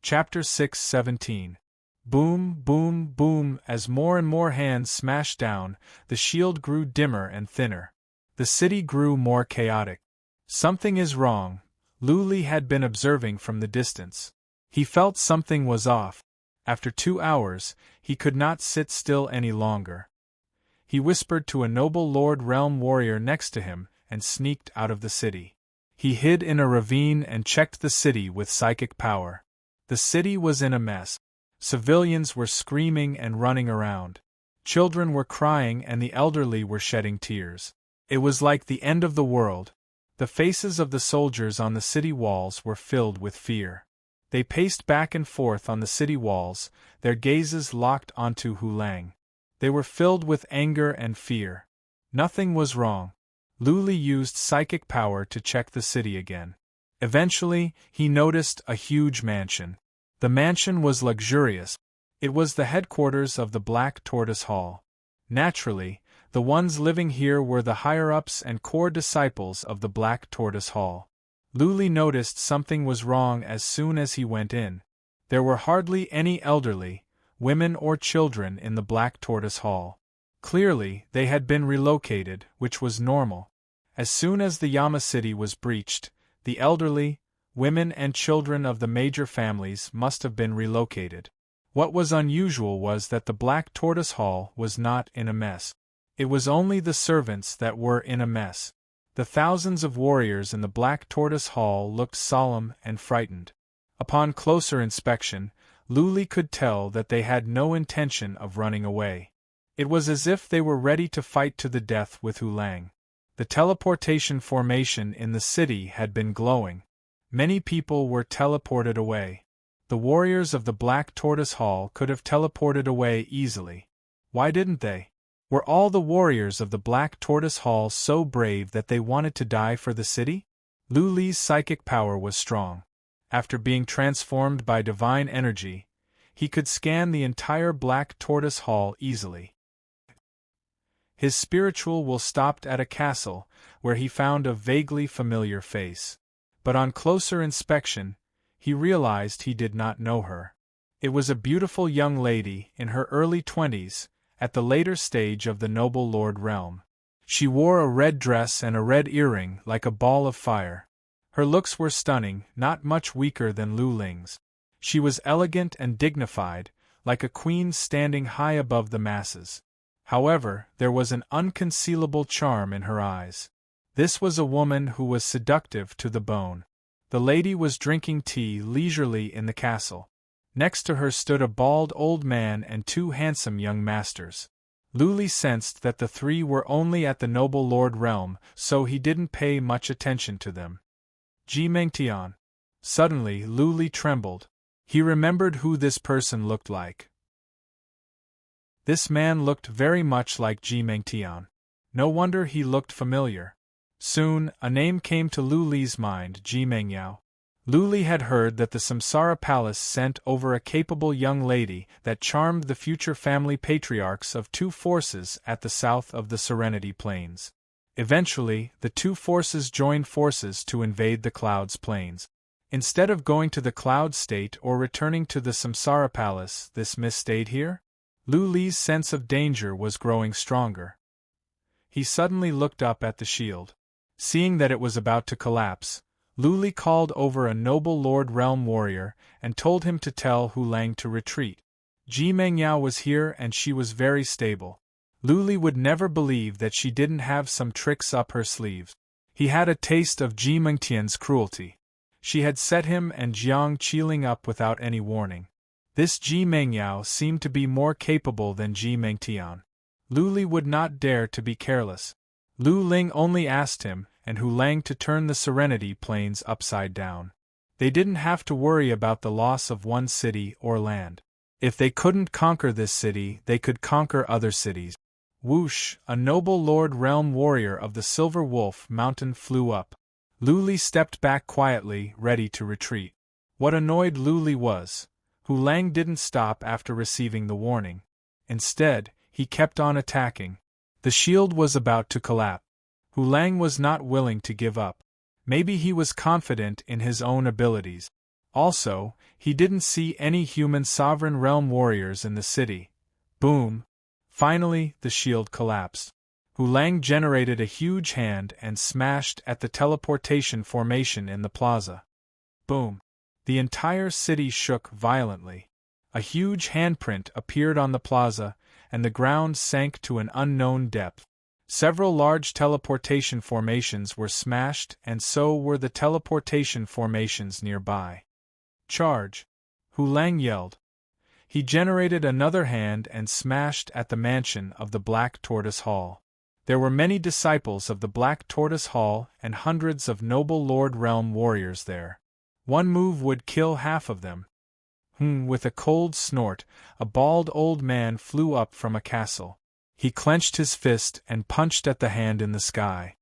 Chapter 6:17. Boom, boom, boom. As more and more hands smashed down, the shield grew dimmer and thinner. The city grew more chaotic. Something is wrong, Lu Li had been observing from the distance. He felt something was off. After 2 hours, he could not sit still any longer. He whispered to a noble Lord Realm warrior next to him and sneaked out of the city. He hid in a ravine and checked the city with psychic power. The city was in a mess. Civilians were screaming and running around. Children were crying and the elderly were shedding tears. It was like the end of the world. The faces of the soldiers on the city walls were filled with fear. They paced back and forth on the city walls, their gazes locked onto Hu Lang. They were filled with anger and fear. Nothing was wrong. Lu Li used psychic power to check the city again. Eventually, he noticed a huge mansion. The mansion was luxurious. It was the headquarters of the Black Tortoise Hall. Naturally, the ones living here were the higher-ups and core disciples of the Black Tortoise Hall. Lu Li noticed something was wrong as soon as he went in. There were hardly any elderly, women or children in the Black Tortoise Hall. Clearly, they had been relocated, which was normal. As soon as the Yama city was breached, the elderly, women and children of the major families must have been relocated. What was unusual was that the Black Tortoise Hall was not in a mess. It was only the servants that were in a mess. The thousands of warriors in the Black Tortoise Hall looked solemn and frightened. Upon closer inspection, Lu Li could tell that they had no intention of running away. It was as if they were ready to fight to the death with Hu Lang. The teleportation formation in the city had been glowing. Many people were teleported away. The warriors of the Black Tortoise Hall could have teleported away easily. Why didn't they? Were all the warriors of the Black Tortoise Hall so brave that they wanted to die for the city? Lu Li's psychic power was strong. After being transformed by divine energy, he could scan the entire Black Tortoise Hall easily. His spiritual will stopped at a castle, where he found a vaguely familiar face. But on closer inspection, he realized he did not know her. It was a beautiful young lady in her early 20s, at the later stage of the noble Lord Realm. She wore a red dress and a red earring like a ball of fire. Her looks were stunning, not much weaker than Lu Ling's. She was elegant and dignified, like a queen standing high above the masses. However, there was an unconcealable charm in her eyes. This was a woman who was seductive to the bone. The lady was drinking tea leisurely in the castle. Next to her stood a bald old man and 2 handsome young masters. Lu Li sensed that the 3 were only at the noble Lord Realm, so he didn't pay much attention to them. Ji Mengtian. Suddenly, Lu Li trembled. He remembered who this person looked like. This man looked very much like Ji Mengtian. No wonder he looked familiar. Soon, a name came to Lu Li's mind, Ji Mengyao. Lu Li had heard that the Samsara Palace sent over a capable young lady that charmed the future family patriarchs of 2 forces at the south of the Serenity Plains. Eventually, the 2 forces joined forces to invade the Clouds Plains. Instead of going to the Cloud State or returning to the Samsara Palace, this miss stayed here? Lu Li's sense of danger was growing stronger. He suddenly looked up at the shield. Seeing that it was about to collapse, Lu Li called over a noble Lord Realm warrior and told him to tell Hu Lang to retreat. Ji Mengyao was here and she was very stable. Lu Li would never believe that she didn't have some tricks up her sleeves. He had a taste of Ji Mengtian's cruelty. She had set him and Jiang Qiling up without any warning. This Ji Mengyao seemed to be more capable than Ji Mengtian. Lu Li would not dare to be careless. Lu Ling only asked him and Hu Lang to turn the Serenity Plains upside down. They didn't have to worry about the loss of one city or land. If they couldn't conquer this city, they could conquer other cities. Whoosh! A noble Lord Realm warrior of the Silver Wolf Mountain flew up. Lu Li stepped back quietly, ready to retreat. What annoyed Lu Li was, Hu Lang didn't stop after receiving the warning. Instead, he kept on attacking. The shield was about to collapse. Hu Lang was not willing to give up. Maybe he was confident in his own abilities. Also, he didn't see any human sovereign realm warriors in the city. Boom! Finally, the shield collapsed. Hu Lang generated a huge hand and smashed at the teleportation formation in the plaza. Boom! The entire city shook violently. A huge handprint appeared on the plaza, and the ground sank to an unknown depth. Several large teleportation formations were smashed, and so were the teleportation formations nearby. Charge! Hu Lang yelled. He generated another hand and smashed at the mansion of the Black Tortoise Hall. There were many disciples of the Black Tortoise Hall and hundreds of noble Lord Realm warriors there. One move would kill half of them. With a cold snort, a bald old man flew up from a castle. He clenched his fist and punched at the hand in the sky.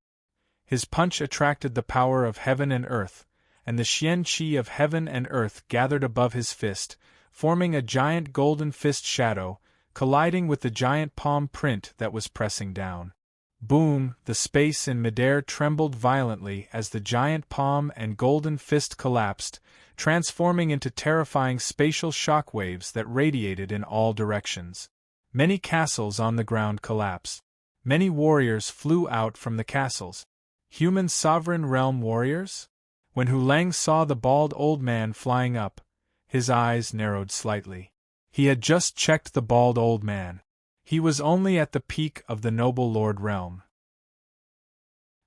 His punch attracted the power of heaven and earth, and the Xian Qi of heaven and earth gathered above his fist, forming a giant golden fist shadow, colliding with the giant palm print that was pressing down. Boom! The space in midair trembled violently as the giant palm and golden fist collapsed, transforming into terrifying spatial shockwaves that radiated in all directions. Many castles on the ground collapsed. Many warriors flew out from the castles. Human sovereign realm warriors? When Hu Lang saw the bald old man flying up, his eyes narrowed slightly. He had just checked the bald old man. He was only at the peak of the noble Lord Realm.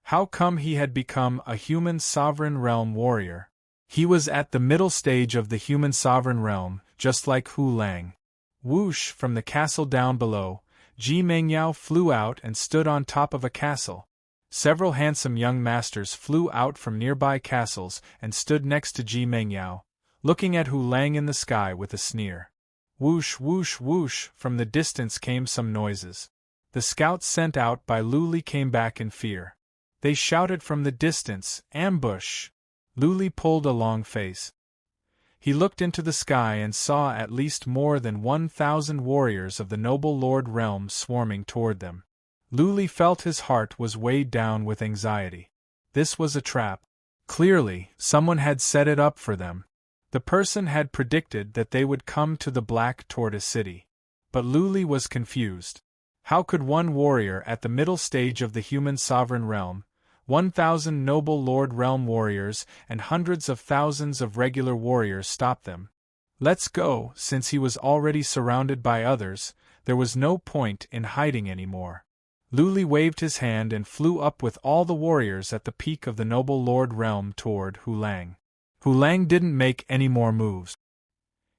How come he had become a human sovereign realm warrior? He was at the middle stage of the human sovereign realm, just like Hu Lang. Whoosh! From the castle down below, Ji Mengyao flew out and stood on top of a castle. Several handsome young masters flew out from nearby castles and stood next to Ji Mengyao, looking at Hu Lang in the sky with a sneer. Whoosh, whoosh, whoosh! From the distance came some noises. The scouts sent out by Lu Li came back in fear. They shouted from the distance, "Ambush!" Lu Li pulled a long face. He looked into the sky and saw at least more than 1,000 warriors of the noble Lord Realm swarming toward them. Lu Li felt his heart was weighed down with anxiety. This was a trap. Clearly, someone had set it up for them. The person had predicted that they would come to the Black Tortoise City. But Lu Li was confused. How could one warrior at the middle stage of the human sovereign realm, 1,000 noble Lord Realm warriors and hundreds of thousands of regular warriors stop them? Let's go! Since he was already surrounded by others, there was no point in hiding anymore. Lu Li waved his hand and flew up with all the warriors at the peak of the noble Lord Realm toward Hu Lang. Hu Lang didn't make any more moves.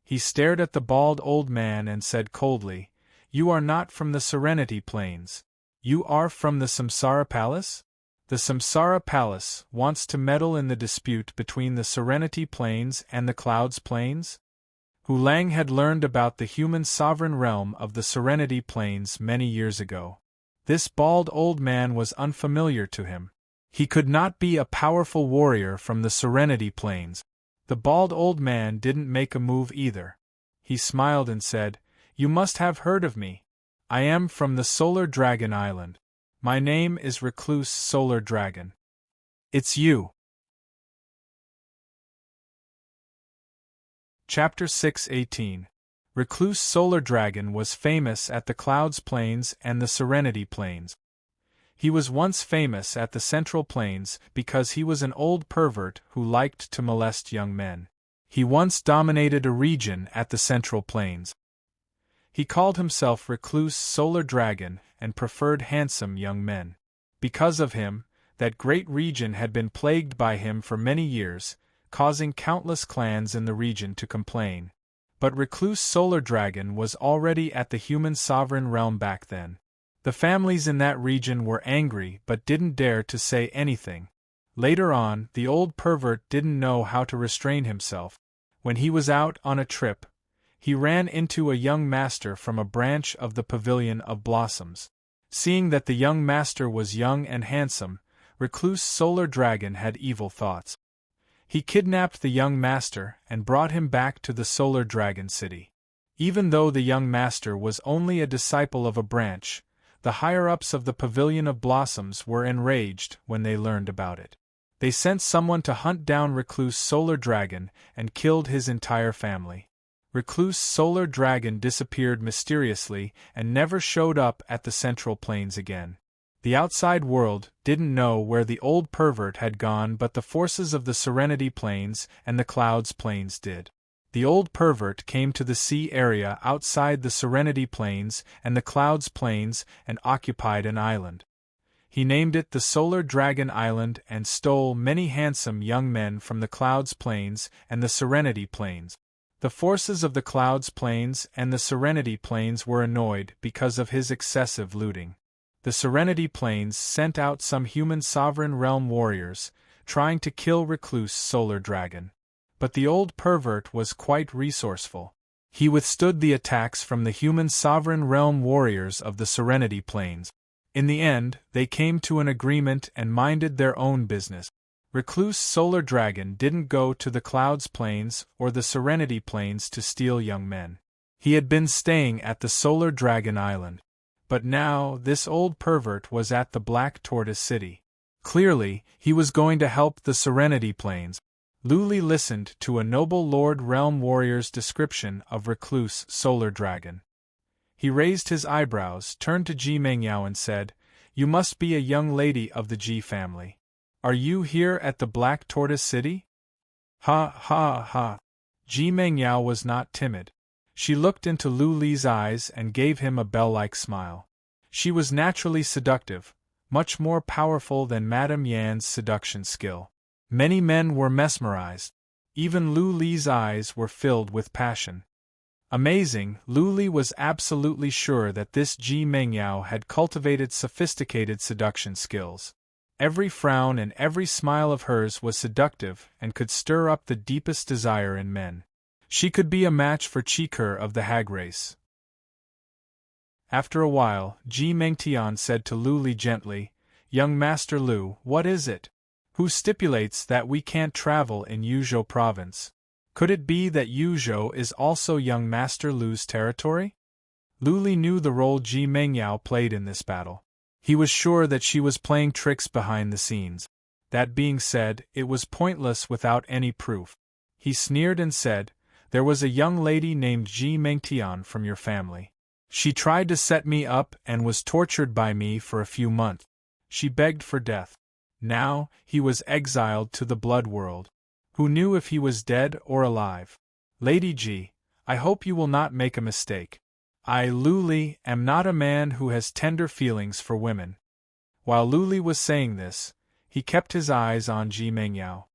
He stared at the bald old man and said coldly, "You are not from the Serenity Plains. You are from the Samsara Palace? The Samsara Palace wants to meddle in the dispute between the Serenity Plains and the Clouds Plains?" Hu Lang had learned about the human sovereign realm of the Serenity Plains many years ago. This bald old man was unfamiliar to him. He could not be a powerful warrior from the Serenity Plains. The bald old man didn't make a move either. He smiled and said, "You must have heard of me. I am from the Solar Dragon Island. My name is Recluse Solar Dragon. It's you." Chapter 6:18. Recluse Solar Dragon was famous at the Clouds Plains and the Serenity Plains. He was once famous at the Central Plains because he was an old pervert who liked to molest young men. He once dominated a region at the Central Plains. He called himself Recluse Solar Dragon and preferred handsome young men. Because of him, that great region had been plagued by him for many years, causing countless clans in the region to complain. But Recluse Solar Dragon was already at the human sovereign realm back then. The families in that region were angry but didn't dare to say anything. Later on, the old pervert didn't know how to restrain himself. When he was out on a trip, he ran into a young master from a branch of the Pavilion of Blossoms. Seeing that the young master was young and handsome, Recluse Solar Dragon had evil thoughts. He kidnapped the young master and brought him back to the Solar Dragon City. Even though the young master was only a disciple of a branch, the higher-ups of the Pavilion of Blossoms were enraged when they learned about it. They sent someone to hunt down Recluse Solar Dragon and killed his entire family. Recluse Solar Dragon disappeared mysteriously and never showed up at the Central Plains again. The outside world didn't know where the old pervert had gone, but the forces of the Serenity Plains and the Clouds Plains did. The old pervert came to the sea area outside the Serenity Plains and the Clouds Plains and occupied an island. He named it the Solar Dragon Island and stole many handsome young men from the Clouds Plains and the Serenity Plains. The forces of the Clouds Plains and the Serenity Plains were annoyed because of his excessive looting. The Serenity Plains sent out some human sovereign realm warriors, trying to kill Recluse Solar Dragon. But the old pervert was quite resourceful. He withstood the attacks from the human sovereign realm warriors of the Serenity Plains. In the end, they came to an agreement and minded their own business. Recluse Solar Dragon didn't go to the Clouds Plains or the Serenity Plains to steal young men. He had been staying at the Solar Dragon Island. But now, this old pervert was at the Black Tortoise City. Clearly, he was going to help the Serenity Plains. Luli listened to a noble Lord Realm Warrior's description of Recluse Solar Dragon. He raised his eyebrows, turned to Ji Mengyao and said, "You must be a young lady of the Ji family. Are you here at the Black Tortoise City?" Ha ha ha. Ji Mengyao was not timid. She looked into Lu Li's eyes and gave him a bell-like smile. She was naturally seductive, much more powerful than Madame Yan's seduction skill. Many men were mesmerized. Even Lu Li's eyes were filled with passion. Amazing, Lu Li was absolutely sure that this Ji Mengyao had cultivated sophisticated seduction skills. Every frown and every smile of hers was seductive and could stir up the deepest desire in men. She could be a match for Chikur of the Hag race. After a while, Ji Mengtian said to Lu Li gently, "Young Master Lu, what is it? Who stipulates that we can't travel in Yuzhou province? Could it be that Yuzhou is also young Master Lu's territory?" Lu Li knew the role Ji Mengyao played in this battle. He was sure that she was playing tricks behind the scenes. That being said, it was pointless without any proof. He sneered and said, "There was a young lady named Ji Mengtian from your family. She tried to set me up and was tortured by me for a few months. She begged for death. Now, he was exiled to the blood world. Who knew if he was dead or alive? Lady Ji, I hope you will not make a mistake. I, Lu Li, am not a man who has tender feelings for women." While Lu Li was saying this, he kept his eyes on Ji Mengyao.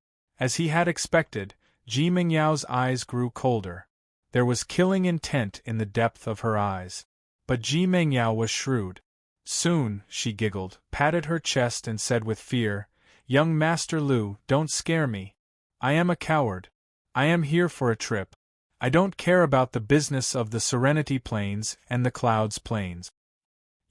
As he had expected, Ji Mengyao's eyes grew colder. There was killing intent in the depth of her eyes. But Ji Mengyao was shrewd. Soon, she giggled, patted her chest and said with fear, "Young Master Lu, don't scare me. I am a coward. I am here for a trip. I don't care about the business of the Serenity Plains and the Clouds Plains."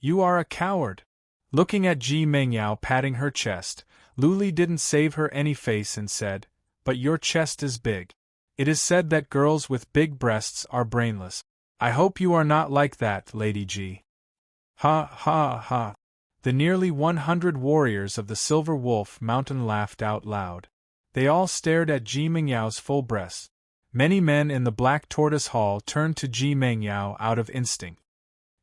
"You are a coward." Looking at Ji Mengyao patting her chest, Lu Li didn't save her any face and said, "But your chest is big. It is said that girls with big breasts are brainless. I hope you are not like that, Lady Ji." Ha ha ha. The nearly 100 warriors of the Silver Wolf Mountain laughed out loud. They all stared at Ji Mengyao's full breasts. Many men in the Black Tortoise Hall turned to Ji Mengyao out of instinct.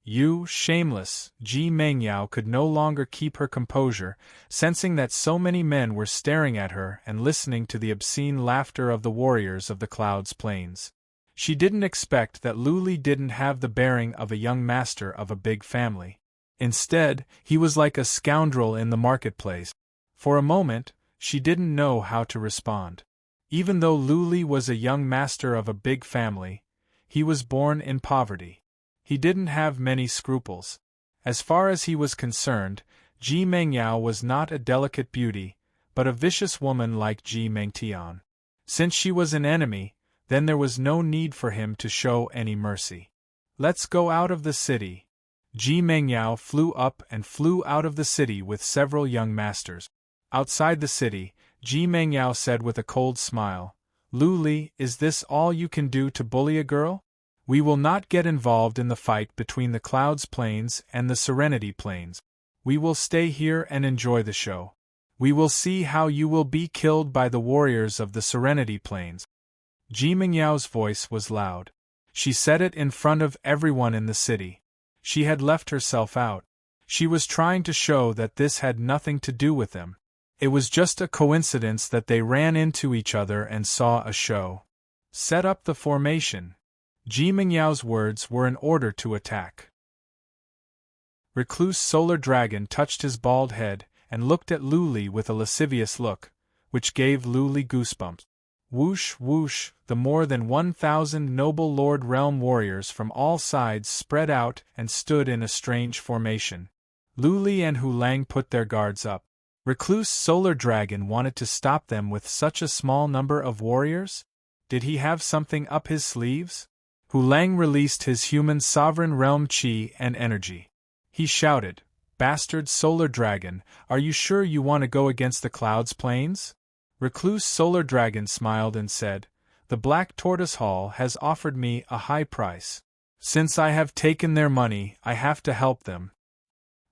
"You, shameless!" Ji Mengyao could no longer keep her composure, sensing that so many men were staring at her and listening to the obscene laughter of the warriors of the Clouds Plains. She didn't expect that Lu Li didn't have the bearing of a young master of a big family. Instead, he was like a scoundrel in the marketplace. For a moment, she didn't know how to respond. Even though Lu Li was a young master of a big family, he was born in poverty. He didn't have many scruples. As far as he was concerned, Ji Mengyao was not a delicate beauty, but a vicious woman like Ji Mengtian. Since she was an enemy, then there was no need for him to show any mercy. "Let's go out of the city." Ji Mengyao flew up and flew out of the city with several young masters. Outside the city, Ji Mengyao said with a cold smile, "Lu Li, is this all you can do to bully a girl? We will not get involved in the fight between the Clouds Plains and the Serenity Plains. We will stay here and enjoy the show. We will see how you will be killed by the warriors of the Serenity Plains. Ji Mingyao's voice was loud. She said it in front of everyone in the city. She had left herself out. She was trying to show that this had nothing to do with them. It was just a coincidence that they ran into each other and saw a show. Set up the formation. Ji Mingyao's words were an order to attack. Recluse Solar Dragon touched his bald head and looked at Lu Li with a lascivious look, which gave Lu Li goosebumps. Whoosh, whoosh, the more than 1,000 noble Lord Realm warriors from all sides spread out and stood in a strange formation. Lu Li and Hu Lang put their guards up. Recluse Solar Dragon wanted to stop them with such a small number of warriors? Did he have something up his sleeves? Hu Lang released his human sovereign realm chi and energy. He shouted, "Bastard Solar Dragon, are you sure you want to go against the Clouds Plains?" Recluse Solar Dragon smiled and said, "The Black Tortoise Hall has offered me a high price. Since I have taken their money, I have to help them."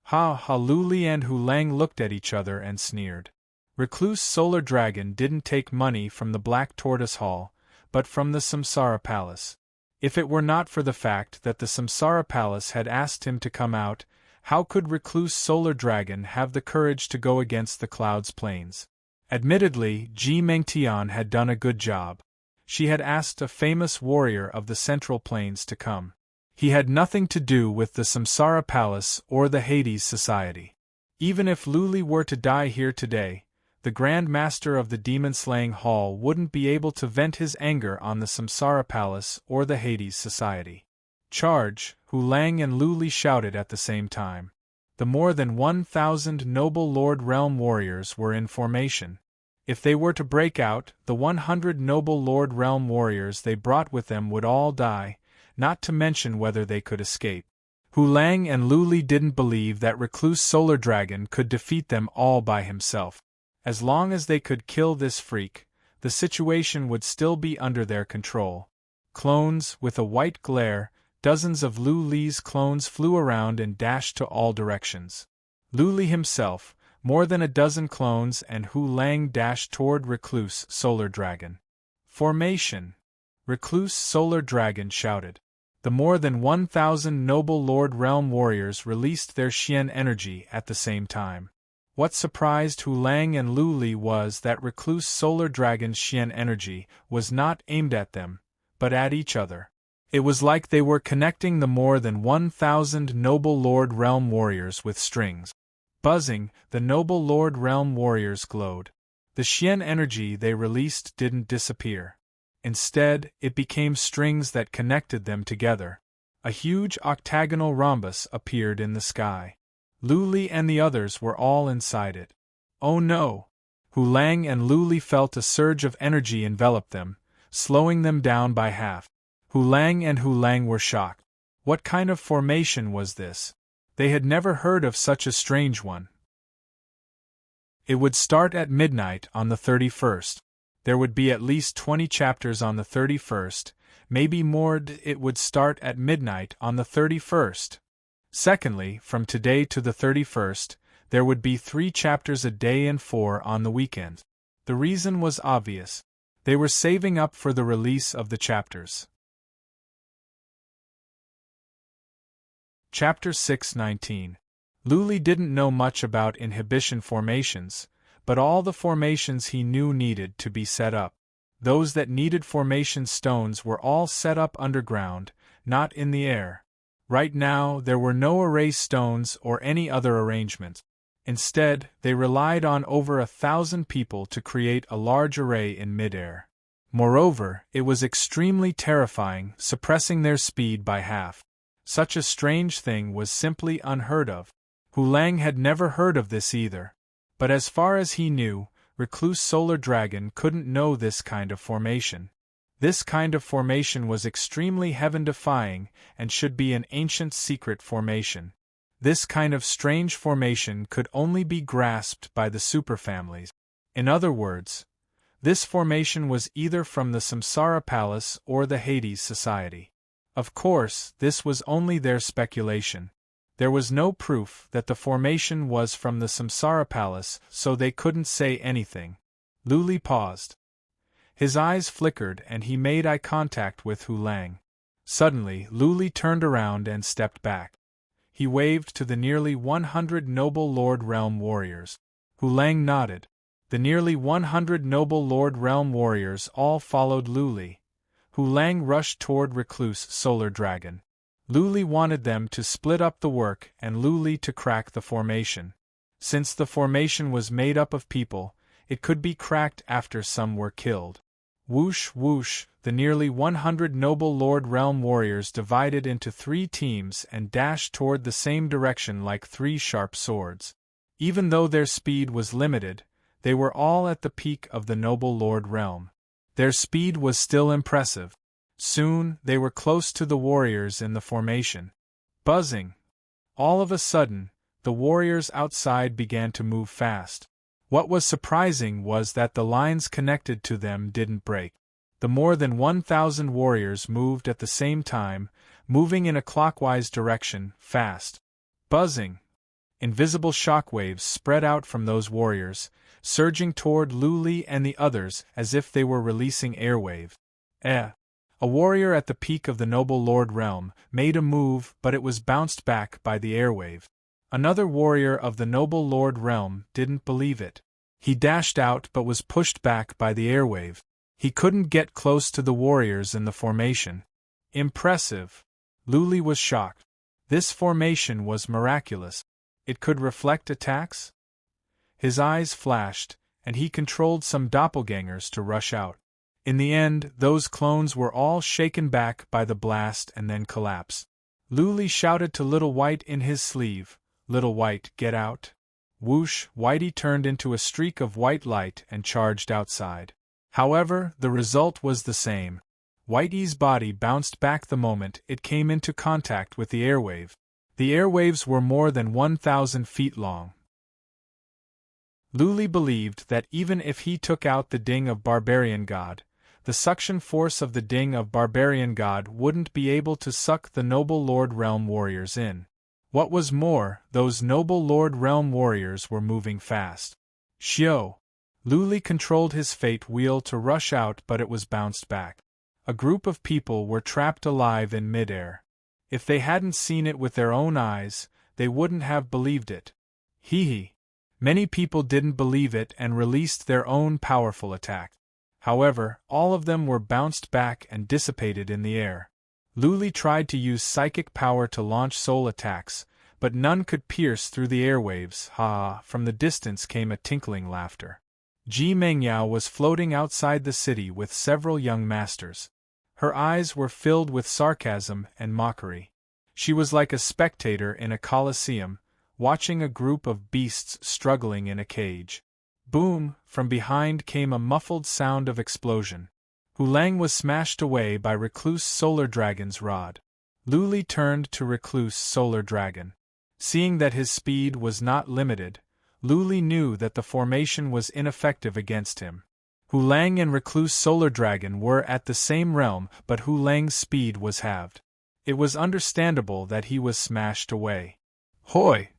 Ha ha! Lu Li and Hu Lang looked at each other and sneered. Recluse Solar Dragon didn't take money from the Black Tortoise Hall, but from the Samsara Palace. If it were not for the fact that the Samsara Palace had asked him to come out, how could Recluse Solar Dragon have the courage to go against the Clouds Plains? Admittedly, Ji Mengtian had done a good job. She had asked a famous warrior of the Central Plains to come. He had nothing to do with the Samsara Palace or the Hades Society. Even if Lu Li were to die here today, the Grand Master of the Demon-Slaying Hall wouldn't be able to vent his anger on the Samsara Palace or the Hades Society. Charge! Hu Lang and Lu Li shouted at the same time. The more than 1,000 noble Lord Realm warriors were in formation. If they were to break out, the 100 noble Lord Realm warriors they brought with them would all die, not to mention whether they could escape. Hu Lang and Lu Li didn't believe that Recluse Solar Dragon could defeat them all by himself. As long as they could kill this freak, the situation would still be under their control. Clones, with a white glare, dozens of Lu Li's clones flew around and dashed to all directions. Lu Li himself, more than a dozen clones, and Hu Lang dashed toward Recluse Solar Dragon. Formation! Recluse Solar Dragon shouted. The more than 1,000 noble Lord Realm warriors released their Xian energy at the same time. What surprised Hu Lang and Lu Li was that Recluse Solar Dragon's Xian energy was not aimed at them, but at each other. It was like they were connecting the more than 1,000 noble Lord Realm warriors with strings. Buzzing, the noble Lord Realm warriors glowed. The Xian energy they released didn't disappear. Instead, it became strings that connected them together. A huge octagonal rhombus appeared in the sky. Lu Li and the others were all inside it. Oh no! Hu Lang and Lu Li felt a surge of energy envelop them, slowing them down by half. Hu Lang were shocked. What kind of formation was this? They had never heard of such a strange one. It would start at midnight on the 31st. There would be at least 20 chapters on the 31st, maybe more. It would start at midnight on the 31st. Secondly, from today to the 31st, there would be 3 chapters a day and 4 on the weekend. The reason was obvious. They were saving up for the release of the chapters. Chapter 619. Lu Li didn't know much about inhibition formations, but all the formations he knew needed to be set up. Those that needed formation stones were all set up underground, not in the air. Right now, there were no array stones or any other arrangement. Instead, they relied on over 1,000 people to create a large array in midair. Moreover, it was extremely terrifying, suppressing their speed by half. Such a strange thing was simply unheard of. Hu Lang had never heard of this either. But as far as he knew, Recluse Solar Dragon couldn't know this kind of formation. This kind of formation was extremely heaven-defying and should be an ancient secret formation. This kind of strange formation could only be grasped by the superfamilies. In other words, this formation was either from the Samsara Palace or the Hades Society. Of course, this was only their speculation. There was no proof that the formation was from the Samsara Palace, so they couldn't say anything. Luli paused. His eyes flickered and he made eye contact with Hu Lang. Suddenly, Luli turned around and stepped back. He waved to the nearly 100 noble Lord Realm warriors. Hu Lang nodded. The nearly 100 noble Lord Realm warriors all followed Luli. Hu Lang rushed toward Recluse Solar Dragon. Luli wanted them to split up the work and Luli to crack the formation. Since the formation was made up of people, it could be cracked after some were killed. Whoosh whoosh, the nearly 100 noble Lord Realm warriors divided into 3 teams and dashed toward the same direction like 3 sharp swords. Even though their speed was limited, they were all at the peak of the noble Lord Realm. Their speed was still impressive. Soon, they were close to the warriors in the formation. Buzzing. All of a sudden, the warriors outside began to move fast. What was surprising was that the lines connected to them didn't break. The more than 1,000 warriors moved at the same time, moving in a clockwise direction, fast. Buzzing. Invisible shockwaves spread out from those warriors, surging toward Luli and the others as if they were releasing airwave. A warrior at the peak of the noble Lord Realm made a move, but it was bounced back by the airwave. Another warrior of the noble Lord Realm didn't believe it. He dashed out but was pushed back by the airwave. He couldn't get close to the warriors in the formation. Impressive. Luli was shocked. This formation was miraculous. It could reflect attacks? His eyes flashed, and he controlled some doppelgangers to rush out. In the end, those clones were all shaken back by the blast and then collapsed. Luli shouted to Little White in his sleeve, "Little White, get out." Whoosh, Whitey turned into a streak of white light and charged outside. However, the result was the same. Whitey's body bounced back the moment it came into contact with the airwave. The airwaves were more than 1,000 feet long. Luli believed that even if he took out the Ding of Barbarian God, the suction force of the Ding of Barbarian God wouldn't be able to suck the noble Lord Realm warriors in. What was more, those noble Lord Realm warriors were moving fast. Shio! Luli controlled his fate wheel to rush out, but it was bounced back. A group of people were trapped alive in midair. If they hadn't seen it with their own eyes, they wouldn't have believed it. Hee. Many people didn't believe it and released their own powerful attack. However, all of them were bounced back and dissipated in the air. Luli tried to use psychic power to launch soul attacks, but none could pierce through the airwaves. Ha! From the distance came a tinkling laughter. Ji Mengyao was floating outside the city with several young masters. Her eyes were filled with sarcasm and mockery. She was like a spectator in a coliseum, watching a group of beasts struggling in a cage. Boom! From behind came a muffled sound of explosion. Hu Lang was smashed away by Recluse Solar Dragon's rod. Luli turned to Recluse Solar Dragon. Seeing that his speed was not limited, Luli knew that the formation was ineffective against him. Hu Lang and Recluse Solar Dragon were at the same realm, but Hu Lang's speed was halved. It was understandable that he was smashed away. Hoi!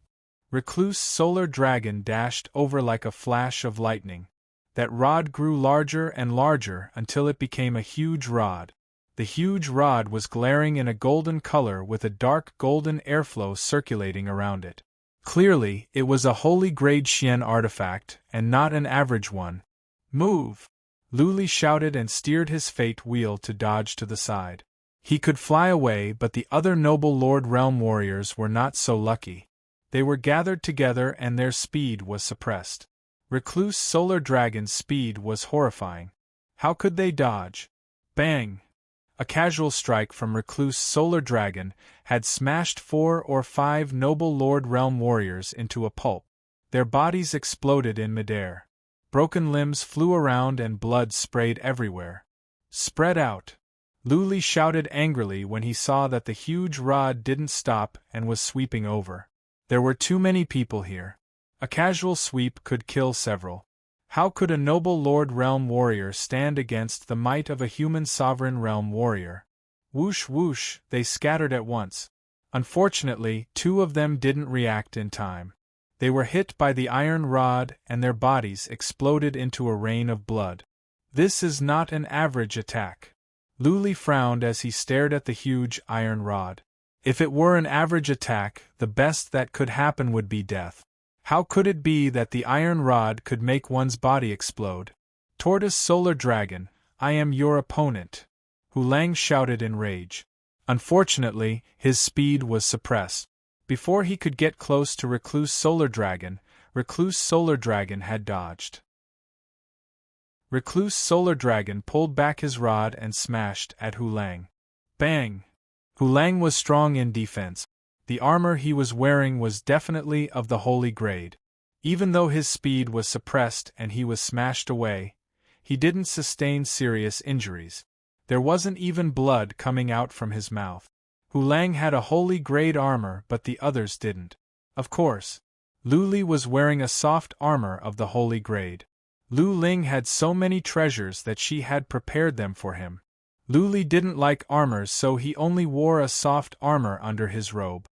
Recluse Solar Dragon dashed over like a flash of lightning. That rod grew larger and larger until it became a huge rod. The huge rod was glaring in a golden color with a dark golden airflow circulating around it. Clearly, it was a holy grade Xian artifact, and not an average one. Move! Luli shouted and steered his fate wheel to dodge to the side. He could fly away, but the other noble Lord Realm warriors were not so lucky. They were gathered together and their speed was suppressed. Recluse Solar Dragon's speed was horrifying. How could they dodge? Bang! A casual strike from Recluse Solar Dragon had smashed 4 or 5 noble Lord Realm warriors into a pulp. Their bodies exploded in midair. Broken limbs flew around and blood sprayed everywhere. Spread out! Luli shouted angrily when he saw that the huge rod didn't stop and was sweeping over. There were too many people here. A casual sweep could kill several. How could a noble Lord Realm warrior stand against the might of a human sovereign realm warrior? Whoosh whoosh, they scattered at once. Unfortunately, two of them didn't react in time. They were hit by the iron rod and their bodies exploded into a rain of blood. This is not an average attack. Luli frowned as he stared at the huge iron rod. If it were an average attack, the best that could happen would be death. How could it be that the iron rod could make one's body explode? Tortoise Solar Dragon, I am your opponent, Hu Lang shouted in rage. Unfortunately, his speed was suppressed. Before he could get close to Recluse Solar Dragon had dodged. Recluse Solar Dragon pulled back his rod and smashed at Hu Lang. Bang! Hu Lang was strong in defense. The armor he was wearing was definitely of the holy grade. Even though his speed was suppressed and he was smashed away, he didn't sustain serious injuries. There wasn't even blood coming out from his mouth. Hu Lang had a holy grade armor but the others didn't. Of course, Luli was wearing a soft armor of the holy grade. Lu Ling had so many treasures that she had prepared them for him. Luli didn't like armors so he only wore a soft armor under his robe.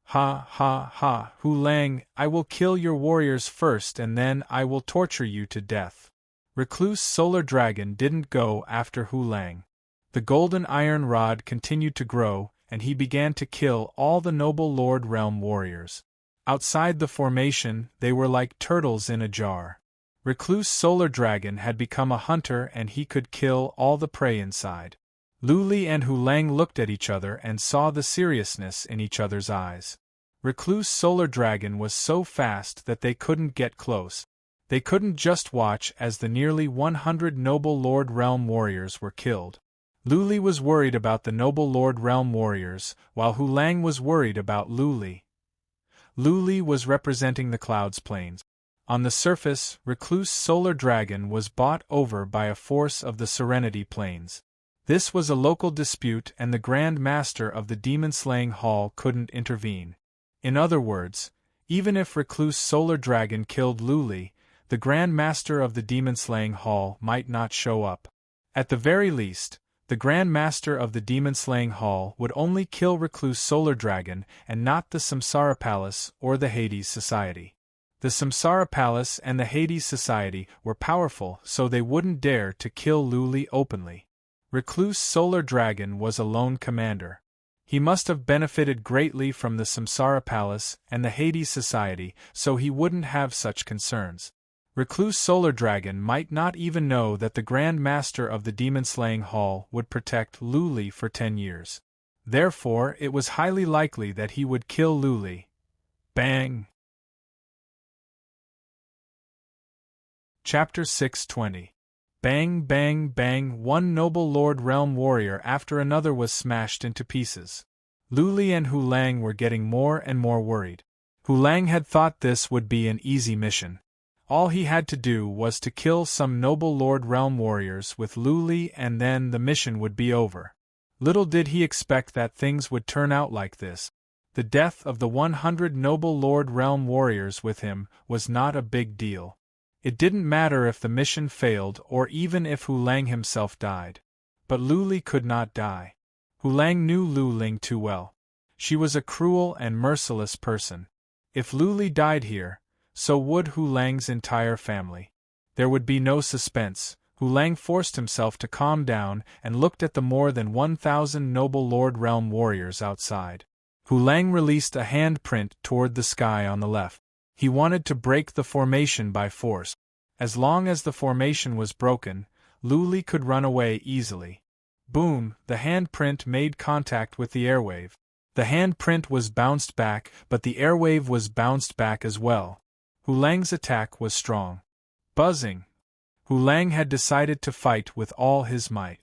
Ha ha ha, Hu Lang, I will kill your warriors first and then I will torture you to death. Recluse Solar Dragon didn't go after Hu Lang. The golden iron rod continued to grow, and he began to kill all the noble Lord Realm warriors. Outside the formation, they were like turtles in a jar. Recluse Solar Dragon had become a hunter and he could kill all the prey inside. Luli and Hu Lang looked at each other and saw the seriousness in each other's eyes. Recluse Solar Dragon was so fast that they couldn't get close. They couldn't just watch as the nearly 100 noble Lord Realm warriors were killed. Luli was worried about the noble Lord Realm warriors, while Hu Lang was worried about Luli. Luli was representing the Clouds Plains. On the surface, Recluse Solar Dragon was bought over by a force of the Serenity Plains. This was a local dispute and the Grand Master of the Demon-Slaying Hall couldn't intervene. In other words, even if Recluse Solar Dragon killed Luli, the Grand Master of the Demon-Slaying Hall might not show up. At the very least, the Grand Master of the Demon-Slaying Hall would only kill Recluse Solar Dragon and not the Samsara Palace or the Hades Society. The Samsara Palace and the Hades Society were powerful so they wouldn't dare to kill Luli openly. Recluse Solar Dragon was a lone commander. He must have benefited greatly from the Samsara Palace and the Hades Society so he wouldn't have such concerns. Recluse Solar Dragon might not even know that the Grand Master of the Demon-Slaying Hall would protect Luli for 10 years. Therefore, it was highly likely that he would kill Luli. Bang! Chapter 620. Bang bang bang, one noble Lord Realm warrior after another was smashed into pieces. Luli and Hu Lang were getting more and more worried. Hu Lang had thought this would be an easy mission. All he had to do was to kill some noble Lord Realm warriors with Luli and then the mission would be over. Little did he expect that things would turn out like this. The death of the 100 noble Lord Realm warriors with him was not a big deal. It didn't matter if the mission failed or even if Hu Lang himself died. But Luli could not die. Hu Lang knew Lu Ling too well. She was a cruel and merciless person. If Luli died here, so would Hu Lang's entire family. There would be no suspense. Hu Lang forced himself to calm down and looked at the more than 1,000 noble Lord Realm warriors outside. Hu Lang released a handprint toward the sky on the left. He wanted to break the formation by force. As long as the formation was broken, Luli could run away easily. Boom, the handprint made contact with the airwave. The handprint was bounced back, but the airwave was bounced back as well. Hu Lang's attack was strong. Buzzing. Hu Lang had decided to fight with all his might.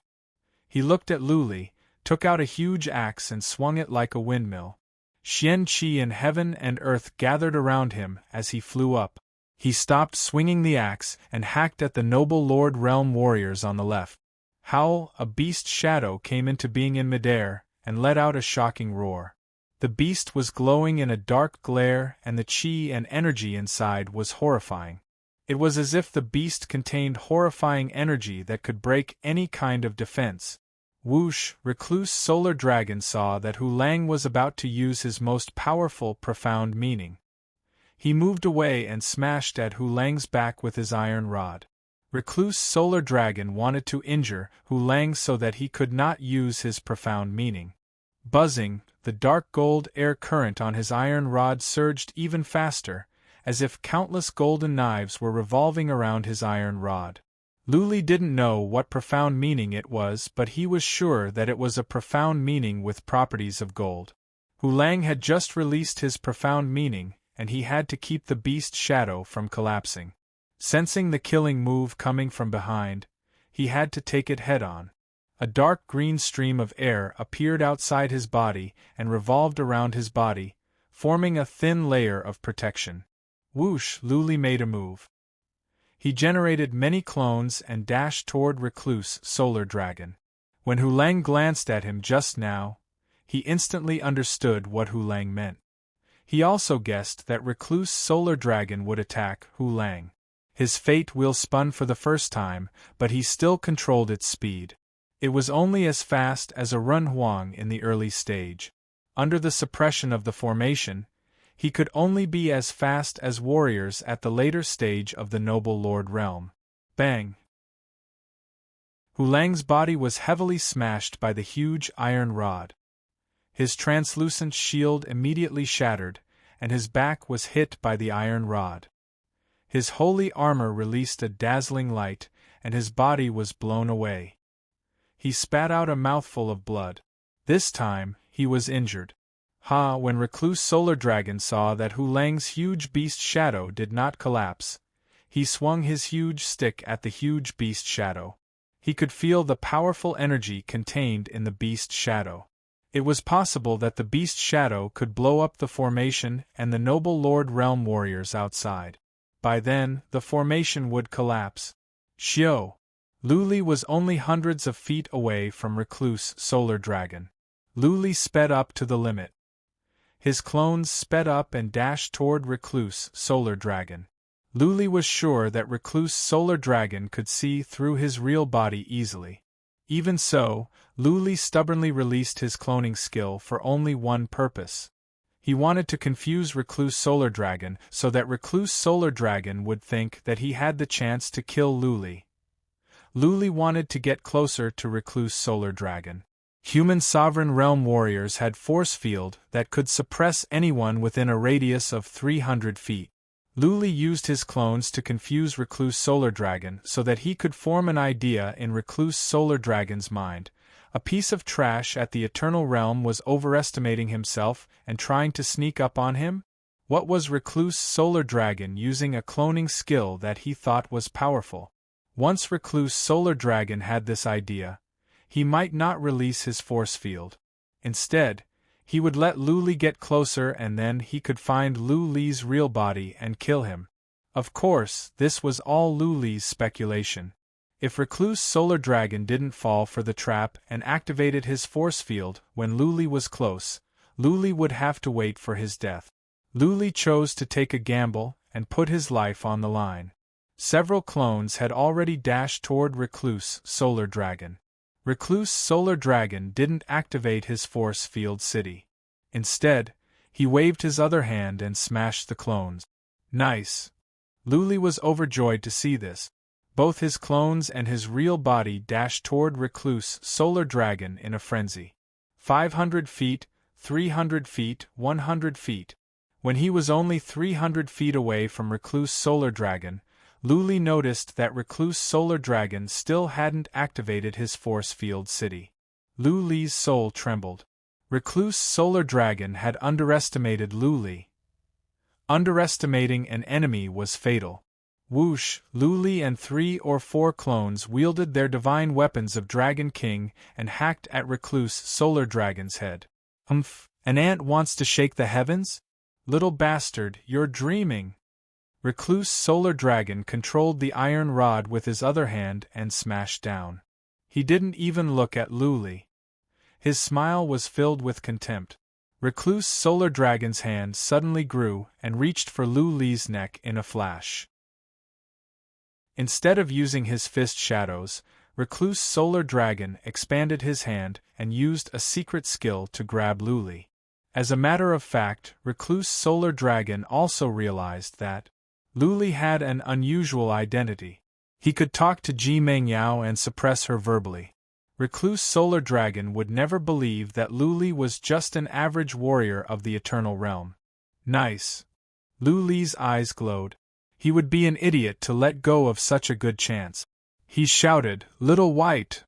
He looked at Luli, took out a huge axe and swung it like a windmill. Xian Qi in heaven and earth gathered around him as he flew up. He stopped swinging the axe and hacked at the noble Lord Realm warriors on the left. Howl, a beast shadow came into being in midair and let out a shocking roar. The beast was glowing in a dark glare and the qi and energy inside was horrifying. It was as if the beast contained horrifying energy that could break any kind of defense. Whoosh! Recluse Solar Dragon saw that Hu Lang was about to use his most powerful, profound meaning. He moved away and smashed at Hu Lang's back with his iron rod. Recluse Solar Dragon wanted to injure Hu Lang so that he could not use his profound meaning. Buzzing, the dark gold air current on his iron rod surged even faster, as if countless golden knives were revolving around his iron rod. Lu Li didn't know what profound meaning it was, but he was sure that it was a profound meaning with properties of gold. Hu Lang had just released his profound meaning, and he had to keep the beast shadow from collapsing. Sensing the killing move coming from behind, he had to take it head-on. A dark green stream of air appeared outside his body and revolved around his body, forming a thin layer of protection. Whoosh! Lu Li made a move. He generated many clones and dashed toward Recluse Solar Dragon. When Hu Lang glanced at him just now, he instantly understood what Hu Lang meant. He also guessed that Recluse Solar Dragon would attack Hu Lang. His fate wheel spun for the first time, but he still controlled its speed. It was only as fast as a run huang in the early stage. Under the suppression of the formation, he could only be as fast as warriors at the later stage of the Noble Lord realm. Bang! Hu Lang's body was heavily smashed by the huge iron rod. His translucent shield immediately shattered, and his back was hit by the iron rod. His holy armor released a dazzling light, and his body was blown away. He spat out a mouthful of blood. This time, he was injured. When Recluse Solar Dragon saw that Hu Lang's huge beast shadow did not collapse, he swung his huge stick at the huge beast shadow. He could feel the powerful energy contained in the beast shadow. It was possible that the beast shadow could blow up the formation and the Noble Lord realm warriors outside. By then, the formation would collapse. Xiao! Lu Li was only hundreds of feet away from Recluse Solar Dragon. Lu Li sped up to the limit. His clones sped up and dashed toward Recluse Solar Dragon. Lu Li was sure that Recluse Solar Dragon could see through his real body easily. Even so, Lu Li stubbornly released his cloning skill for only one purpose. He wanted to confuse Recluse Solar Dragon so that Recluse Solar Dragon would think that he had the chance to kill Lu Li. Lu Li wanted to get closer to Recluse Solar Dragon. Human Sovereign Realm warriors had force field that could suppress anyone within a radius of 300 feet. Lu Li used his clones to confuse Recluse Solar Dragon so that he could form an idea in Recluse Solar Dragon's mind. A piece of trash at the Eternal Realm was overestimating himself and trying to sneak up on him? What was Recluse Solar Dragon using a cloning skill that he thought was powerful? Once Recluse Solar Dragon had this idea, he might not release his force field. Instead, he would let Lu Li get closer and then he could find Lu Li's real body and kill him. Of course, this was all Lu Li's speculation. If Recluse Solar Dragon didn't fall for the trap and activated his force field when Lu Li was close, Lu Li would have to wait for his death. Lu Li chose to take a gamble and put his life on the line. Several clones had already dashed toward Recluse Solar Dragon. Recluse Solar Dragon didn't activate his force field city. Instead, he waved his other hand and smashed the clones. Nice! Lu Li was overjoyed to see this. Both his clones and his real body dashed toward Recluse Solar Dragon in a frenzy. 500 feet, 300 feet, 100 feet. When he was only 300 feet away from Recluse Solar Dragon, Lu Li noticed that Recluse Solar Dragon still hadn't activated his force field city. Lu Li's soul trembled. Recluse Solar Dragon had underestimated Lu Li. Underestimating an enemy was fatal. Whoosh! Lu Li and 3 or 4 clones wielded their divine weapons of Dragon King and hacked at Recluse Solar Dragon's head. An ant wants to shake the heavens? Little bastard, you're dreaming! Recluse Solar Dragon controlled the iron rod with his other hand and smashed down. He didn't even look at Lu Li. His smile was filled with contempt. Recluse Solar Dragon's hand suddenly grew and reached for Lu Li's neck in a flash. Instead of using his fist shadows, Recluse Solar Dragon expanded his hand and used a secret skill to grab Luli. As a matter of fact, Recluse Solar Dragon also realized that Luli had an unusual identity. He could talk to Ji Mengyao and suppress her verbally. Recluse Solar Dragon would never believe that Luli was just an average warrior of the Eternal Realm. Nice. Luli's eyes glowed. He would be an idiot to let go of such a good chance. He shouted, "Little White!"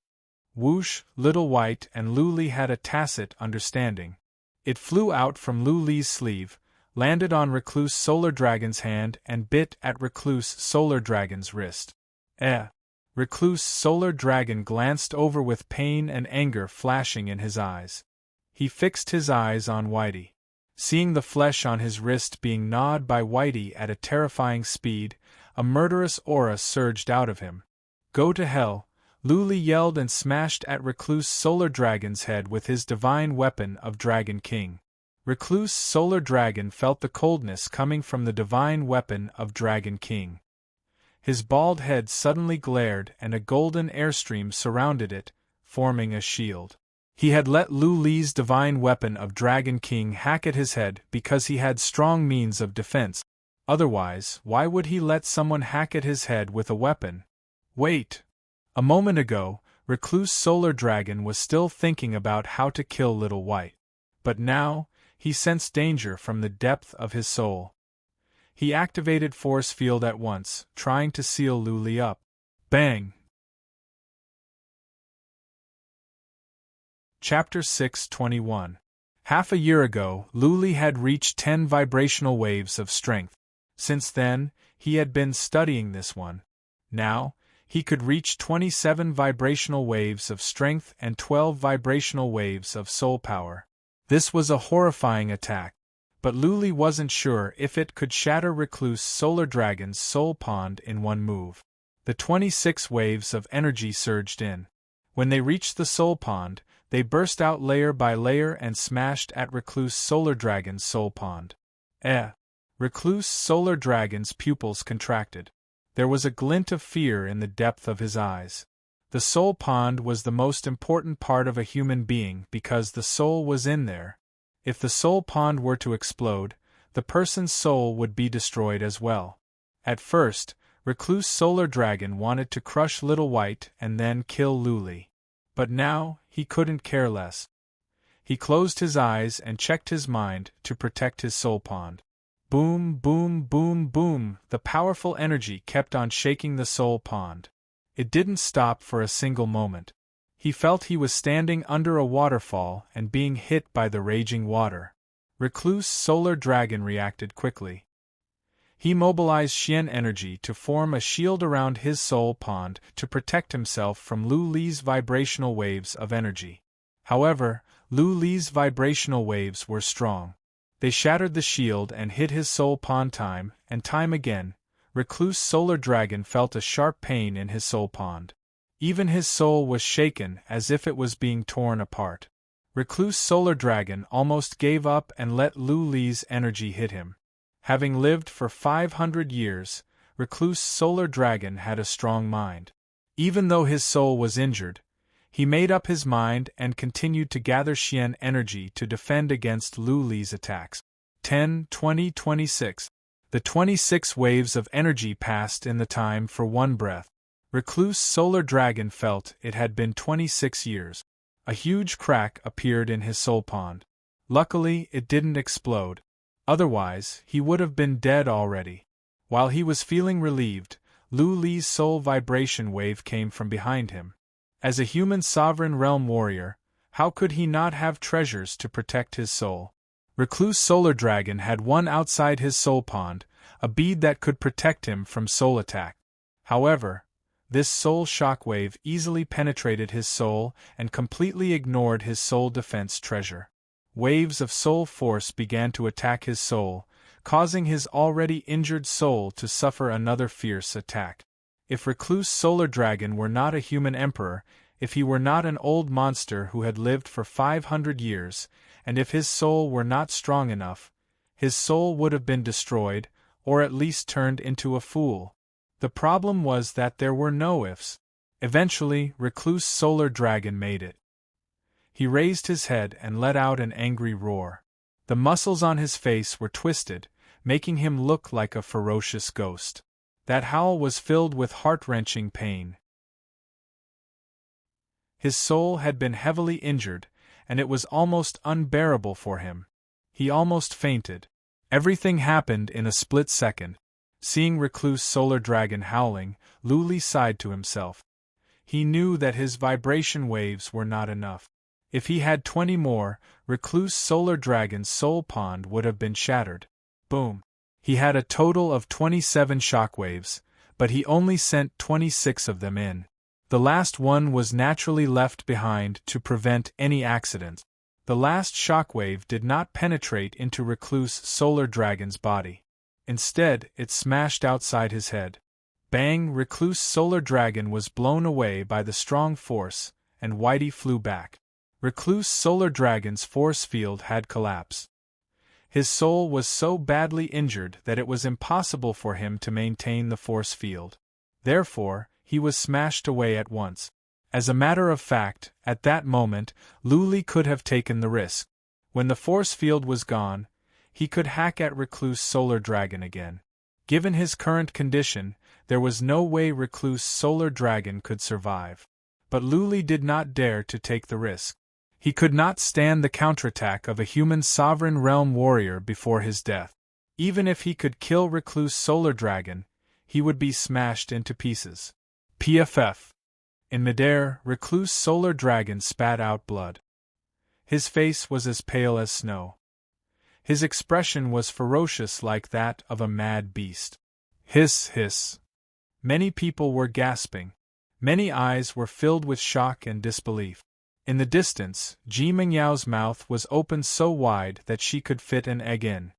Whoosh, Little White and Luli had a tacit understanding. It flew out from Luli's sleeve, landed on Recluse Solar Dragon's hand and bit at Recluse Solar Dragon's wrist. Recluse Solar Dragon glanced over with pain and anger flashing in his eyes. He fixed his eyes on Whitey. Seeing the flesh on his wrist being gnawed by Whitey at a terrifying speed, a murderous aura surged out of him. "Go to hell!" Luli yelled and smashed at Recluse Solar Dragon's head with his divine weapon of Dragon King. Recluse Solar Dragon felt the coldness coming from the divine weapon of Dragon King. His bald head suddenly glared and a golden airstream surrounded it, forming a shield. He had let Luli's divine weapon of Dragon King hack at his head because he had strong means of defense. Otherwise, why would he let someone hack at his head with a weapon? Wait! A moment ago, Recluse Solar Dragon was still thinking about how to kill Little White. But now, he sensed danger from the depth of his soul. He activated Force Field at once, trying to seal Luli up. Bang! Chapter 621. Half a year ago, Luli had reached 10 vibrational waves of strength. Since then, he had been studying this one. Now, he could reach 27 vibrational waves of strength and 12 vibrational waves of soul power. This was a horrifying attack, but Luli wasn't sure if it could shatter Recluse Solar Dragon's soul pond in one move. The 26 waves of energy surged in. When they reached the soul pond, they burst out layer by layer and smashed at Recluse Solar Dragon's soul pond. Recluse Solar Dragon's pupils contracted. There was a glint of fear in the depth of his eyes. The soul pond was the most important part of a human being because the soul was in there. If the soul pond were to explode, the person's soul would be destroyed as well. At first, Recluse Solar Dragon wanted to crush Little White and then kill Luli. But now, he couldn't care less. He closed his eyes and checked his mind to protect his soul pond. Boom, boom, boom, boom, the powerful energy kept on shaking the soul pond. It didn't stop for a single moment. He felt he was standing under a waterfall and being hit by the raging water. Recluse Solar Dragon reacted quickly. He mobilized Xian energy to form a shield around his soul pond to protect himself from Luli's vibrational waves of energy. However, Luli's vibrational waves were strong. They shattered the shield and hit his soul pond time and time again. Recluse Solar Dragon felt a sharp pain in his soul pond. Even his soul was shaken as if it was being torn apart. Recluse Solar Dragon almost gave up and let Luli's energy hit him. Having lived for 500 years, Recluse Solar Dragon had a strong mind. Even though his soul was injured, he made up his mind and continued to gather Xian energy to defend against Luli's attacks. 10, 20, 26. The 26 waves of energy passed in the time for one breath. Recluse Solar Dragon felt it had been 26 years. A huge crack appeared in his soul pond. Luckily, it didn't explode. Otherwise, he would have been dead already. While he was feeling relieved, Luli's soul vibration wave came from behind him. As a human sovereign realm warrior, how could he not have treasures to protect his soul? Recluse Solar Dragon had one outside his soul pond, a bead that could protect him from soul attack. However, this soul shockwave easily penetrated his soul and completely ignored his soul defense treasure. Waves of soul force began to attack his soul, causing his already injured soul to suffer another fierce attack. If Recluse Solar Dragon were not a human emperor, if he were not an old monster who had lived for 500 years, and if his soul were not strong enough, his soul would have been destroyed, or at least turned into a fool. The problem was that there were no ifs. Eventually, Recluse Solar Dragon made it. He raised his head and let out an angry roar. The muscles on his face were twisted, making him look like a ferocious ghost. That howl was filled with heart-wrenching pain. His soul had been heavily injured, and it was almost unbearable for him. He almost fainted. Everything happened in a split second. Seeing Recluse Solar Dragon howling, Luli sighed to himself. He knew that his vibration waves were not enough. If he had 20 more, Recluse Solar Dragon's soul pond would have been shattered. Boom. He had a total of 27 shockwaves, but he only sent 26 of them in. The last one was naturally left behind to prevent any accident. The last shockwave did not penetrate into Recluse Solar Dragon's body. Instead, it smashed outside his head. Bang! Recluse Solar Dragon was blown away by the strong force, and Whitey flew back. Recluse Solar Dragon's force field had collapsed. His soul was so badly injured that it was impossible for him to maintain the force field. Therefore, he was smashed away at once. As a matter of fact, at that moment, Luli could have taken the risk. When the force field was gone, he could hack at Recluse Solar Dragon again. Given his current condition, there was no way Recluse Solar Dragon could survive. But Luli did not dare to take the risk. He could not stand the counterattack of a human sovereign realm warrior before his death. Even if he could kill Recluse Solar Dragon, he would be smashed into pieces. PFF. In midair, Recluse Solar Dragon spat out blood. His face was as pale as snow. His expression was ferocious like that of a mad beast. Hiss, hiss. Many people were gasping. Many eyes were filled with shock and disbelief. In the distance, Ji Mengyao's mouth was opened so wide that she could fit an egg in.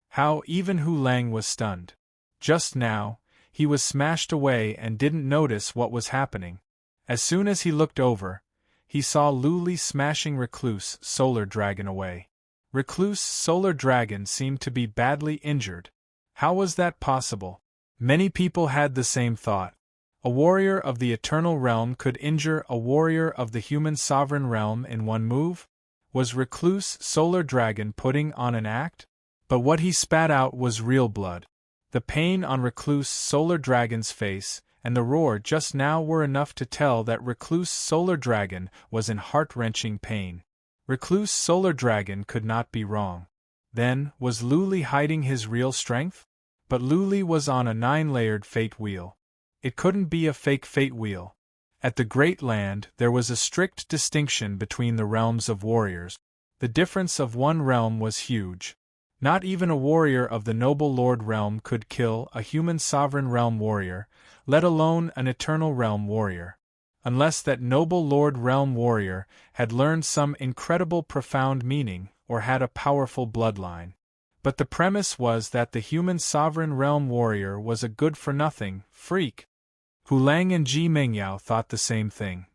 How even Hu Lang was stunned. Just now, he was smashed away and didn't notice what was happening. As soon as he looked over, he saw Luli smashing Recluse Solar Dragon away. Recluse Solar Dragon seemed to be badly injured. How was that possible? Many people had the same thought. A warrior of the Eternal Realm could injure a warrior of the human sovereign realm in one move? Was Recluse Solar Dragon putting on an act? But what he spat out was real blood. The pain on Recluse Solar Dragon's face and the roar just now were enough to tell that Recluse Solar Dragon was in heart-wrenching pain. Recluse Solar Dragon could not be wrong. Then, was Luli hiding his real strength? But Luli was on a 9-layered fate wheel. It couldn't be a fake fate wheel. At the Great Land, there was a strict distinction between the realms of warriors. The difference of one realm was huge. Not even a warrior of the Noble Lord realm could kill a human sovereign realm warrior, let alone an Eternal Realm warrior. Unless that Noble Lord realm warrior had learned some incredible profound meaning or had a powerful bloodline. But the premise was that the human sovereign realm warrior was a good-for-nothing freak. Hu Lang and Ji Mengyao thought the same thing.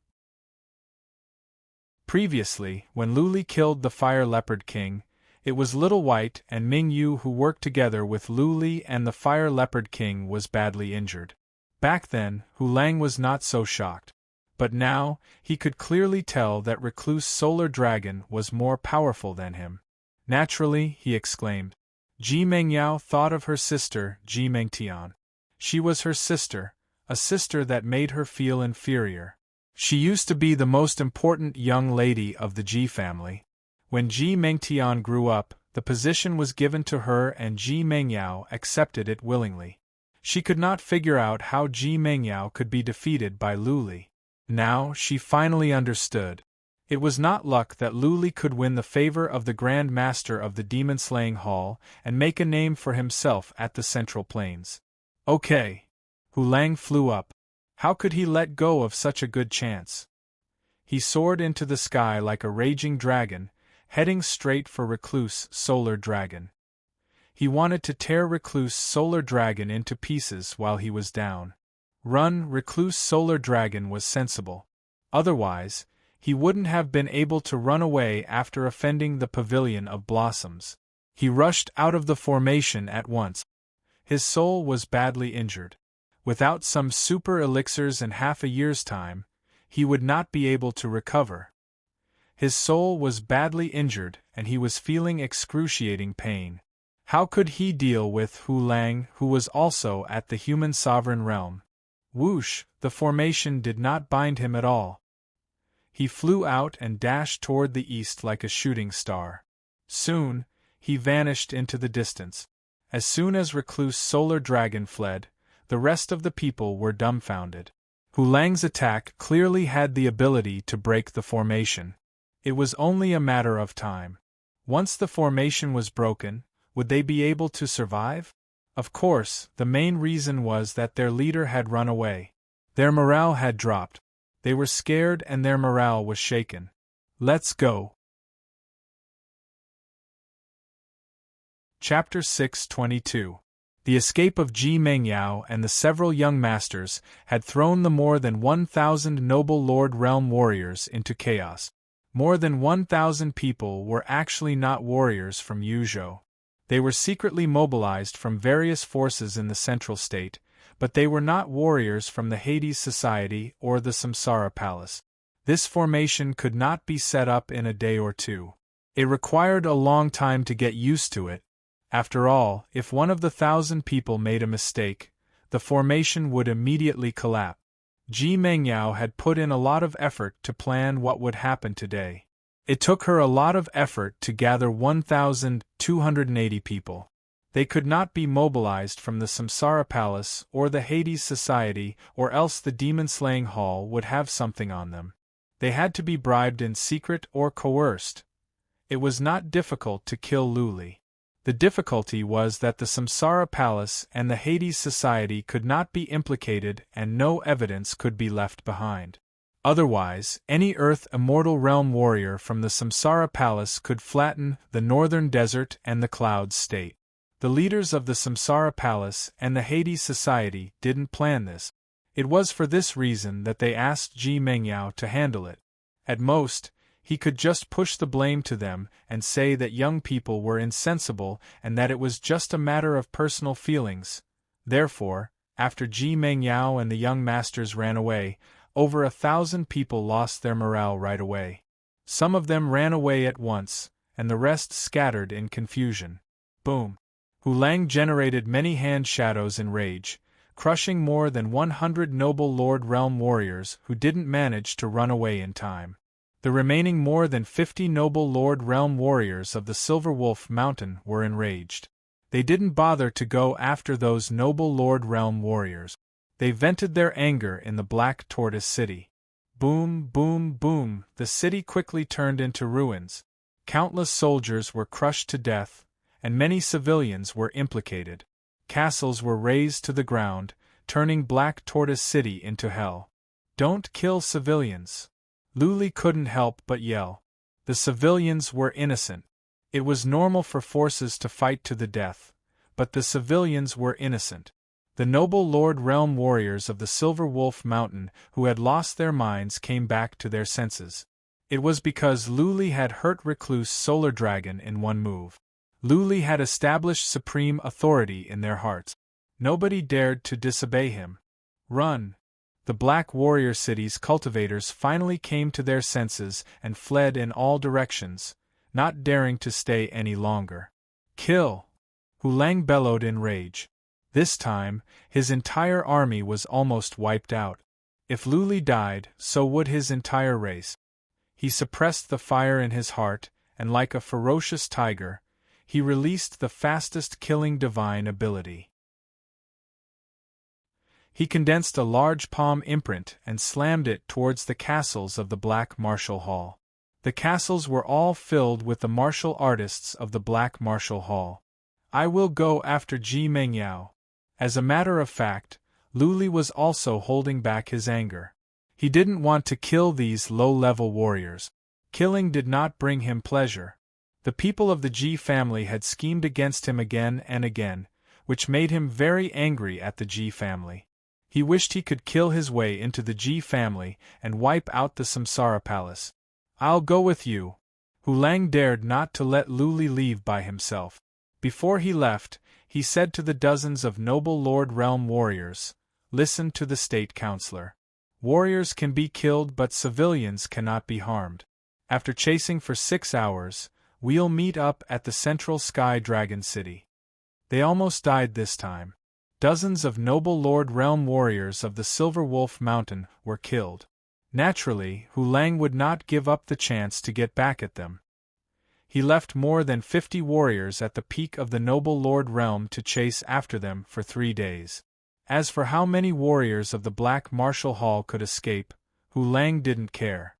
Previously, when Luli killed the Fire Leopard King, it was Little White and Ming Yu who worked together with Luli, and the Fire Leopard King was badly injured. Back then, Hu Lang was not so shocked. But now, he could clearly tell that Recluse Solar Dragon was more powerful than him. Naturally, he exclaimed. Ji Mengyao thought of her sister, Ji Mengtian. She was her sister, a sister that made her feel inferior. She used to be the most important young lady of the Ji family. When Ji Mengtian grew up, the position was given to her and Ji Mengyao accepted it willingly. She could not figure out how Ji Mengyao could be defeated by Luli. Now, she finally understood. It was not luck that Luli could win the favor of the Grand Master of the Demon-Slaying Hall and make a name for himself at the Central Plains. Okay. Hu Lang flew up. How could he let go of such a good chance? He soared into the sky like a raging dragon, heading straight for Recluse Solar Dragon. He wanted to tear Recluse Solar Dragon into pieces while he was down. Run! Recluse Solar Dragon was sensible. Otherwise, he wouldn't have been able to run away after offending the Pavilion of Blossoms. He rushed out of the formation at once. His soul was badly injured. Without some super elixirs and half a year's time, he would not be able to recover. His soul was badly injured and he was feeling excruciating pain. How could he deal with Hu Lang, who was also at the human sovereign realm? Whoosh, the formation did not bind him at all. He flew out and dashed toward the east like a shooting star. Soon, he vanished into the distance. As soon as recluse Solar Dragon fled, the rest of the people were dumbfounded. Hu Lang's attack clearly had the ability to break the formation. It was only a matter of time. Once the formation was broken, would they be able to survive? Of course, the main reason was that their leader had run away. Their morale had dropped. They were scared and their morale was shaken. Let's go. Chapter 622. The escape of Ji Mengyao and the several young masters had thrown the more than 1,000 noble Lord Realm warriors into chaos. More than 1,000 people were actually not warriors from Yuzhou. They were secretly mobilized from various forces in the central state, but they were not warriors from the Hades Society or the Samsara Palace. This formation could not be set up in a day or two. It required a long time to get used to it. After all, if one of the 1,000 people made a mistake, the formation would immediately collapse. Ji Mengyao had put in a lot of effort to plan what would happen today. It took her a lot of effort to gather 1,280 people. They could not be mobilized from the Samsara Palace or the Hades Society, or else the demon-slaying hall would have something on them. They had to be bribed in secret or coerced. It was not difficult to kill Luli. The difficulty was that the Samsara Palace and the Hades Society could not be implicated and no evidence could be left behind. Otherwise, any Earth Immortal Realm warrior from the Samsara Palace could flatten the Northern Desert and the Cloud State. The leaders of the Samsara Palace and the Hades Society didn't plan this. It was for this reason that they asked Ji Mengyao to handle it. At most, he could just push the blame to them and say that young people were insensible and that it was just a matter of personal feelings. Therefore, after Ji Mengyao and the young masters ran away, over 1,000 people lost their morale right away. Some of them ran away at once, and the rest scattered in confusion. Boom! Hu Lang generated many hand shadows in rage, crushing more than 100 noble Lord Realm warriors who didn't manage to run away in time. The remaining more than 50 noble Lord Realm warriors of the Silver Wolf Mountain were enraged. They didn't bother to go after those noble Lord Realm warriors. They vented their anger in the Black Tortoise City. Boom, boom, boom, the city quickly turned into ruins. Countless soldiers were crushed to death, and many civilians were implicated. Castles were razed to the ground, turning Black Tortoise City into hell. Don't kill civilians. Luli couldn't help but yell. The civilians were innocent. It was normal for forces to fight to the death, but the civilians were innocent. The noble Lord Realm warriors of the Silver Wolf Mountain who had lost their minds came back to their senses. It was because Luli had hurt recluse Solar Dragon in one move. Luli had established supreme authority in their hearts. Nobody dared to disobey him. Run! The Black Warrior City's cultivators finally came to their senses and fled in all directions, not daring to stay any longer. Kill! Hu Lang bellowed in rage. This time, his entire army was almost wiped out. If Luli died, so would his entire race. He suppressed the fire in his heart, and like a ferocious tiger, he released the fastest killing divine ability. He condensed a large palm imprint and slammed it towards the castles of the Black Martial Hall. The castles were all filled with the martial artists of the Black Martial Hall. I will go after Ji Mengyao. As a matter of fact, Luli was also holding back his anger. He didn't want to kill these low-level warriors. Killing did not bring him pleasure. The people of the Ji family had schemed against him again and again, which made him very angry at the Ji family. He wished he could kill his way into the Ji family and wipe out the Samsara Palace. I'll go with you. Hu Lang dared not to let Luli leave by himself. Before he left, he said to the dozens of noble Lord Realm warriors, listen to the state counselor. Warriors can be killed but civilians cannot be harmed. After chasing for 6 hours, we'll meet up at the Central Sky Dragon City. They almost died this time. Dozens of noble Lord Realm warriors of the Silver Wolf Mountain were killed. Naturally, Hu Lang would not give up the chance to get back at them. He left more than 50 warriors at the peak of the noble Lord Realm to chase after them for 3 days. As for how many warriors of the Black Martial Hall could escape, Hu Lang didn't care.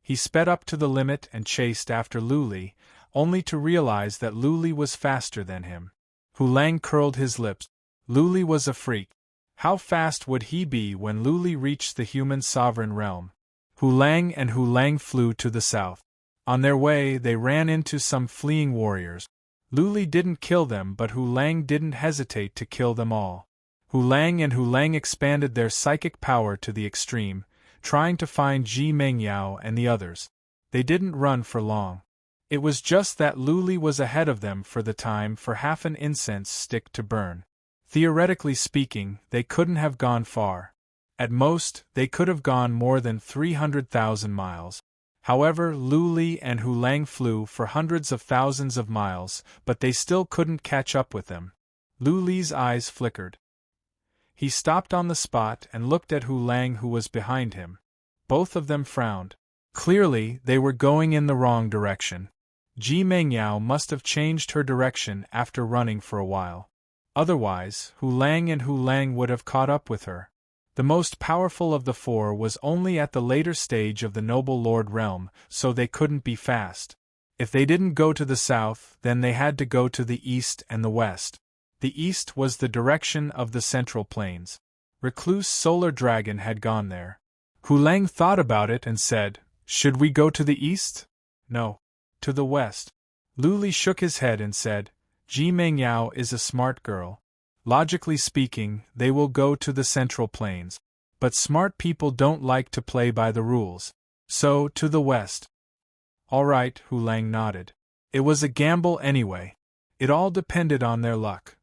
He sped up to the limit and chased after Luli, only to realize that Luli was faster than him. Hu Lang curled his lips. Luli was a freak. How fast would he be when Luli reached the human sovereign realm? Hu Lang flew to the south. On their way, they ran into some fleeing warriors. Luli didn't kill them, but Hu Lang didn't hesitate to kill them all. Hu Lang expanded their psychic power to the extreme, trying to find Ji Mengyao and the others. They didn't run for long. It was just that Luli was ahead of them for the time for half an incense stick to burn. Theoretically speaking, they couldn't have gone far. At most, they could have gone more than 300,000 miles. However, Luli and Hu Lang flew for hundreds of thousands of miles, but they still couldn't catch up with them. Luli's eyes flickered. He stopped on the spot and looked at Hu Lang, who was behind him. Both of them frowned. Clearly, they were going in the wrong direction. Ji Mengyao must have changed her direction after running for a while. Otherwise, Hu Lang would have caught up with her. The most powerful of the four was only at the later stage of the Noble Lord Realm, so they couldn't be fast. If they didn't go to the south, then they had to go to the east and the west. The east was the direction of the Central Plains. Recluse Solar Dragon had gone there. Hu Lang thought about it and said, "Should we go to the east?" "No. To the west." Luli shook his head and said, "Ji Mengyao is a smart girl. Logically speaking, they will go to the Central Plains. But smart people don't like to play by the rules. So, to the west." "All right," Hu Lang nodded. It was a gamble anyway. It all depended on their luck.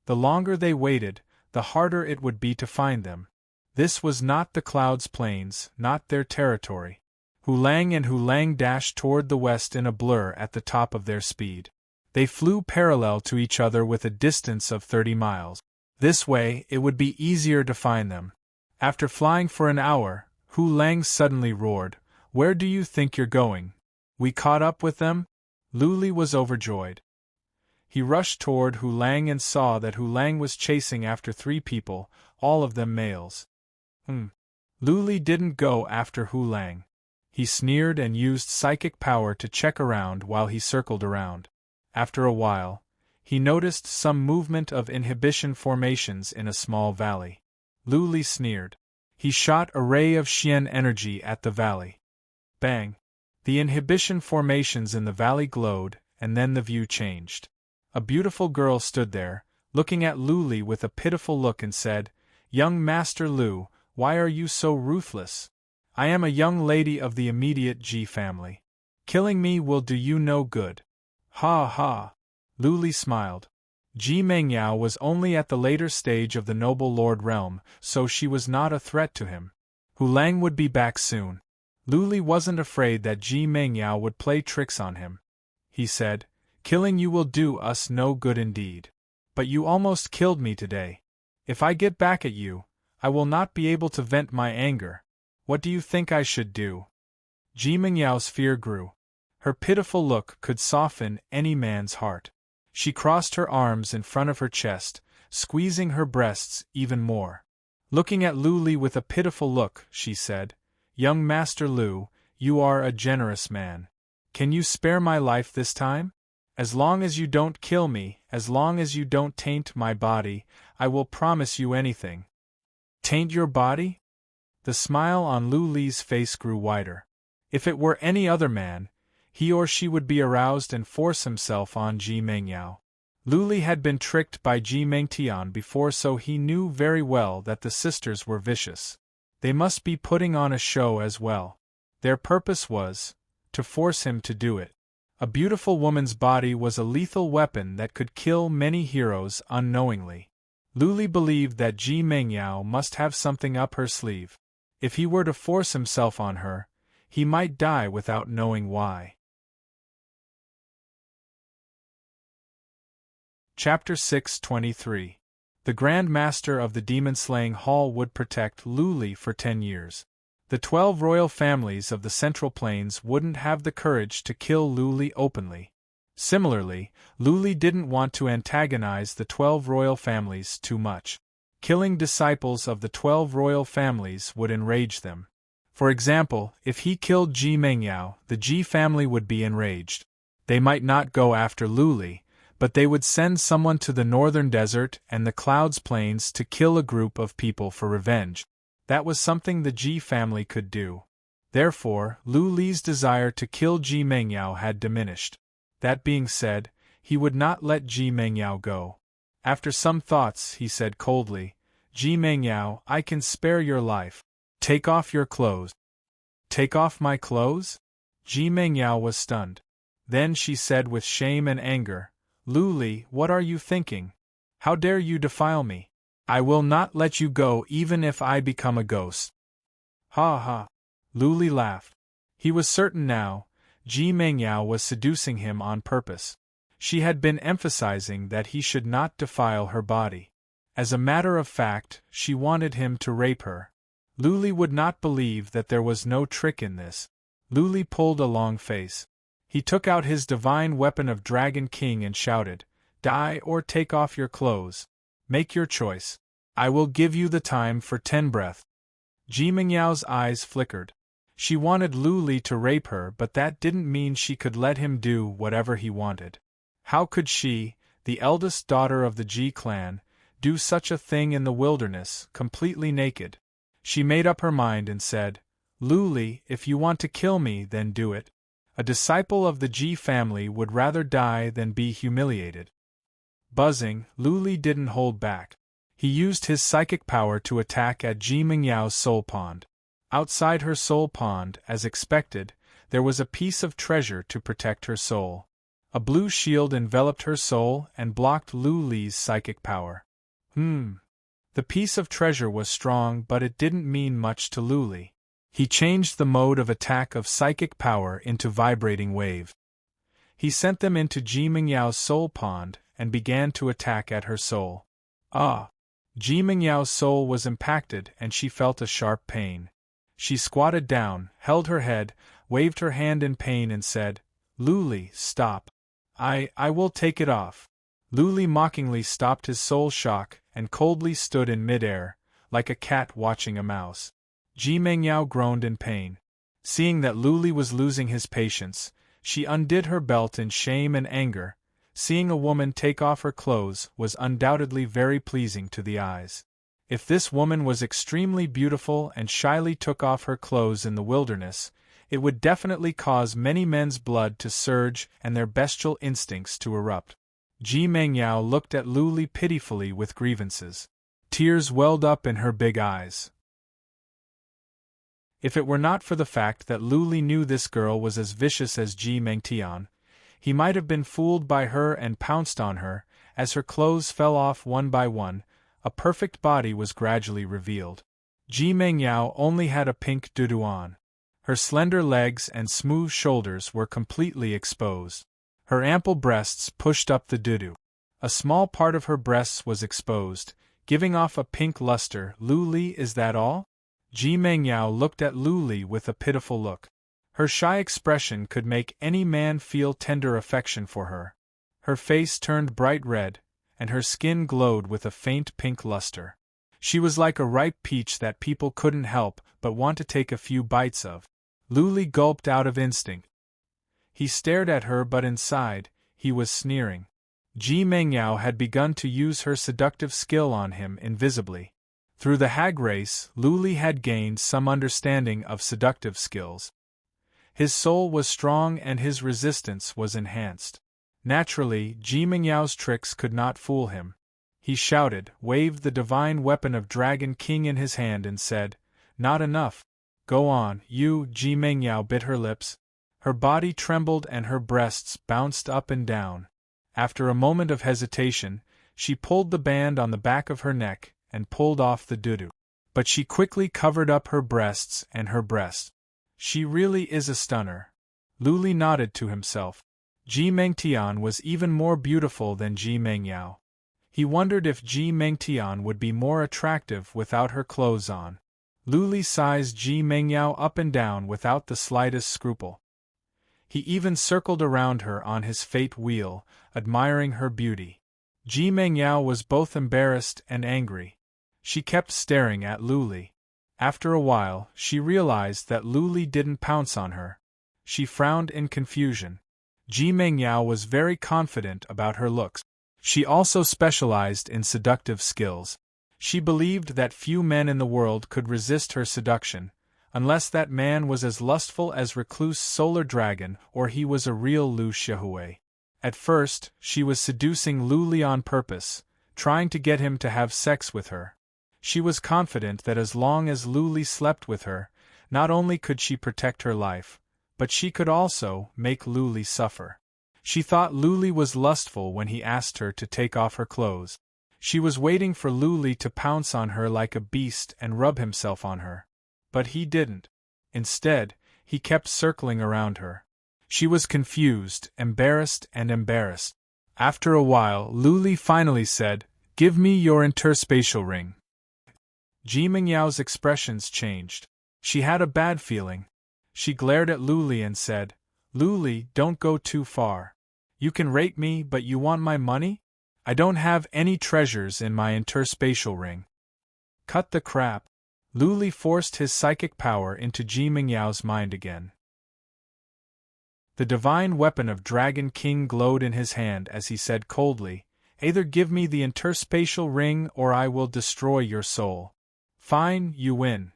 The longer they waited, the harder it would be to find them. This was not the Clouds Plains, not their territory. Hu Lang dashed toward the west in a blur at the top of their speed. They flew parallel to each other with a distance of 30 miles. This way, it would be easier to find them. After flying for an hour, Hu Lang suddenly roared, "Where do you think you're going? We caught up with them?" Luli was overjoyed. He rushed toward Hu Lang and saw that Hu Lang was chasing after 3 people, all of them males. Luli didn't go after Hu Lang. He sneered and used psychic power to check around while he circled around. After a while, he noticed some movement of inhibition formations in a small valley. Luli sneered. He shot a ray of Xian energy at the valley. Bang! The inhibition formations in the valley glowed, and then the view changed. A beautiful girl stood there, looking at Luli with a pitiful look and said, "Young Master Lu, why are you so ruthless? I am a young lady of the immediate Ji family. Killing me will do you no good." "Ha ha!" Luli smiled. Ji Mengyao was only at the later stage of the Noble Lord Realm, so she was not a threat to him. Hu Lang would be back soon. Luli wasn't afraid that Ji Mengyao would play tricks on him. He said, "Killing you will do us no good indeed. But you almost killed me today. If I get back at you, I will not be able to vent my anger. What do you think I should do?" Ji Mengyao's fear grew. Her pitiful look could soften any man's heart. She crossed her arms in front of her chest, squeezing her breasts even more. Looking at Luli with a pitiful look, she said, "Young Master Lu, you are a generous man. Can you spare my life this time? As long as you don't kill me, as long as you don't taint my body, I will promise you anything." "Taint your body?" The smile on Luli's face grew wider. If it were any other man, he or she would be aroused and force himself on Ji Mengyao. Luli had been tricked by Ji Mengtian before, so he knew very well that the sisters were vicious. They must be putting on a show as well. Their purpose was to force him to do it. A beautiful woman's body was a lethal weapon that could kill many heroes unknowingly. Luli believed that Ji Mengyao must have something up her sleeve. If he were to force himself on her, he might die without knowing why. Chapter 623. The Grand Master of the Demon-Slaying Hall would protect Luli for 10 years. The 12 royal families of the Central Plains wouldn't have the courage to kill Luli openly. Similarly, Luli didn't want to antagonize the 12 royal families too much. Killing disciples of the 12 royal families would enrage them. For example, if he killed Ji Mengyao, the Ji family would be enraged. They might not go after Luli, but they would send someone to the northern desert and the Clouds Plains to kill a group of people for revenge. That was something the Ji family could do. Therefore, Lu Li's desire to kill Ji Mengyao had diminished. That being said, he would not let Ji Mengyao go. After some thoughts, he said coldly, "Ji Mengyao, I can spare your life. Take off your clothes." "Take off my clothes?" Ji Mengyao was stunned. Then she said with shame and anger, "Lu Li, what are you thinking? How dare you defile me? I will not let you go even if I become a ghost." "Ha ha!" Lu Li laughed. He was certain now, Ji Mengyao was seducing him on purpose. She had been emphasizing that he should not defile her body. As a matter of fact, she wanted him to rape her. Lu Li would not believe that there was no trick in this. Lu Li pulled a long face. He took out his divine weapon of Dragon King and shouted, "Die or take off your clothes. Make your choice. I will give you the time for 10 breaths." Ji Mengyao's eyes flickered. She wanted Lu Li to rape her, but that didn't mean she could let him do whatever he wanted. How could she, the eldest daughter of the Ji clan, do such a thing in the wilderness, completely naked? She made up her mind and said, "Lu Li, if you want to kill me, then do it. A disciple of the Ji family would rather die than be humiliated." Buzzing, Lu Li didn't hold back. He used his psychic power to attack at Ji Mengyao's soul pond. Outside her soul pond, as expected, there was a piece of treasure to protect her soul. A blue shield enveloped her soul and blocked Lu Li's psychic power. The piece of treasure was strong, but it didn't mean much to Lu Li. He changed the mode of attack of psychic power into vibrating wave. He sent them into Ji Mengyao's soul pond and began to attack at her soul. Ji Mengyao's soul was impacted and she felt a sharp pain. She squatted down, held her head, waved her hand in pain and said, "Lu Li, stop. I will take it off." Lu Li mockingly stopped his soul shock and coldly stood in midair, like a cat watching a mouse. Ji Mengyao groaned in pain. Seeing that Lu Li was losing his patience, she undid her belt in shame and anger. Seeing a woman take off her clothes was undoubtedly very pleasing to the eyes. If this woman was extremely beautiful and shyly took off her clothes in the wilderness, it would definitely cause many men's blood to surge and their bestial instincts to erupt. Ji Mengyao looked at Lu Li pitifully with grievances. Tears welled up in her big eyes. If it were not for the fact that Lu Li knew this girl was as vicious as Ji Mengtian, he might have been fooled by her and pounced on her. As her clothes fell off one by one, a perfect body was gradually revealed. Ji Mengyao only had a pink dudu on. Her slender legs and smooth shoulders were completely exposed. Her ample breasts pushed up the dudu. A small part of her breasts was exposed, giving off a pink luster. "Lu Li, is that all?" Ji Mengyao looked at Lu Li with a pitiful look. Her shy expression could make any man feel tender affection for her. Her face turned bright red, and her skin glowed with a faint pink luster. She was like a ripe peach that people couldn't help but want to take a few bites of. Lu Li gulped out of instinct. He stared at her, but inside, he was sneering. Ji Mengyao had begun to use her seductive skill on him invisibly. Through the hag race, Lu Li had gained some understanding of seductive skills. His soul was strong and his resistance was enhanced. Naturally, Ji Mengyao's tricks could not fool him. He shouted, waved the divine weapon of Dragon King in his hand and said, "Not enough. Go on, you." Ji Mengyao bit her lips. Her body trembled and her breasts bounced up and down. After a moment of hesitation, She pulled the band on the back of her neck and pulled off the doudou. But she quickly covered up her breasts and her breast. She really is a stunner. Lu Li nodded to himself. Ji Mengtian was even more beautiful than Ji Mengyao. He wondered if Ji Mengtian would be more attractive without her clothes on. Lu Li sized Ji Mengyao up and down without the slightest scruple. He even circled around her on his fate wheel, admiring her beauty. Ji Mengyao was both embarrassed and angry. She kept staring at Lu Li. After a while, she realized that Lu Li didn't pounce on her. She frowned in confusion. Ji Mengyao was very confident about her looks. She also specialized in seductive skills. She believed that few men in the world could resist her seduction, unless that man was as lustful as recluse Solar Dragon or he was a real Lu Shihui. At first, she was seducing Lu Li on purpose, trying to get him to have sex with her. She was confident that as long as Lu Li slept with her, not only could she protect her life, but she could also make Lu Li suffer. She thought Lu Li was lustful when he asked her to take off her clothes. She was waiting for Lu Li to pounce on her like a beast and rub himself on her. But he didn't. Instead, he kept circling around her. She was confused, embarrassed. After a while, Lu Li finally said, "Give me your interspatial ring." Ji Mengyao's expressions changed. She had a bad feeling. She glared at Lu Li and said, "Lu Li, don't go too far. You can rape me, but you want my money? I don't have any treasures in my interspatial ring." Cut the crap. Lu Li forced his psychic power into Ji Mengyao's mind again. The divine weapon of Dragon King glowed in his hand as he said coldly, "Either give me the interspatial ring or I will destroy your soul." "Fine, you win."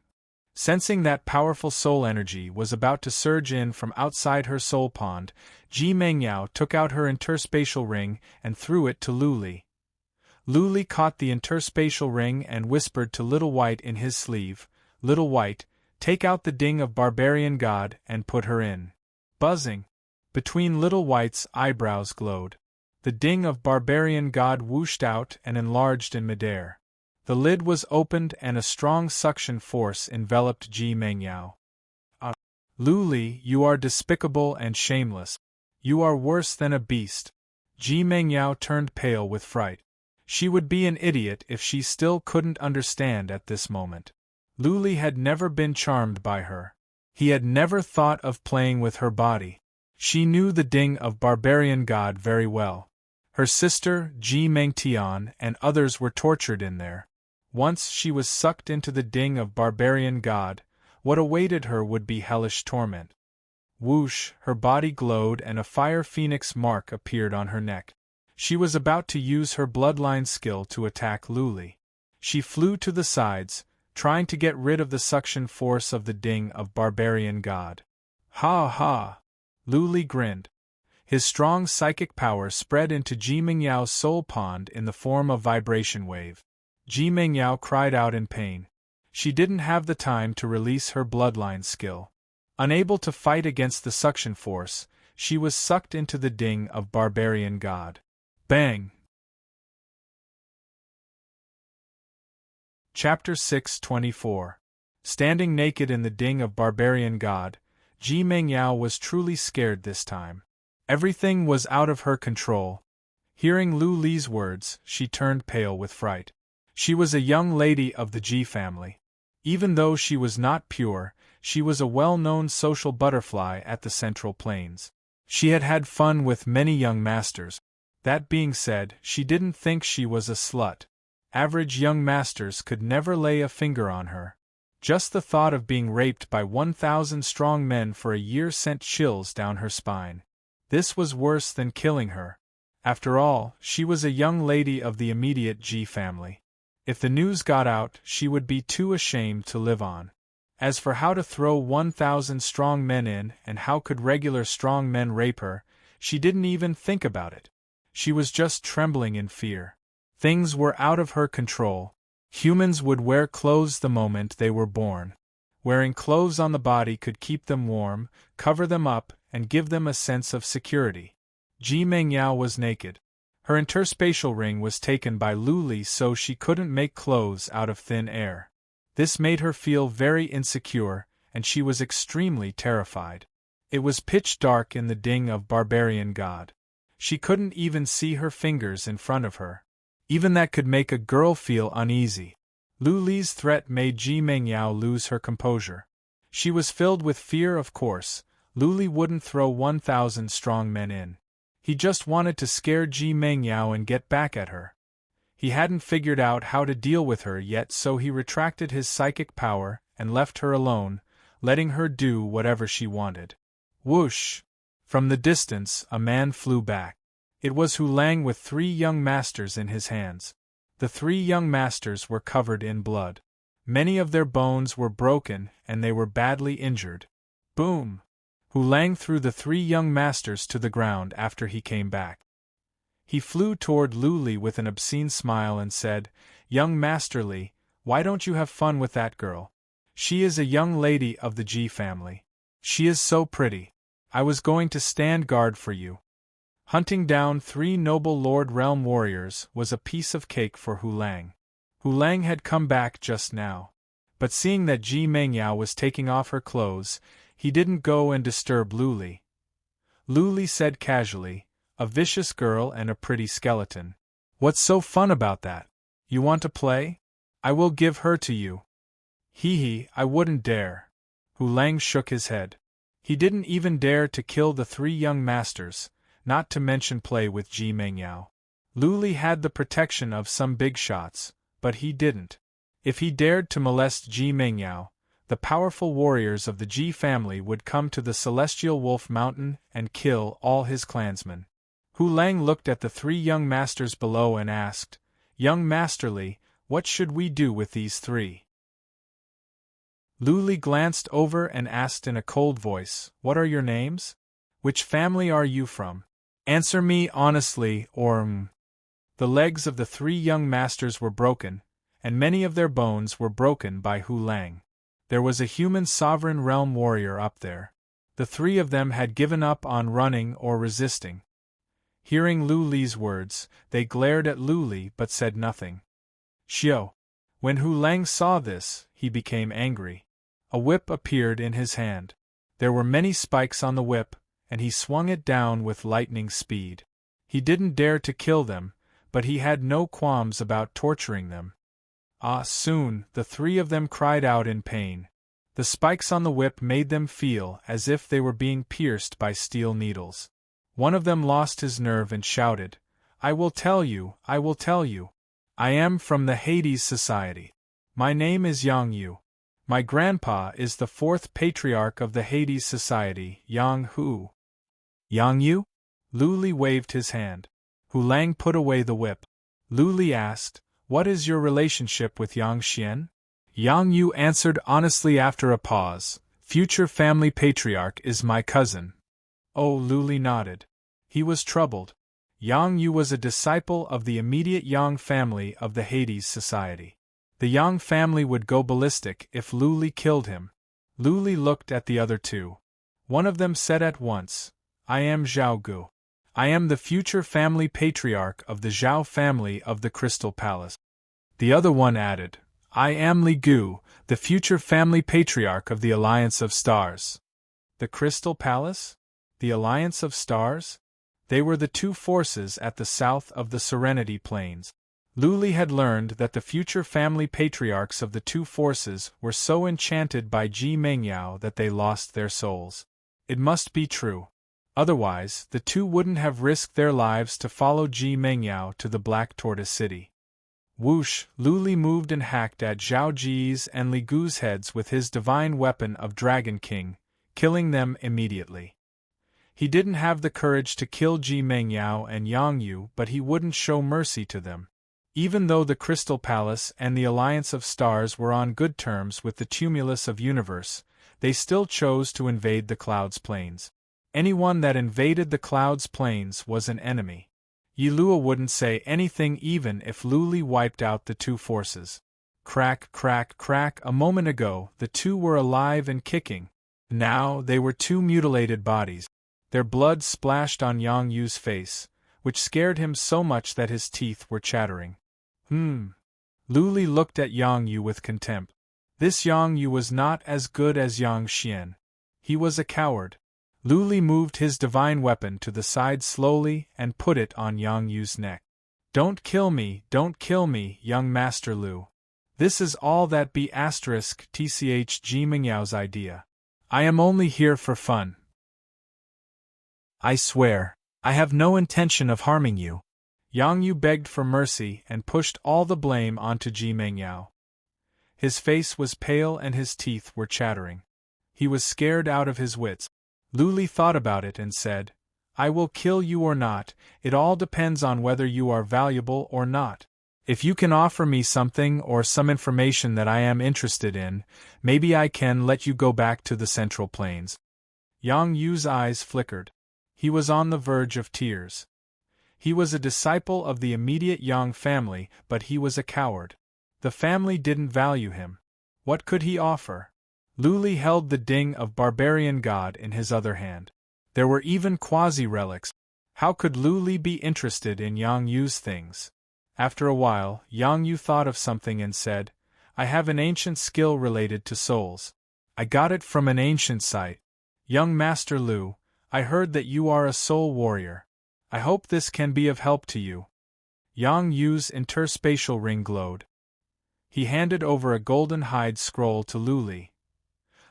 Sensing that powerful soul energy was about to surge in from outside her soul pond, Ji Mengyao took out her interspatial ring and threw it to Lu Li. Lu Li caught the interspatial ring and whispered to Little White in his sleeve, "Little White, take out the ding of Barbarian God and put her in." Buzzing. Between Little White's eyebrows glowed. The ding of Barbarian God whooshed out and enlarged in midair. The lid was opened and a strong suction force enveloped Ji Mengyao. Lu Li, you are despicable and shameless. You are worse than a beast." Ji Mengyao turned pale with fright. She would be an idiot if she still couldn't understand at this moment. Lu Li had never been charmed by her. He had never thought of playing with her body. She knew the ding of Barbarian God very well. Her sister, Ji Mengtian, and others were tortured in there. Once she was sucked into the ding of Barbarian God, what awaited her would be hellish torment. Whoosh, her body glowed and a fire phoenix mark appeared on her neck. She was about to use her bloodline skill to attack Lu Li. She flew to the sides, trying to get rid of the suction force of the ding of Barbarian God. "Ha ha!" Lu Li grinned. His strong psychic power spread into Ji Mengyao's soul pond in the form of vibration wave. Ji Mengyao cried out in pain. She didn't have the time to release her bloodline skill. Unable to fight against the suction force, she was sucked into the ding of Barbarian God. Bang! Chapter 624. Standing naked in the ding of Barbarian God, Ji Mengyao was truly scared this time. Everything was out of her control. Hearing Lu Li's words, she turned pale with fright. She was a young lady of the Ji family. Even though she was not pure, she was a well-known social butterfly at the Central Plains. She had had fun with many young masters. That being said, she didn't think she was a slut. Average young masters could never lay a finger on her. Just the thought of being raped by 1,000 strong men for a year sent chills down her spine. This was worse than killing her. After all, she was a young lady of the immediate Ji family. If the news got out, she would be too ashamed to live on. As for how to throw 1,000 strong men in and how could regular strong men rape her, she didn't even think about it. She was just trembling in fear. Things were out of her control. Humans would wear clothes the moment they were born. Wearing clothes on the body could keep them warm, cover them up, and give them a sense of security. Ji Mengyao was naked. Her interspatial ring was taken by Luli, so she couldn't make clothes out of thin air. This made her feel very insecure, and she was extremely terrified. It was pitch dark in the ding of Barbarian God. She couldn't even see her fingers in front of her. Even that could make a girl feel uneasy. Luli's threat made Ji Mengyao lose her composure. She was filled with fear, of course. Luli wouldn't throw 1,000 strong men in. He just wanted to scare Ji Mengyao and get back at her. He hadn't figured out how to deal with her yet, so he retracted his psychic power and left her alone, letting her do whatever she wanted. Whoosh! From the distance, a man flew back. It was Hu Lang with 3 young masters in his hands. The 3 young masters were covered in blood. Many of their bones were broken, and they were badly injured. Boom! Hu Lang threw the 3 young masters to the ground after he came back. He flew toward Luli with an obscene smile and said, "Young Master Li, why don't you have fun with that girl? She is a young lady of the Ji family. She is so pretty. I was going to stand guard for you." Hunting down 3 noble Lord Realm warriors was a piece of cake for Hu Lang. Hu Lang had come back just now. But seeing that Ji Mengyao was taking off her clothes, he didn't go and disturb Luli. Luli said casually, "A vicious girl and a pretty skeleton. What's so fun about that? You want to play? I will give her to you." "Hee, I wouldn't dare." Hu Lang shook his head. He didn't even dare to kill the 3 young masters, not to mention play with Ji Mengyao. Luli had the protection of some big shots, but he didn't. If he dared to molest Ji Mengyao, the powerful warriors of the Ji family would come to the Celestial Wolf Mountain and kill all his clansmen. Hu Lang looked at the 3 young masters below and asked, "Young Master Li, what should we do with these 3? Luli glanced over and asked in a cold voice, "What are your names? Which family are you from? Answer me honestly, or The legs of the 3 young masters were broken, and many of their bones were broken by Hu Lang. There was a human sovereign realm warrior up there. The 3 of them had given up on running or resisting. Hearing Luli's words, they glared at Luli but said nothing. Xiao. When Hu Lang saw this, he became angry. A whip appeared in his hand. There were many spikes on the whip, and he swung it down with lightning speed. He didn't dare to kill them, but he had no qualms about torturing them. Soon, the 3 of them cried out in pain. The spikes on the whip made them feel as if they were being pierced by steel needles. One of them lost his nerve and shouted, "I will tell you, I will tell you. I am from the Hades Society. My name is Yang Yu. My grandpa is the 4th patriarch of the Hades Society, Yang Hu." "Yang Yu?" Luli waved his hand. Hu Lang put away the whip. Luli asked, "What is your relationship with Yang Xian?" Yang Yu answered honestly after a pause, "Future family patriarch is my cousin." Oh, Luli nodded. He was troubled. Yang Yu was a disciple of the immediate Yang family of the Hades Society. The Yang family would go ballistic if Luli killed him. Luli looked at the other 2. One of them said at once, "I am Zhao Gu. I am the future family patriarch of the Zhao family of the Crystal Palace." The other one added, "I am Li Gu, the future family patriarch of the Alliance of Stars." The Crystal Palace? The Alliance of Stars? They were the 2 forces at the south of the Serenity Plains. Luli had learned that the future family patriarchs of the 2 forces were so enchanted by Ji Mengyao that they lost their souls. It must be true. Otherwise, the 2 wouldn't have risked their lives to follow Ji Mengyao to the Black Tortoise City. Whoosh! Luli moved and hacked at Zhao Ji's and Li Gu's heads with his divine weapon of Dragon King, killing them immediately. He didn't have the courage to kill Ji Mengyao and Yang Yu, but he wouldn't show mercy to them. Even though the Crystal Palace and the Alliance of Stars were on good terms with the Tumulus of Universe, they still chose to invade the Clouds Plains. Anyone that invaded the Clouds Plains was an enemy. Yilua wouldn't say anything even if Luli wiped out the 2 forces. Crack, crack, crack. A moment ago, the 2 were alive and kicking. Now, they were 2 mutilated bodies. Their blood splashed on Yang Yu's face, which scared him so much that his teeth were chattering. Lu Li looked at Yang Yu with contempt. This Yang Yu was not as good as Yang Xian. He was a coward. Lu Li moved his divine weapon to the side slowly and put it on Yang Yu's neck. Don't kill me, young Master Lu. This is all that B***TCHG Mingyao's idea. I am only here for fun. I swear, I have no intention of harming you. Yang Yu begged for mercy and pushed all the blame onto Ji Mengyao. His face was pale and his teeth were chattering. He was scared out of his wits. Lu Li thought about it and said, I will kill you or not, it all depends on whether you are valuable or not. If you can offer me something or some information that I am interested in, maybe I can let you go back to the Central Plains. Yang Yu's eyes flickered. He was on the verge of tears. He was a disciple of the immediate Yang family, but he was a coward. The family didn't value him. What could he offer? Lu Li held the ding of Barbarian God in his other hand. There were even quasi-relics. How could Lu Li be interested in Yang Yu's things? After a while, Yang Yu thought of something and said, I have an ancient skill related to souls. I got it from an ancient site. Young Master Lu, I heard that you are a soul warrior. I hope this can be of help to you. Yang Yu's interspatial ring glowed. He handed over a golden hide scroll to Lu Li.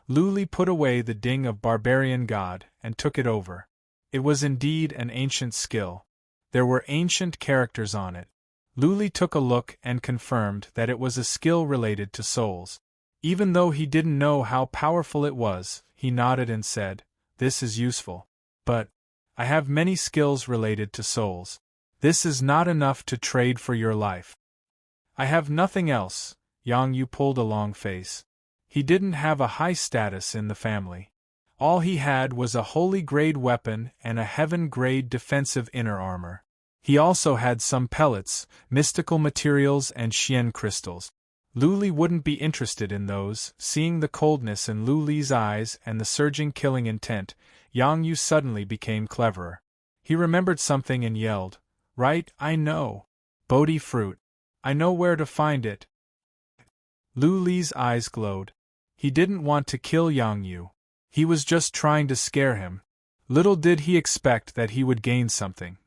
Lu Li put away the ding of Barbarian God and took it over. It was indeed an ancient skill. There were ancient characters on it. Lu Li took a look and confirmed that it was a skill related to souls. Even though he didn't know how powerful it was, he nodded and said, This is useful. But I have many skills related to souls. This is not enough to trade for your life. I have nothing else. Yang Yu pulled a long face. He didn't have a high status in the family. All he had was a holy grade weapon and a heaven grade defensive inner armor. He also had some pellets, mystical materials and Xian crystals. Lu Li wouldn't be interested in those. Seeing the coldness in Lu Li's eyes and the surging killing intent, Yang Yu suddenly became cleverer. He remembered something and yelled, Right, I know. Bodhi fruit. I know where to find it. Lu Li's eyes glowed. He didn't want to kill Yang Yu. He was just trying to scare him. Little did he expect that he would gain something.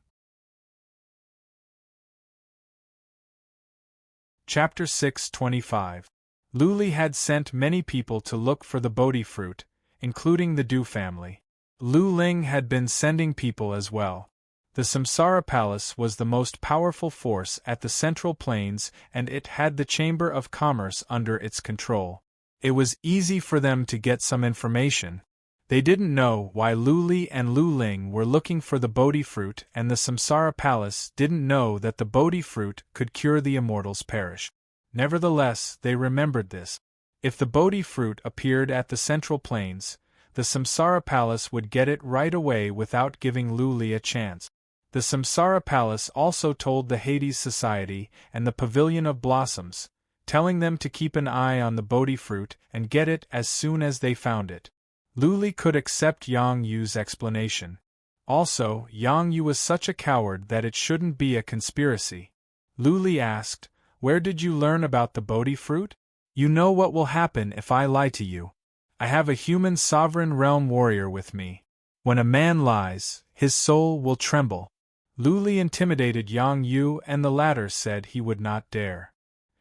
Chapter 6:25. Lu Li had sent many people to look for the Bodhi fruit, including the Du family. Lu Ling had been sending people as well. The Samsara Palace was the most powerful force at the Central Plains and it had the Chamber of Commerce under its control. It was easy for them to get some information. They didn't know why Lu Li and Lu Ling were looking for the Bodhi fruit and the Samsara Palace didn't know that the Bodhi fruit could cure the immortals perish. Nevertheless, they remembered this. If the Bodhi fruit appeared at the Central Plains, the Samsara Palace would get it right away without giving Lu Li a chance. The Samsara Palace also told the Hades Society and the Pavilion of Blossoms, telling them to keep an eye on the Bodhi fruit and get it as soon as they found it. Lu Li could accept Yang Yu's explanation. Also, Yang Yu was such a coward that it shouldn't be a conspiracy. Lu Li asked, Where did you learn about the Bodhi fruit? You know what will happen if I lie to you. I have a human sovereign realm warrior with me. When a man lies, his soul will tremble. Lu Li intimidated Yang Yu and the latter said he would not dare.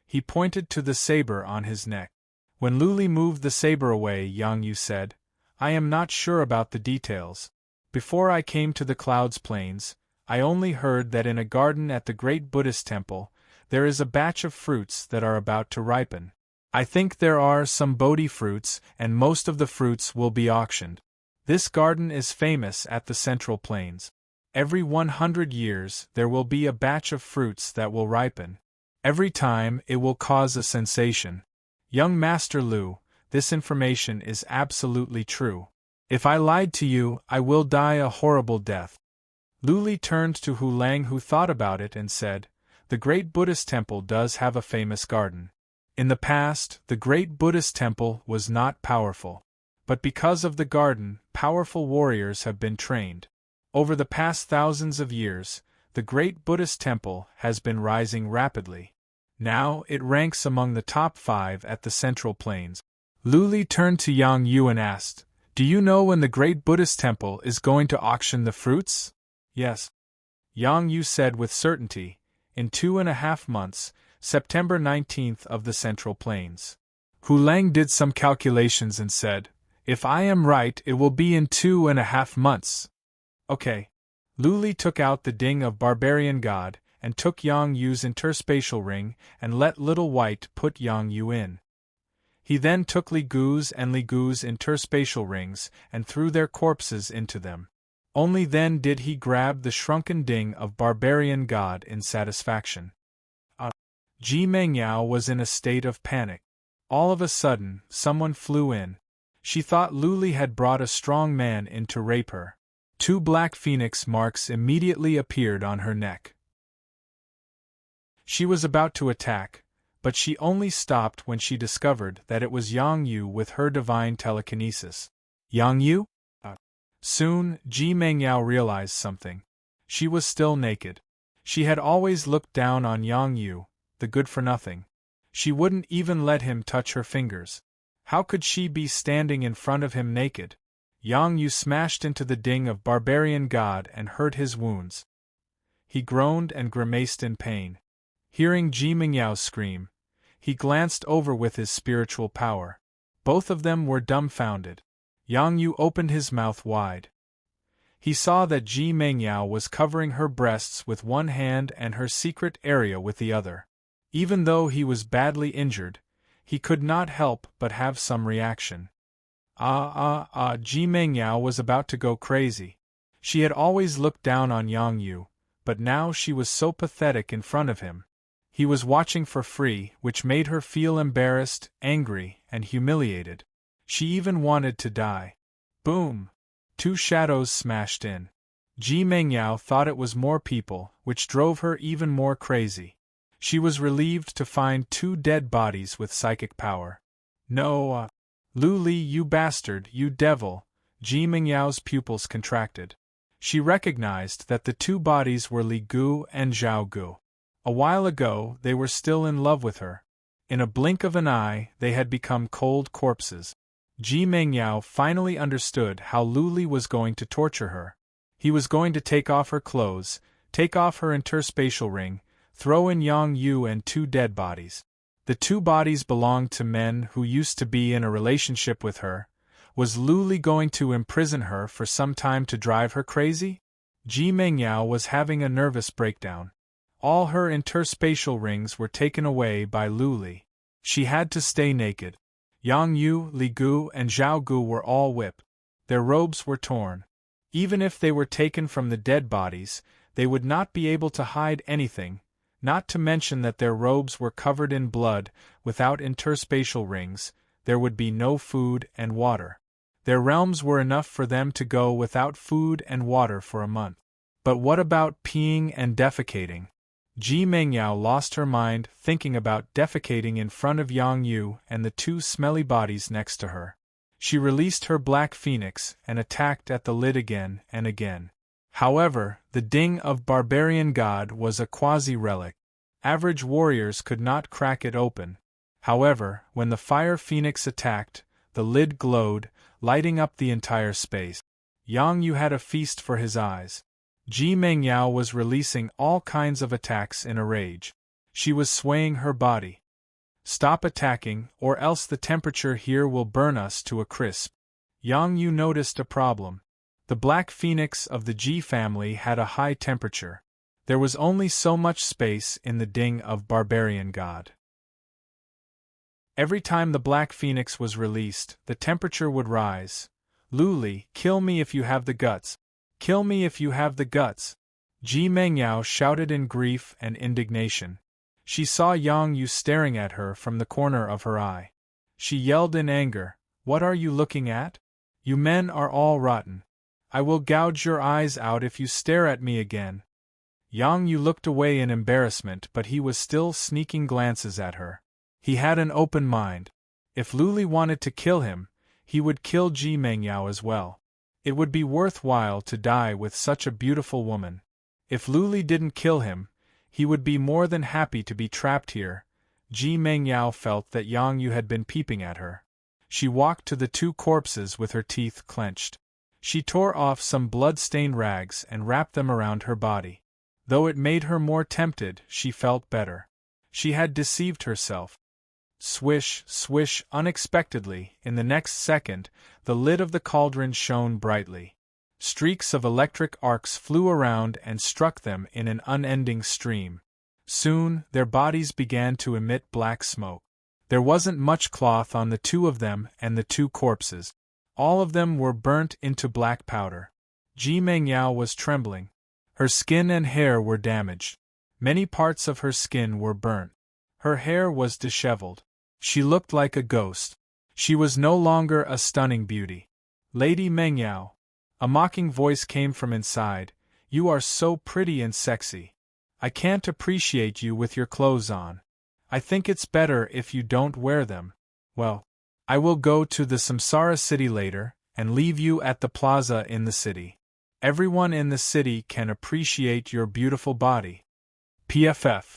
He pointed to the saber on his neck. When Lu Li moved the saber away, Yang Yu said, I am not sure about the details. Before I came to the Clouds Plains, I only heard that in a garden at the great Buddhist temple, there is a batch of fruits that are about to ripen. I think there are some Bodhi fruits and most of the fruits will be auctioned. This garden is famous at the Central Plains. Every 100 years there will be a batch of fruits that will ripen. Every time it will cause a sensation. Young Master Lu, this information is absolutely true. If I lied to you, I will die a horrible death. Lu Li turned to Hu Lang who thought about it and said, The great Buddhist temple does have a famous garden. In the past, the great Buddhist temple was not powerful. But because of the garden, powerful warriors have been trained. Over the past thousands of years, the great Buddhist temple has been rising rapidly. Now it ranks among the top 5 at the Central Plains. Lu Li turned to Yang Yu and asked, "Do you know when the great Buddhist temple is going to auction the fruits?" "Yes," Yang Yu said with certainty, "in 2.5 months, September 19th of the Central Plains." Hu Lang did some calculations and said, "If I am right, it will be in 2.5 months. Okay." Lu Li took out the Ding of Barbarian God, and took Yang Yu's interspatial ring, and let Little White put Yang Yu in. He then took Li Gu's and Li Gu's interspatial rings, and threw their corpses into them. Only then did he grab the shrunken Ding of Barbarian God in satisfaction. Ji Mengyao was in a state of panic. All of a sudden, someone flew in. She thought Lu Li had brought a strong man in to rape her. 2 black phoenix marks immediately appeared on her neck. She was about to attack, but she only stopped when she discovered that it was Yang Yu with her divine telekinesis. Yang Yu? Soon, Ji Mengyao realized something. She was still naked. She had always looked down on Yang Yu, the good-for-nothing. She wouldn't even let him touch her fingers. How could she be standing in front of him naked? Yang Yu smashed into the Ding of Barbarian God and hurt his wounds. He groaned and grimaced in pain. Hearing Ji Mengyao scream, he glanced over with his spiritual power. Both of them were dumbfounded. Yang Yu opened his mouth wide. He saw that Ji Mengyao was covering her breasts with one hand and her secret area with the other. Even though he was badly injured, he could not help but have some reaction. Ji Mengyao was about to go crazy. She had always looked down on Yang Yu, but now she was so pathetic in front of him. He was watching for free, which made her feel embarrassed, angry, and humiliated. She even wanted to die. Boom! 2 shadows smashed in. Ji Mengyao thought it was more people, which drove her even more crazy. She was relieved to find 2 dead bodies with psychic power. No, Lu Li, you bastard, you devil! Ji Mengyao's pupils contracted. She recognized that the 2 bodies were Li Gu and Zhao Gu. A while ago, they were still in love with her. In a blink of an eye, they had become cold corpses. Ji Mengyao finally understood how Lu Li was going to torture her. He was going to take off her clothes, take off her interspatial ring, throw in Yang Yu and 2 dead bodies. The 2 bodies belonged to men who used to be in a relationship with her. Was Lu Li going to imprison her for some time to drive her crazy? Ji Mengyao was having a nervous breakdown. All her interspatial rings were taken away by Lu Li. She had to stay naked. Yang Yu, Li Gu, and Zhao Gu were all whipped. Their robes were torn. Even if they were taken from the dead bodies, they would not be able to hide anything, not to mention that their robes were covered in blood. Without interspatial rings, there would be no food and water. Their realms were enough for them to go without food and water for a month. But what about peeing and defecating? Ji Mengyao lost her mind thinking about defecating in front of Yang Yu and the 2 smelly bodies next to her. She released her black phoenix and attacked at the lid again and again. However, the Ding of Barbarian God was a quasi-relic. Average warriors could not crack it open. However, when the fire phoenix attacked, the lid glowed, lighting up the entire space. Yang Yu had a feast for his eyes. Ji Mengyao was releasing all kinds of attacks in a rage. She was swaying her body. Stop attacking, or else the temperature here will burn us to a crisp. Yang Yu noticed a problem. The black phoenix of the Ji family had a high temperature. There was only so much space in the Ding of Barbarian God. Every time the black phoenix was released, the temperature would rise. Lu Li, kill me if you have the guts. Kill me if you have the guts! Ji Mengyao shouted in grief and indignation. She saw Yang Yu staring at her from the corner of her eye. She yelled in anger, "What are you looking at? You men are all rotten. I will gouge your eyes out if you stare at me again." Yang Yu looked away in embarrassment, but he was still sneaking glances at her. He had an open mind. If Lu Li wanted to kill him, he would kill Ji Mengyao as well. It would be worthwhile to die with such a beautiful woman. If Lu Li didn't kill him, he would be more than happy to be trapped here. Ji Mengyao felt that Yang Yu had been peeping at her. She walked to the two corpses with her teeth clenched. She tore off some blood-stained rags and wrapped them around her body. Though it made her more tempted, she felt better. She had deceived herself. Swish, swish, unexpectedly, in the next second, the lid of the cauldron shone brightly. Streaks of electric arcs flew around and struck them in an unending stream. Soon, their bodies began to emit black smoke. There wasn't much cloth on the two of them and the two corpses. All of them were burnt into black powder. Ji Mengyao was trembling. Her skin and hair were damaged. Many parts of her skin were burnt. Her hair was disheveled. She looked like a ghost. She was no longer a stunning beauty. Lady Mengyao. A mocking voice came from inside. You are so pretty and sexy. I can't appreciate you with your clothes on. I think it's better if you don't wear them. Well, I will go to the Samsara city later, and leave you at the plaza in the city. Everyone in the city can appreciate your beautiful body. PFF.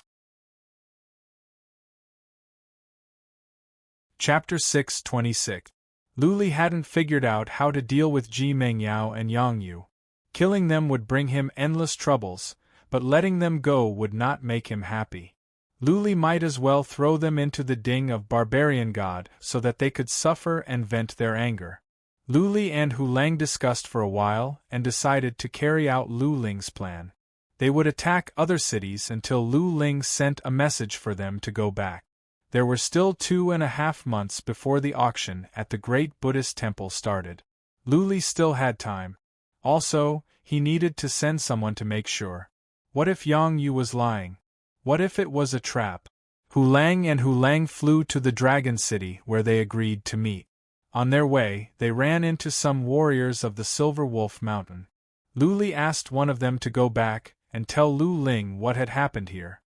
Chapter 626. Lu Li hadn't figured out how to deal with Ji Mengyao and Yang Yu. Killing them would bring him endless troubles, but letting them go would not make him happy. Lu Li might as well throw them into the Ding of Barbarian God so that they could suffer and vent their anger. Lu Li and Hu Lang discussed for a while and decided to carry out Lu Ling's plan. They would attack other cities until Lu Ling sent a message for them to go back. There were still 2.5 months before the auction at the great Buddhist temple started. Lu Li still had time. Also, he needed to send someone to make sure. What if Yang Yu was lying? What if it was a trap? Hu Lang flew to the Dragon City where they agreed to meet. On their way, they ran into some warriors of the Silver Wolf Mountain. Lu Li asked one of them to go back and tell Lu Ling what had happened here.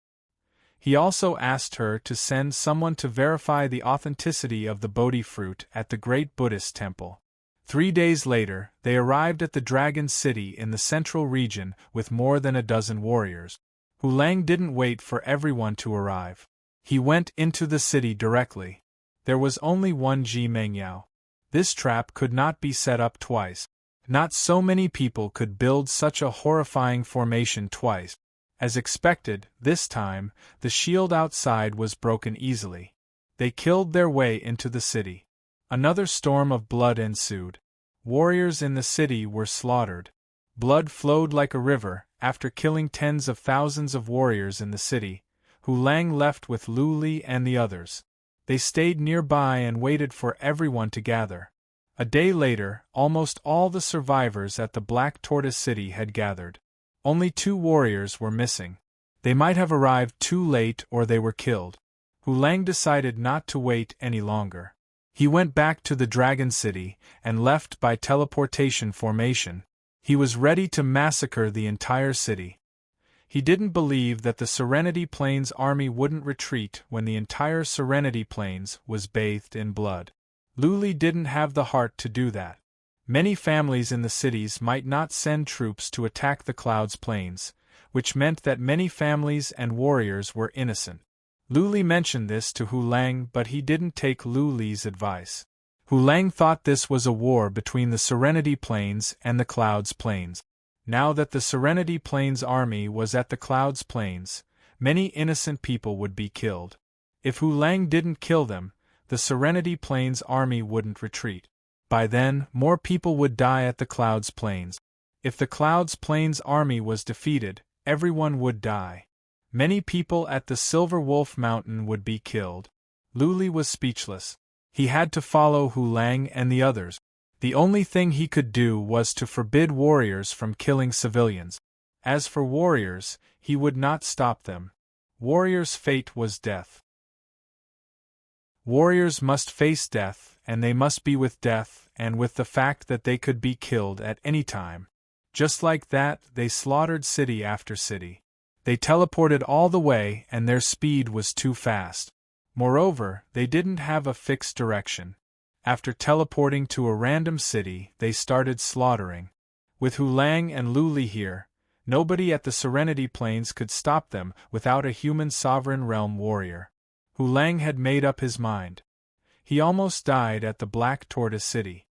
He also asked her to send someone to verify the authenticity of the Bodhi fruit at the great Buddhist temple. 3 days later, they arrived at the Dragon City in the central region with more than a dozen warriors. Hu Lang didn't wait for everyone to arrive. He went into the city directly. There was only one Ji Mengyao. This trap could not be set up twice. Not so many people could build such a horrifying formation twice. As expected, this time, the shield outside was broken easily. They killed their way into the city. Another storm of blood ensued. Warriors in the city were slaughtered. Blood flowed like a river. After killing tens of thousands of warriors in the city, Hu Lang left with Lu Li and the others. They stayed nearby and waited for everyone to gather. A day later, almost all the survivors at the Black Tortoise City had gathered. Only 2 warriors were missing. They might have arrived too late or they were killed. Hu Lang decided not to wait any longer. He went back to the Dragon City and left by teleportation formation. He was ready to massacre the entire city. He didn't believe that the Serenity Plains army wouldn't retreat when the entire Serenity Plains was bathed in blood. Lu Li didn't have the heart to do that. Many families in the cities might not send troops to attack the Clouds Plains, which meant that many families and warriors were innocent. Lu Li mentioned this to Hu Lang, but he didn't take Lu Li's advice. Hu Lang thought this was a war between the Serenity Plains and the Clouds Plains. Now that the Serenity Plains army was at the Clouds Plains, many innocent people would be killed. If Hu Lang didn't kill them, the Serenity Plains army wouldn't retreat. By then, more people would die at the Clouds Plains. If the Clouds Plains army was defeated, everyone would die. Many people at the Silver Wolf Mountain would be killed. Lu Li was speechless. He had to follow Hu Lang and the others. The only thing he could do was to forbid warriors from killing civilians. As for warriors, he would not stop them. Warriors' fate was death. Warriors must face death, and they must be with death and with the fact that they could be killed at any time. Just like that, they slaughtered city after city. They teleported all the way and their speed was too fast. Moreover, they didn't have a fixed direction. After teleporting to a random city, they started slaughtering. With Hu Lang and Lu Li here, Nobody at the Serenity Plains could stop them without a human sovereign realm warrior. Hu Lang had made up his mind. He almost died at the Black Tortoise City.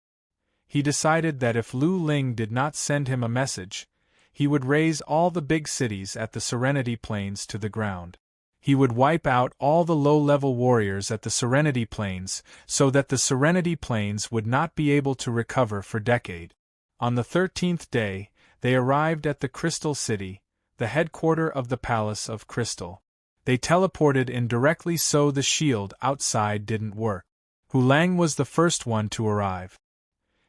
He decided that if Lu Ling did not send him a message, he would raze all the big cities at the Serenity Plains to the ground. He would wipe out all the low-level warriors at the Serenity Plains so that the Serenity Plains would not be able to recover for decades. On the 13th day, they arrived at the Crystal City, the headquarters of the Palace of Crystal. They teleported in directly so the shield outside didn't work. Hu Lang was the first one to arrive.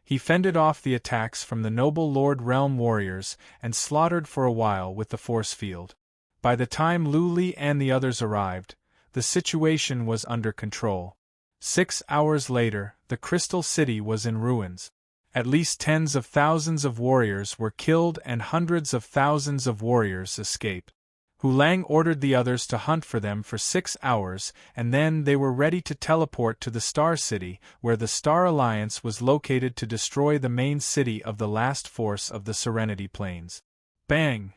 He fended off the attacks from the noble Lord Realm warriors and slaughtered for a while with the force field. By the time Lu Li and the others arrived, the situation was under control. 6 hours later, the Crystal City was in ruins. At least tens of thousands of warriors were killed and hundreds of thousands of warriors escaped. Hu Lang ordered the others to hunt for them for 6 hours, and then they were ready to teleport to the Star City, where the Star Alliance was located to destroy the main city of the last force of the Serenity Plains. Bang!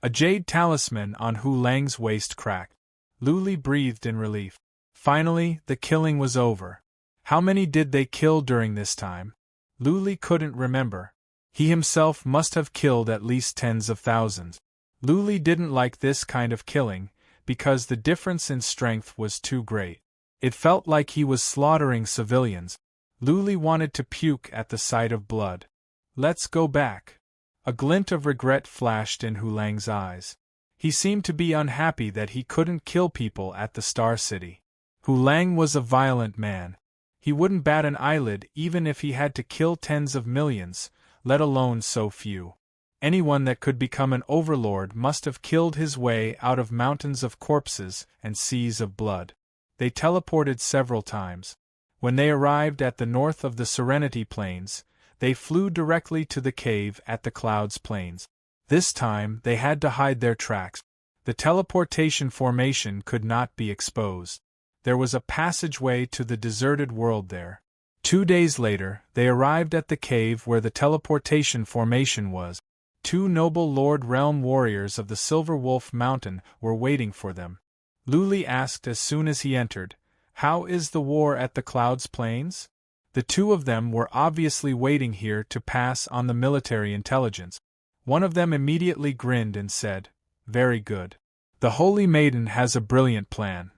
A jade talisman on Hu Lang's waist cracked. Lu Li breathed in relief. Finally, the killing was over. How many did they kill during this time? Lu Li couldn't remember. He himself must have killed at least tens of thousands. Lu Li didn't like this kind of killing, because the difference in strength was too great. It felt like he was slaughtering civilians. Lu Li wanted to puke at the sight of blood. Let's go back. A glint of regret flashed in Hu Lang's eyes. He seemed to be unhappy that he couldn't kill people at the Star City. Hu Lang was a violent man. He wouldn't bat an eyelid even if he had to kill tens of millions, let alone so few. Anyone that could become an overlord must have killed his way out of mountains of corpses and seas of blood. They teleported several times. When they arrived at the north of the Serenity Plains, they flew directly to the cave at the Clouds Plains. This time they had to hide their tracks. The teleportation formation could not be exposed. There was a passageway to the deserted world there. 2 days later, they arrived at the cave where the teleportation formation was. 2 noble Lord Realm warriors of the Silver Wolf Mountain were waiting for them. Lu Li asked as soon as he entered, "How is the war at the Clouds Plains?" The 2 of them were obviously waiting here to pass on the military intelligence. One of them immediately grinned and said, "Very good. The Holy Maiden has a brilliant plan.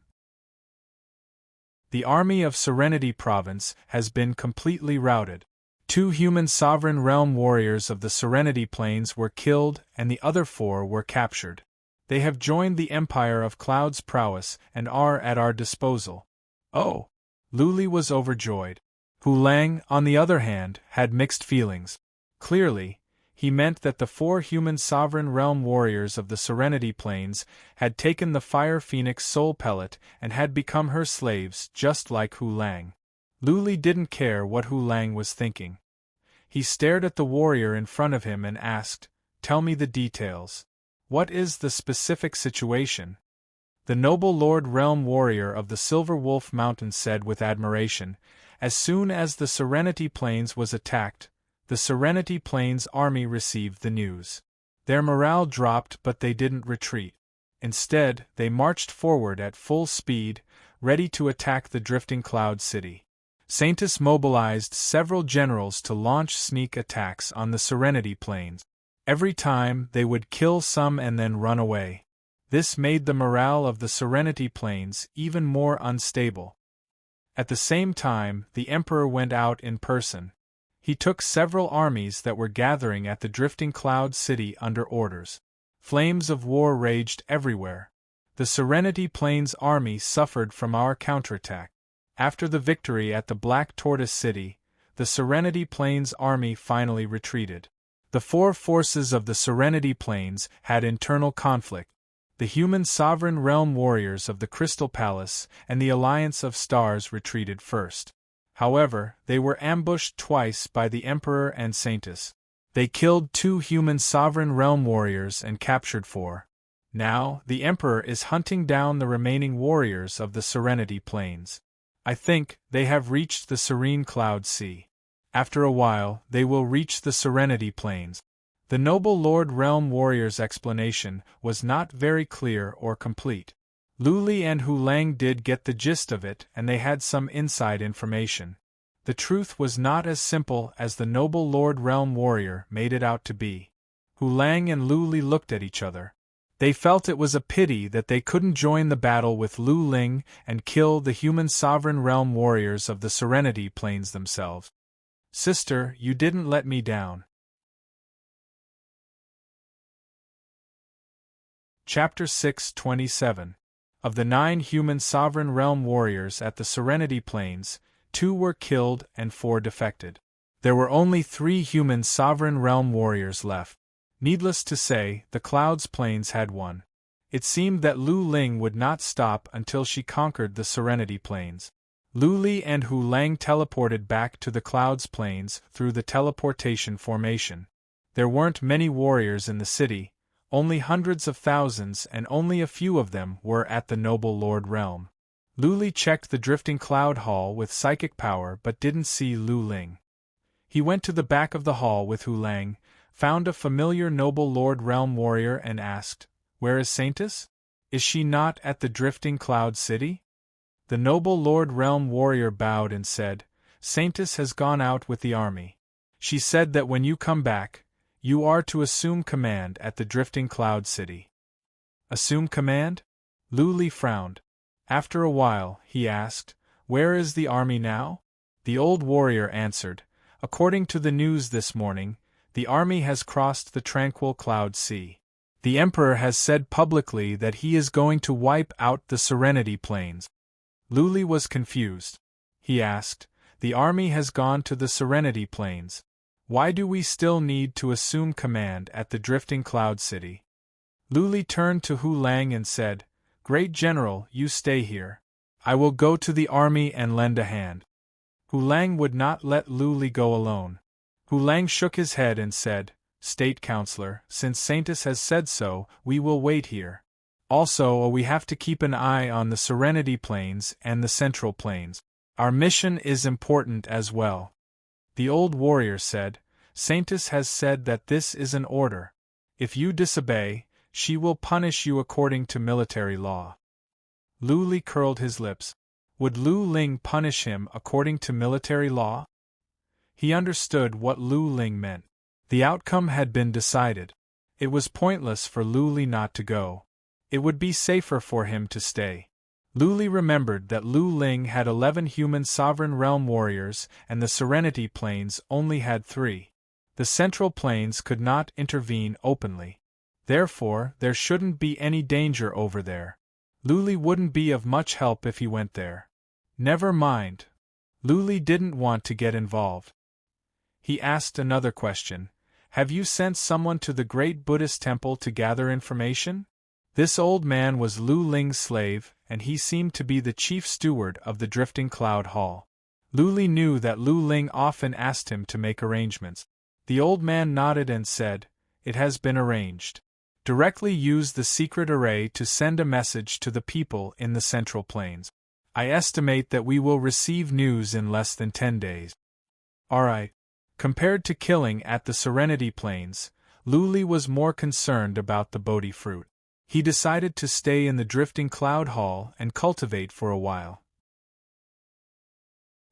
The army of Serenity Province has been completely routed. 2 human sovereign realm warriors of the Serenity Plains were killed and the other 4 were captured. They have joined the Empire of Cloud's prowess and are at our disposal." Oh! Lu Li was overjoyed. Hu Lang, on the other hand, had mixed feelings. Clearly, he meant that the 4 human sovereign realm warriors of the Serenity Plains had taken the Fire Phoenix soul pellet and had become her slaves just like Hu Lang. Lu Li didn't care what Hu Lang was thinking. He stared at the warrior in front of him and asked, "Tell me the details. What is the specific situation?" The noble Lord Realm warrior of the Silver Wolf Mountain said with admiration, "As soon as the Serenity Plains was attacked, the Serenity Plains army received the news. Their morale dropped, but they didn't retreat. Instead, they marched forward at full speed, ready to attack the drifting Cloud City. Saintus mobilized several generals to launch sneak attacks on the Serenity Plains. Every time, they would kill some and then run away. This made the morale of the Serenity Plains even more unstable. At the same time, the Emperor went out in person. He took several armies that were gathering at the drifting Cloud City under orders. Flames of war raged everywhere. The Serenity Plains army suffered from our counterattack. After the victory at the Black Tortoise City, the Serenity Plains army finally retreated. The 4 forces of the Serenity Plains had internal conflict. The human sovereign realm warriors of the Crystal Palace and the Alliance of Stars retreated first. However, they were ambushed twice by the Emperor and Saintus. They killed 2 human sovereign realm warriors and captured 4. Now, the Emperor is hunting down the remaining warriors of the Serenity Plains. I think they have reached the serene Cloud Sea. After a while, they will reach the Serenity Plains. The noble Lord Realm Warrior's explanation was not very clear or complete. Lu Li and Hu Lang did get the gist of it, and they had some inside information. The truth was not as simple as the noble Lord Realm Warrior made it out to be. Hu Lang and Lu Li looked at each other. They felt it was a pity that they couldn't join the battle with Lu Ling and kill the human sovereign realm warriors of the Serenity Plains themselves. Sister, you didn't let me down. Chapter 627. Of the 9 human sovereign realm warriors at the Serenity Plains, 2 were killed and 4 defected. There were only 3 human sovereign realm warriors left. Needless to say, the Clouds Plains had won. It seemed that Lu Ling would not stop until she conquered the Serenity Plains. Lu Li and Hu Lang teleported back to the Clouds Plains through the teleportation formation. There weren't many warriors in the city, only hundreds of thousands, and only a few of them were at the Noble Lord Realm. Lu Li checked the drifting cloud hall with psychic power but didn't see Lu Ling. He went to the back of the hall with Hu Lang, found a familiar Noble Lord Realm warrior and asked, "Where is Saintess? Is she not at the drifting cloud city?" The Noble Lord Realm warrior bowed and said, "Saintess has gone out with the army. She said that when you come back, you are to assume command at the drifting cloud city." Assume command? Lu Li frowned. After a while, he asked, "Where is the army now?" The old warrior answered, "According to the news this morning, the army has crossed the tranquil cloud sea. The Emperor has said publicly that he is going to wipe out the Serenity Plains." Lu Li was confused. He asked, "The army has gone to the Serenity Plains. Why do we still need to assume command at the drifting cloud city?" Lu Li turned to Hu Lang and said, "Great General, you stay here. I will go to the army and lend a hand." Hu Lang would not let Lu Li go alone. Hu Lang shook his head and said, "State Counselor, since Saintess has said so, we will wait here. Also, we have to keep an eye on the Serenity Plains and the Central Plains. Our mission is important as well." The old warrior said, "Saintess has said that this is an order. If you disobey, she will punish you according to military law." Lu Li curled his lips. Would Lu Ling punish him according to military law? He understood what Lu Ling meant. The outcome had been decided. It was pointless for Lu Li not to go. It would be safer for him to stay. Lu Li remembered that Lu Ling had 11 human sovereign realm warriors and the Serenity Plains only had 3. The Central Plains could not intervene openly. Therefore, there shouldn't be any danger over there. Lu Li wouldn't be of much help if he went there. Never mind. Lu Li didn't want to get involved. He asked another question. "Have you sent someone to the great Buddhist temple to gather information?" This old man was Lu Ling's slave, and he seemed to be the chief steward of the drifting cloud hall. Lu Li knew that Lu Ling often asked him to make arrangements. The old man nodded and said, "It has been arranged. Directly use the secret array to send a message to the people in the Central Plains. I estimate that we will receive news in less than 10 days. Alright. Compared to killing at the Serenity Plains, Lu Li was more concerned about the Bodhi fruit. He decided to stay in the drifting cloud hall and cultivate for a while.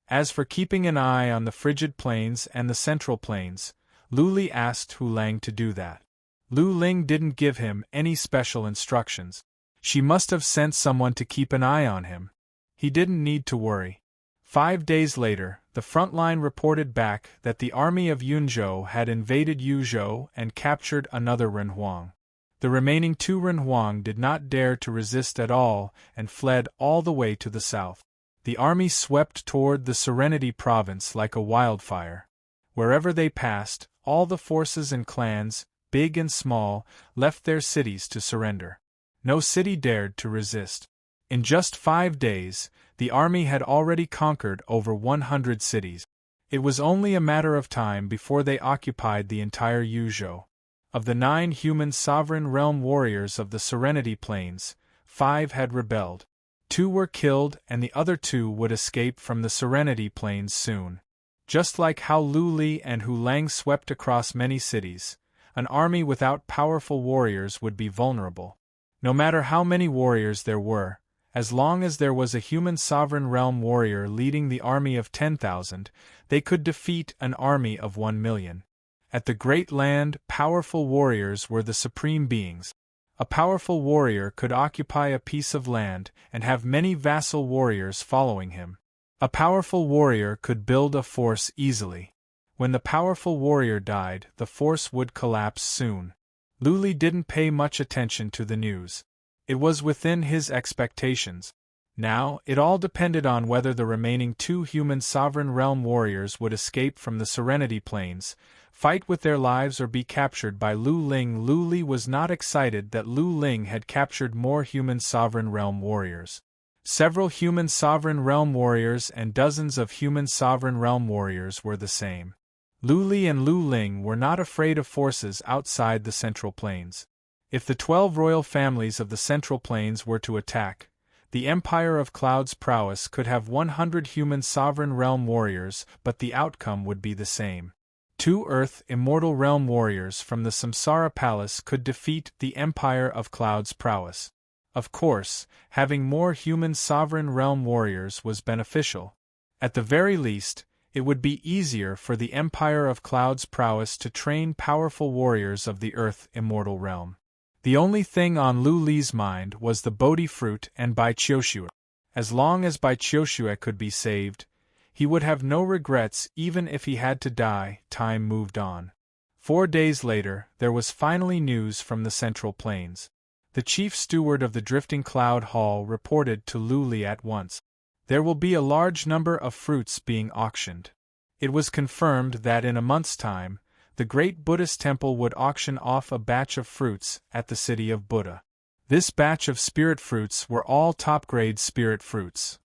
As for keeping an eye on the frigid plains and the Central Plains, Lu Li asked Hu Lang to do that. Lu Ling didn't give him any special instructions. She must have sent someone to keep an eye on him. He didn't need to worry. 5 days later, the front line reported back that the army of Yunzhou had invaded Yuzhou and captured another Renhuang. The remaining 2 Renhuang did not dare to resist at all and fled all the way to the south. The army swept toward the Serenity Province like a wildfire. Wherever they passed, all the forces and clans, big and small, left their cities to surrender. No city dared to resist. In just 5 days, the army had already conquered over 100 cities. It was only a matter of time before they occupied the entire Yuzhou. Of the 9 human sovereign realm warriors of the Serenity Plains, 5 had rebelled. 2 were killed and the other 2 would escape from the Serenity Plains soon. Just like how Lu Li and Hu Lang swept across many cities, an army without powerful warriors would be vulnerable. No matter how many warriors there were, as long as there was a human sovereign realm warrior leading the army of 10,000, they could defeat an army of 1,000,000. At the Great Land, powerful warriors were the supreme beings. A powerful warrior could occupy a piece of land and have many vassal warriors following him. A powerful warrior could build a force easily. When the powerful warrior died, the force would collapse soon. Luli didn't pay much attention to the news. It was within his expectations. Now, it all depended on whether the remaining 2 human sovereign realm warriors would escape from the Serenity Plains, fight with their lives, or be captured by Lu Ling. Luli was not excited that Lu Ling had captured more human sovereign realm warriors. Several human sovereign realm warriors and dozens of human sovereign realm warriors were the same. Luli and Lu Ling were not afraid of forces outside the Central Plains. If the 12 royal families of the Central Plains were to attack, the Empire of Cloud's prowess could have 100 human sovereign realm warriors, but the outcome would be the same. 2 Earth Immortal Realm warriors from the Samsara Palace could defeat the Empire of Cloud's prowess. Of course, having more human sovereign realm warriors was beneficial. At the very least, it would be easier for the Empire of Cloud's prowess to train powerful warriors of the Earth Immortal Realm. The only thing on Lu Li's mind was the Bodhi fruit and Bai Qiushue. As long as Bai Qiushue could be saved, he would have no regrets even if he had to die. Time moved on. 4 days later, there was finally news from the Central Plains. The chief steward of the Drifting Cloud Hall reported to Lu Li at once. There will be a large number of fruits being auctioned. It was confirmed that in a month's time, the great Buddhist temple would auction off a batch of fruits at the city of Buddha. This batch of spirit fruits were all top-grade spirit fruits.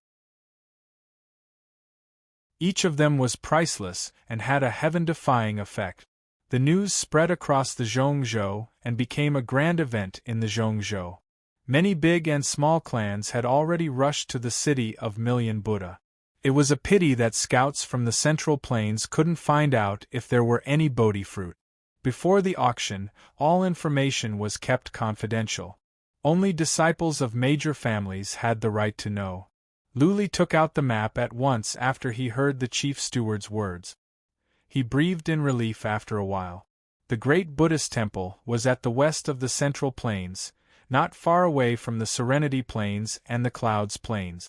Each of them was priceless and had a heaven-defying effect. The news spread across the Zhongzhou and became a grand event in the Zhongzhou. Many big and small clans had already rushed to the city of Million Buddha. It was a pity that scouts from the Central Plains couldn't find out if there were any Bodhi fruit. Before the auction, all information was kept confidential. Only disciples of major families had the right to know. Lu Li took out the map at once after he heard the chief steward's words. He breathed in relief after a while. The great Buddhist temple was at the west of the Central Plains, not far away from the Serenity Plains and the Clouds Plains.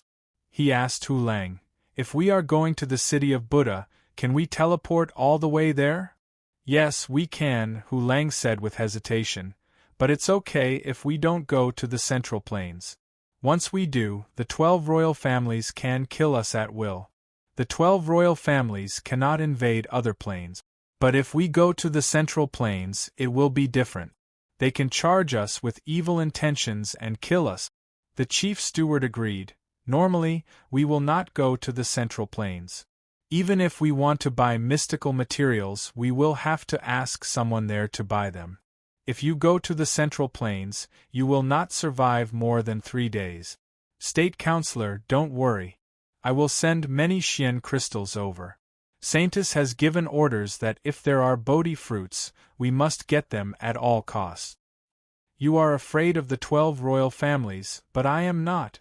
He asked Hu Lang, "If we are going to the city of Buddha, can we teleport all the way there?" "Yes, we can," Hu Lang said with hesitation, "but it's okay if we don't go to the Central Plains. Once we do, the 12 royal families can kill us at will. The 12 royal families cannot invade other plains. But if we go to the Central Plains, it will be different. They can charge us with evil intentions and kill us." The chief steward agreed. "Normally, we will not go to the Central Plains. Even if we want to buy mystical materials, we will have to ask someone there to buy them. If you go to the Central Plains, you will not survive more than 3 days. State Councilor, don't worry. I will send many Xian crystals over. Saintus has given orders that if there are Bodhi fruits, we must get them at all costs." "You are afraid of the 12 royal families, but I am not."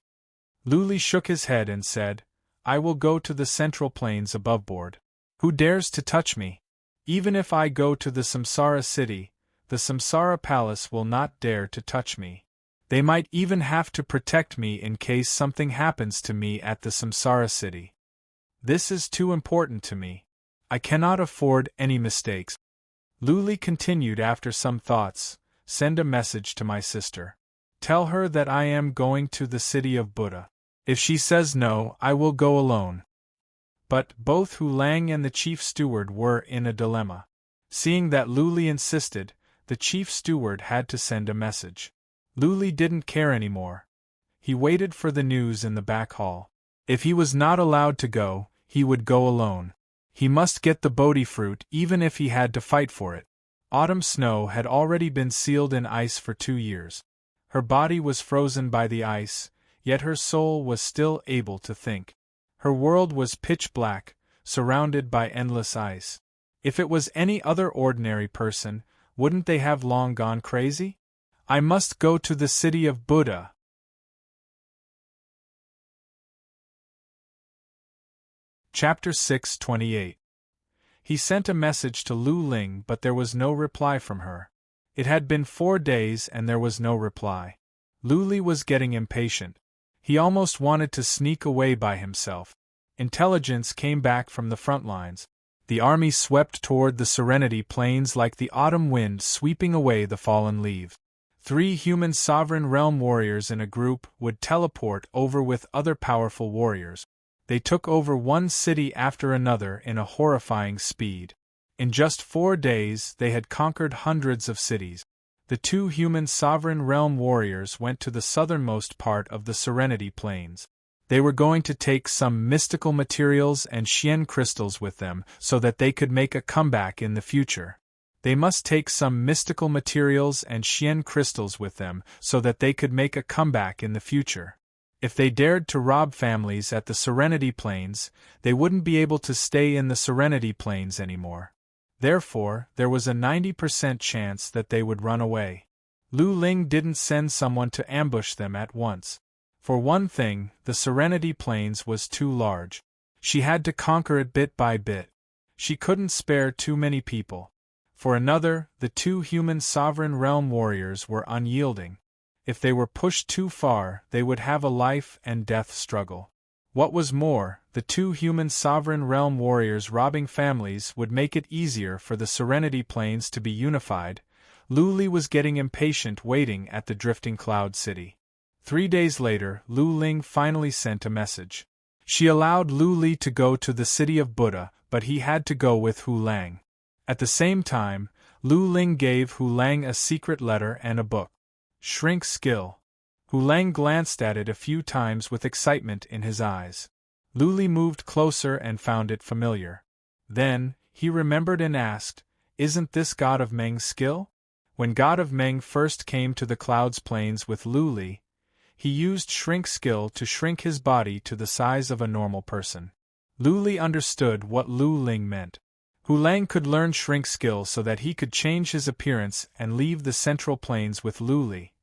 Lu Li shook his head and said, "I will go to the Central Plains above board. Who dares to touch me? Even if I go to the Samsara city, the Samsara palace will not dare to touch me. They might even have to protect me in case something happens to me at the Samsara city. This is too important to me. I cannot afford any mistakes." Lu Li continued after some thoughts, "Send a message to my sister. Tell her that I am going to the city of Buddha. If she says no, I will go alone." But both Hu Lang and the chief steward were in a dilemma. Seeing that Lu Li insisted, the chief steward had to send a message. Lu Li didn't care anymore. He waited for the news in the back hall. If he was not allowed to go, he would go alone. He must get the Bodhi fruit even if he had to fight for it. Autumn snow had already been sealed in ice for 2 years. Her body was frozen by the ice, yet her soul was still able to think. Her world was pitch black, surrounded by endless ice. If it was any other ordinary person, Wouldn't they have long gone crazy? I must go to the city of Buddha. Chapter 6:28. He sent a message to Lu Ling, but there was no reply from her. It had been 4 days and there was no reply. Lu Li was getting impatient. He almost wanted to sneak away by himself. Intelligence came back from the front lines. The army swept toward the Serenity Plains like the autumn wind sweeping away the fallen leaves. 3 human sovereign realm warriors in a group would teleport over with other powerful warriors. They took over one city after another in a horrifying speed. In just 4 days they had conquered hundreds of cities. The 2 human sovereign realm warriors went to the southernmost part of the Serenity Plains. They were going to take some mystical materials and Xian crystals with them so that they could make a comeback in the future. They must take some mystical materials and Xian crystals with them so that they could make a comeback in the future. If they dared to rob families at the Serenity Plains, they wouldn't be able to stay in the Serenity Plains anymore. Therefore, there was a 90% chance that they would run away. Lu Ling didn't send someone to ambush them at once. For one thing, the Serenity Plains was too large. She had to conquer it bit by bit. She couldn't spare too many people. For another, the 2 human sovereign realm warriors were unyielding. If they were pushed too far, they would have a life and death struggle. What was more, the 2 human sovereign realm warriors robbing families would make it easier for the Serenity Plains to be unified. Lu Li was getting impatient waiting at the drifting cloud city. 3 days later, Lu Ling finally sent a message. She allowed Lu Li to go to the city of Buddha, but he had to go with Hu Lang. At the same time, Lu Ling gave Hu Lang a secret letter and a book. Shrink Skill. Hu Lang glanced at it a few times with excitement in his eyes. Lu Li moved closer and found it familiar. Then, he remembered and asked, "Isn't this God of Meng's skill?" When God of Meng first came to the Clouds Plains with Lu Li, he used Shrink Skill to shrink his body to the size of a normal person. Lu Li understood what Lu Ling meant. Hu Lang could learn Shrink Skill so that he could change his appearance and leave the Central Plains with Lu Li.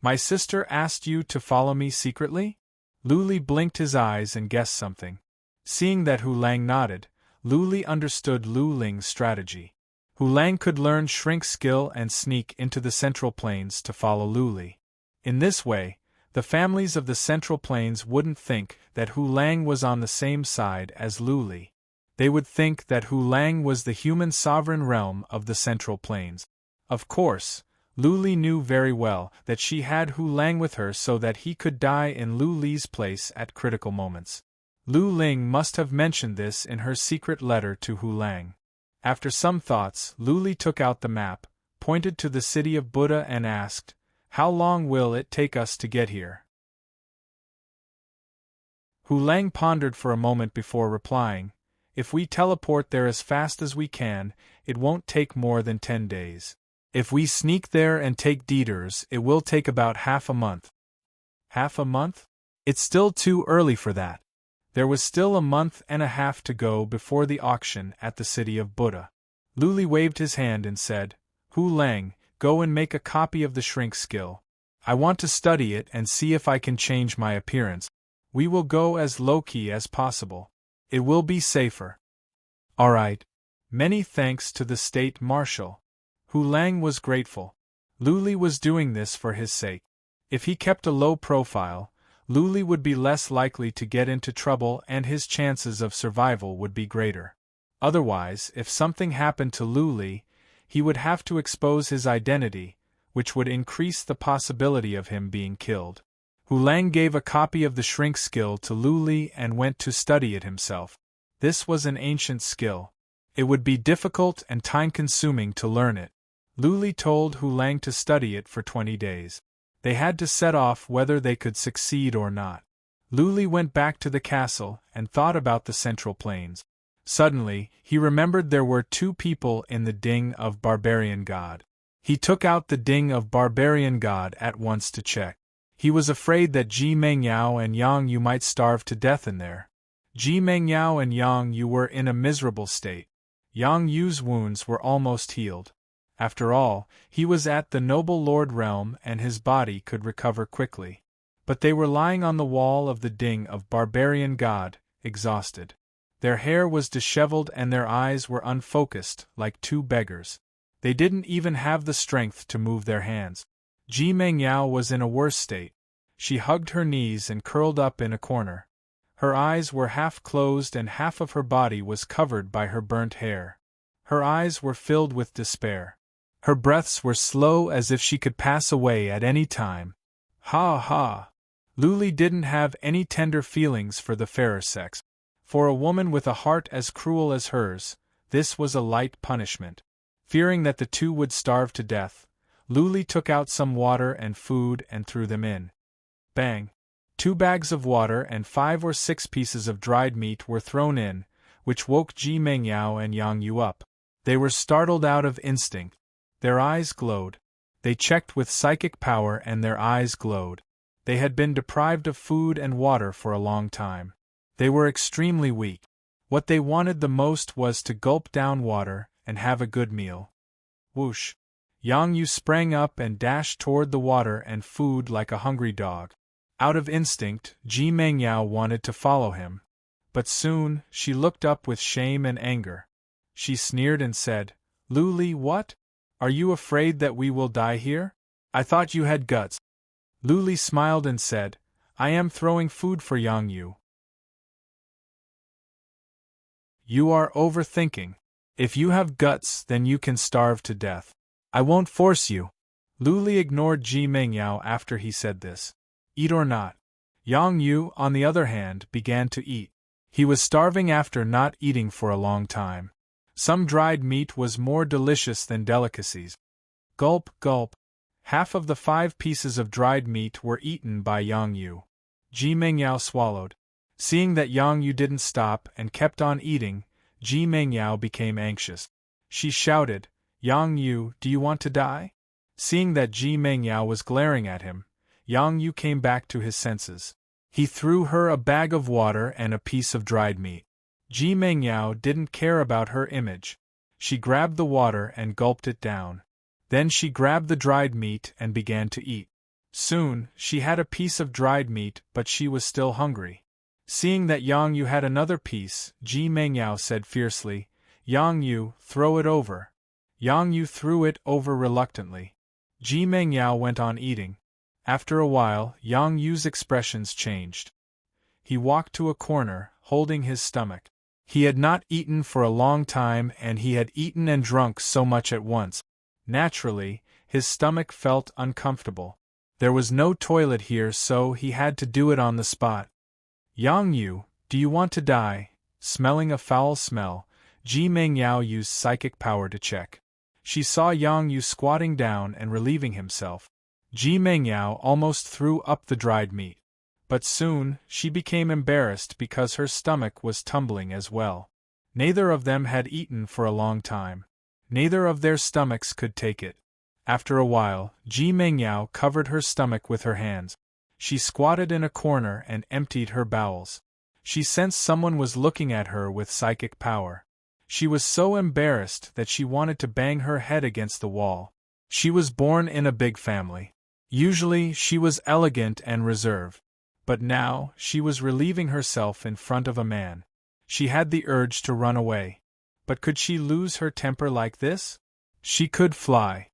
"My sister asked you to follow me secretly?" Lu Li blinked his eyes and guessed something. Seeing that Hu Lang nodded, Lu Li understood Lu Ling's strategy. Hu Lang could learn Shrink Skill and sneak into the Central Plains to follow Lu Li. In this way, the families of the Central Plains wouldn't think that Hu Lang was on the same side as Lu Li. They would think that Hu Lang was the human sovereign realm of the Central Plains. Of course, Lu Li knew very well that she had Hu Lang with her so that he could die in Lu Li's place at critical moments. Lu Ling must have mentioned this in her secret letter to Hu Lang. After some thoughts, Lu Li took out the map, pointed to the city of Buddha and asked, "How long will it take us to get here?" Hu Lang pondered for a moment before replying, "If we teleport there as fast as we can, it won't take more than 10 days. If we sneak there and take detours, it will take about half a month." Half a month? It's still too early for that. There was still a month and a half to go before the auction at the city of Buddha. Lu Li waved his hand and said, "Hu Lang, go and make a copy of the Shrink Skill. I want to study it and see if I can change my appearance. We will go as low-key as possible. It will be safer." "All right. Many thanks to the State Marshal." Hu Lang was grateful. Lu Li was doing this for his sake. If he kept a low profile, Lu Li would be less likely to get into trouble and his chances of survival would be greater. Otherwise, if something happened to Lu Li, he would have to expose his identity, which would increase the possibility of him being killed. Hu Lang gave a copy of the Shrink Skill to Lu Li and went to study it himself. This was an ancient skill. It would be difficult and time-consuming to learn it. Lu Li told Hu Lang to study it for 20 days. They had to set off whether they could succeed or not. Lu Li went back to the castle and thought about the Central Plains. Suddenly, he remembered there were 2 people in the Ding of Barbarian God. He took out the Ding of Barbarian God at once to check. He was afraid that Ji Mengyao and Yang Yu might starve to death in there. Ji Mengyao and Yang Yu were in a miserable state. Yang Yu's wounds were almost healed. After all, he was at the noble lord realm and his body could recover quickly. But they were lying on the wall of the Ding of Barbarian God, exhausted. Their hair was disheveled and their eyes were unfocused, like two beggars. They didn't even have the strength to move their hands. Ji Mengyao was in a worse state. She hugged her knees and curled up in a corner. Her eyes were half closed and half of her body was covered by her burnt hair. Her eyes were filled with despair. Her breaths were slow as if she could pass away at any time. Ha ha! Luli didn't have any tender feelings for the fairer sex. For a woman with a heart as cruel as hers, this was a light punishment. Fearing that the two would starve to death, Luli took out some water and food and threw them in. Bang! 2 bags of water and 5 or 6 pieces of dried meat were thrown in, which woke Ji Mengyao and Yang Yu up. They were startled out of instinct. Their eyes glowed. They checked with psychic power and their eyes glowed. They had been deprived of food and water for a long time. They were extremely weak. What they wanted the most was to gulp down water and have a good meal. Whoosh! Yang Yu sprang up and dashed toward the water and food like a hungry dog. Out of instinct, Ji Mengyao wanted to follow him. But soon, she looked up with shame and anger. She sneered and said, "Luli, what? Are you afraid that we will die here? I thought you had guts." Luli smiled and said, "I am throwing food for Yang Yu." "You are overthinking. If you have guts, then you can starve to death. I won't force you." Luli ignored Ji Mengyao after he said this. Eat or not. Yang Yu, on the other hand, began to eat. He was starving after not eating for a long time. Some dried meat was more delicious than delicacies. Gulp, gulp. Half of the 5 pieces of dried meat were eaten by Yang Yu. Ji Mengyao swallowed. Seeing that Yang Yu didn't stop and kept on eating, Ji Mengyao became anxious. She shouted, "Yang Yu, do you want to die?" Seeing that Ji Mengyao was glaring at him, Yang Yu came back to his senses. He threw her a bag of water and a piece of dried meat. Ji Mengyao didn't care about her image. She grabbed the water and gulped it down. Then she grabbed the dried meat and began to eat. Soon, she had a piece of dried meat, but she was still hungry. Seeing that Yang Yu had another piece, Ji Mengyao said fiercely, "Yang Yu, throw it over." Yang Yu threw it over reluctantly. Ji Mengyao went on eating. After a while, Yang Yu's expressions changed. He walked to a corner, holding his stomach. He had not eaten for a long time and he had eaten and drunk so much at once. Naturally, his stomach felt uncomfortable. There was no toilet here, so he had to do it on the spot. "Yang Yu, do you want to die?" Smelling a foul smell, Ji Mengyao used psychic power to check. She saw Yang Yu squatting down and relieving himself. Ji Mengyao almost threw up the dried meat. But soon, she became embarrassed because her stomach was tumbling as well. Neither of them had eaten for a long time. Neither of their stomachs could take it. After a while, Ji Mengyao covered her stomach with her hands. She squatted in a corner and emptied her bowels. She sensed someone was looking at her with psychic power. She was so embarrassed that she wanted to bang her head against the wall. She was born in a big family. Usually, she was elegant and reserved. But now, she was relieving herself in front of a man. She had the urge to run away. But could she lose her temper like this? She could fly.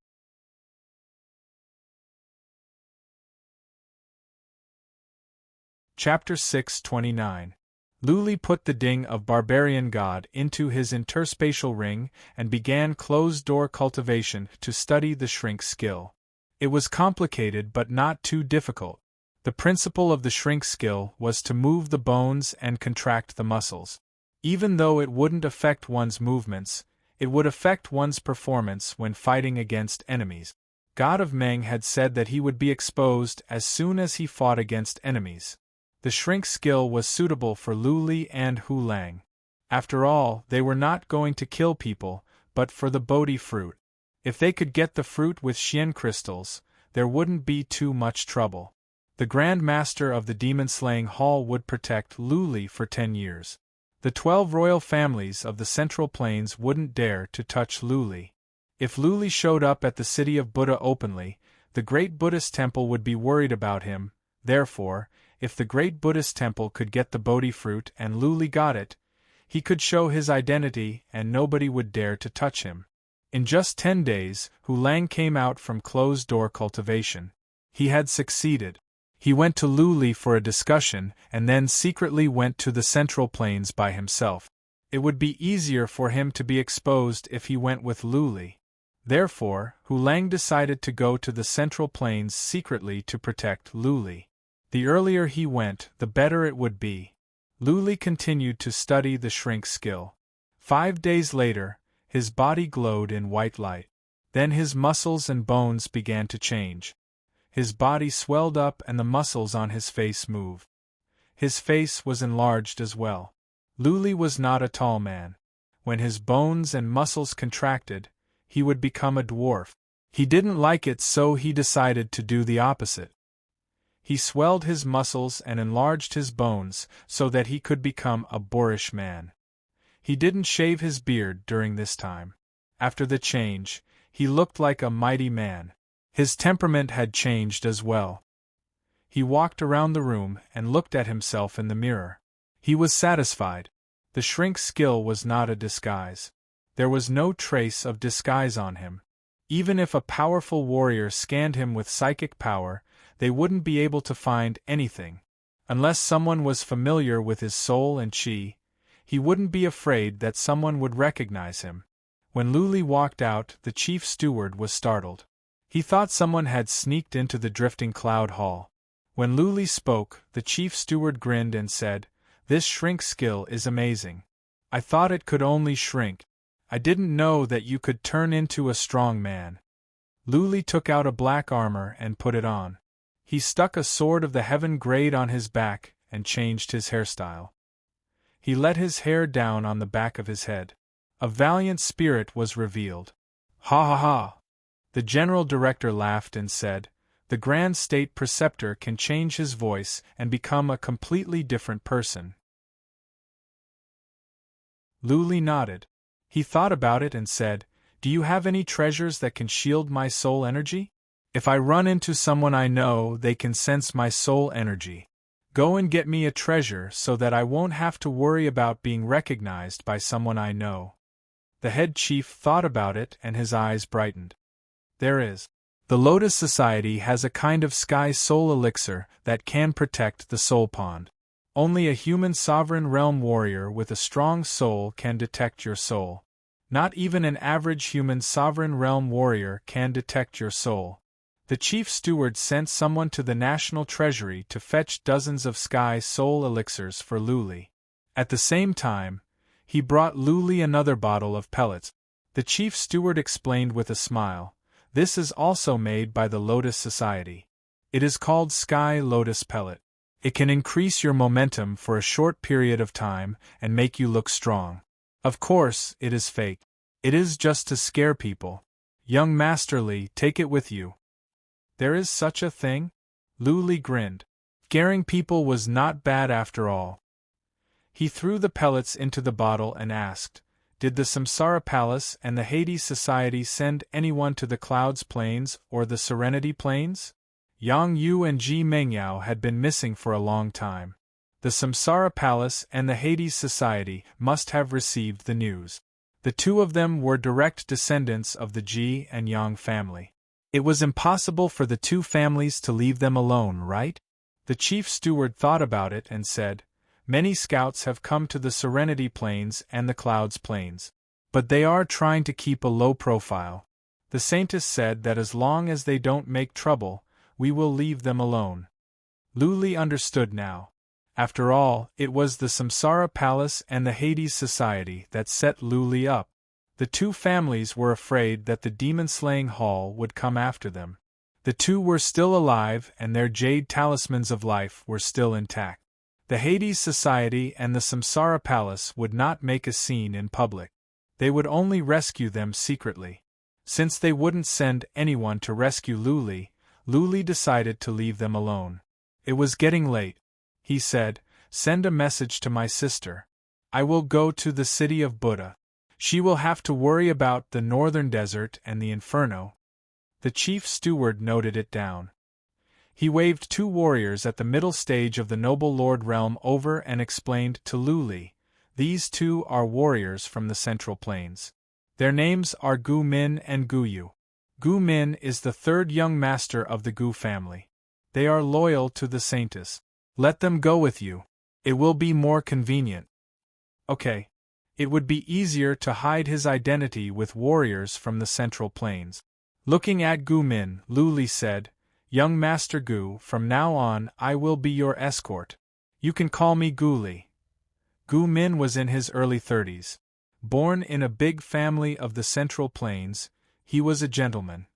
Chapter 629. Luli put the Ding of Barbarian God into his interspatial ring and began closed-door cultivation to study the shrink skill. It was complicated but not too difficult. The principle of the shrink skill was to move the bones and contract the muscles. Even though it wouldn't affect one's movements, it would affect one's performance when fighting against enemies. God of Meng had said that he would be exposed as soon as he fought against enemies. The shrink skill was suitable for Luli and Hu Lang. After all, they were not going to kill people, but for the Bodhi fruit. If they could get the fruit with Xian crystals, there wouldn't be too much trouble. The Grand Master of the Demon-Slaying Hall would protect Luli for 10 years. The 12 royal families of the Central Plains wouldn't dare to touch Luli. If Luli showed up at the city of Buddha openly, the great Buddhist temple would be worried about him. Therefore, if the great Buddhist temple could get the Bodhi fruit and Luli got it, he could show his identity and nobody would dare to touch him. In just 10 days, Hulang came out from closed-door cultivation. He had succeeded. He went to Luli for a discussion and then secretly went to the Central Plains by himself. It would be easier for him to be exposed if he went with Luli. Therefore, Hulang decided to go to the Central Plains secretly to protect Luli. The earlier he went, the better it would be. Luli continued to study the shrink skill. 5 days later, his body glowed in white light. Then his muscles and bones began to change. His body swelled up and the muscles on his face moved. His face was enlarged as well. Luli was not a tall man. When his bones and muscles contracted, he would become a dwarf. He didn't like it, so he decided to do the opposite. He swelled his muscles and enlarged his bones so that he could become a boorish man. He didn't shave his beard during this time. After the change, he looked like a mighty man. His temperament had changed as well. He walked around the room and looked at himself in the mirror. He was satisfied. The shrink skill was not a disguise. There was no trace of disguise on him. Even if a powerful warrior scanned him with psychic power, they wouldn't be able to find anything. Unless someone was familiar with his soul and chi, he wouldn't be afraid that someone would recognize him. When Luli walked out, the chief steward was startled. He thought someone had sneaked into the drifting cloud hall. When Luli spoke, the chief steward grinned and said, "This shrink skill is amazing. I thought it could only shrink. I didn't know that you could turn into a strong man." Luli took out a black armor and put it on. He stuck a sword of the heaven grade on his back and changed his hairstyle. He let his hair down on the back of his head. A valiant spirit was revealed. "Ha ha ha!" The general director laughed and said, "The grand state preceptor can change his voice and become a completely different person." Luli nodded. He thought about it and said, "Do you have any treasures that can shield my soul energy? If I run into someone I know, they can sense my soul energy. Go and get me a treasure so that I won't have to worry about being recognized by someone I know." The head chief thought about it and his eyes brightened. "There is. The Lotus Society has a kind of sky soul elixir that can protect the soul pond. Only a human sovereign realm warrior with a strong soul can detect your soul. Not even an average human sovereign realm warrior can detect your soul." The chief steward sent someone to the National Treasury to fetch dozens of sky soul elixirs for Luli. At the same time, he brought Luli another bottle of pellets. The chief steward explained with a smile, "This is also made by the Lotus Society. It is called Sky Lotus Pellet. It can increase your momentum for a short period of time and make you look strong. Of course, it is fake. It is just to scare people. Young Master Li, take it with you." "There is such a thing?" Luli grinned. Scaring people was not bad after all. He threw the pellets into the bottle and asked, "Did the Samsara Palace and the Hades Society send anyone to the Clouds Plains or the Serenity Plains?" Yang Yu and Ji Mengyao had been missing for a long time. The Samsara Palace and the Hades Society must have received the news. The two of them were direct descendants of the Ji and Yang family. It was impossible for the two families to leave them alone, right? The chief steward thought about it and said, "Many scouts have come to the Serenity Plains and the Clouds Plains. But they are trying to keep a low profile. The Saintess said that as long as they don't make trouble, we will leave them alone." Luli understood now. After all, it was the Samsara Palace and the Hades Society that set Luli up. The two families were afraid that the demon-slaying hall would come after them. The two were still alive and their jade talismans of life were still intact. The Hades Society and the Samsara Palace would not make a scene in public. They would only rescue them secretly. Since they wouldn't send anyone to rescue Luli, Luli decided to leave them alone. It was getting late. He said, "Send a message to my sister. I will go to the city of Buddha. She will have to worry about the northern desert and the inferno. The chief steward noted it down. He waved 2 warriors at the middle stage of the noble lord realm over and explained to Luli, "These 2 are warriors from the Central Plains. Their names are Gu Min and Gu Yu. Gu Min is the 3rd young master of the Gu family. They are loyal to the Saintess. Let them go with you. It will be more convenient." Okay. It would be easier to hide his identity with warriors from the Central Plains. Looking at Gu Min, Luli said, "Young Master Gu, from now on I will be your escort. You can call me Guli." Gu Min was in his early 30s. Born in a big family of the Central Plains, he was a gentleman.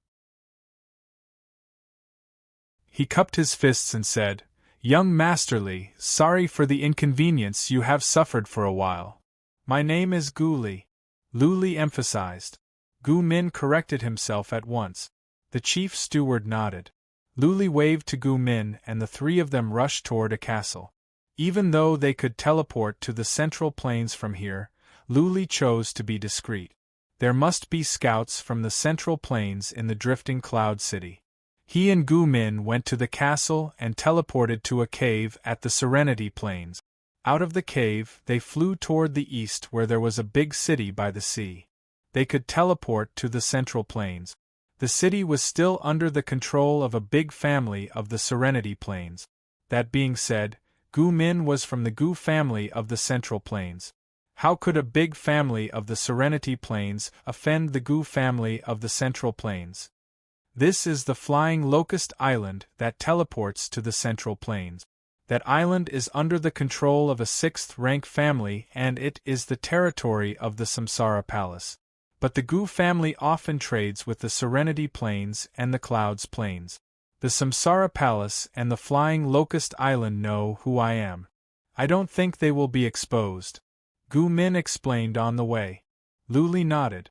He cupped his fists and said, "Young Masterly, sorry for the inconvenience you have suffered for a while. My name is Guli," Luli emphasized. Gu Min corrected himself at once. The chief steward nodded. Luli waved to Gu Min and the 3 of them rushed toward a castle. Even though they could teleport to the Central Plains from here, Luli chose to be discreet. There must be scouts from the Central Plains in the drifting Cloud City. He and Gu Min went to the castle and teleported to a cave at the Serenity Plains. Out of the cave, they flew toward the east where there was a big city by the sea. They could teleport to the Central Plains. The city was still under the control of a big family of the Serenity Plains. That being said, Gu Min was from the Gu family of the Central Plains. How could a big family of the Serenity Plains offend the Gu family of the Central Plains? This is the Flying Locust Island that teleports to the Central Plains. That island is under the control of a 6th-rank family and it is the territory of the Samsara Palace. But the Gu family often trades with the Serenity Plains and the Clouds Plains. The Samsara Palace and the Flying Locust Island know who I am. I don't think they will be exposed," Gu Min explained on the way. Luli nodded.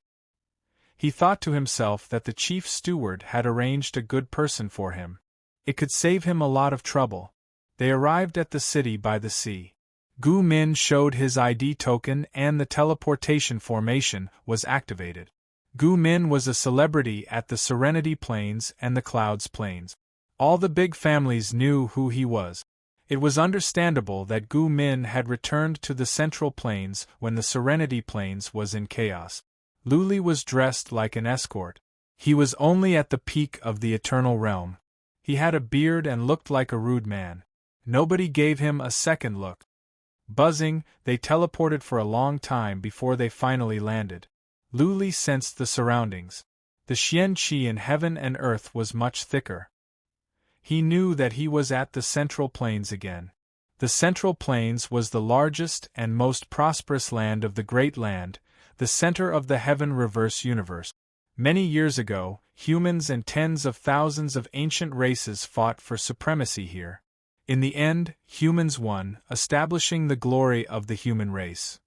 He thought to himself that the chief steward had arranged a good person for him. It could save him a lot of trouble. They arrived at the city by the sea. Gu Min showed his ID token and the teleportation formation was activated. Gu Min was a celebrity at the Serenity Plains and the Clouds Plains. All the big families knew who he was. It was understandable that Gu Min had returned to the Central Plains when the Serenity Plains was in chaos. Luli was dressed like an escort. He was only at the peak of the Eternal Realm. He had a beard and looked like a rude man. Nobody gave him a second look. Buzzing, they teleported for a long time before they finally landed. Luli sensed the surroundings. The Xian Qi in heaven and earth was much thicker. He knew that he was at the Central Plains again. The Central Plains was the largest and most prosperous land of the Great Land, the center of the Heaven Reverse universe. Many years ago, humans and tens of thousands of ancient races fought for supremacy here. In the end, humans won, establishing the glory of the human race.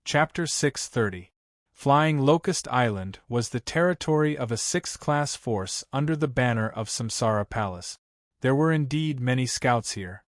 Chapter 630. Flying Locust Island was the territory of a 6th-class force under the banner of Samsara Palace. There were indeed many scouts here.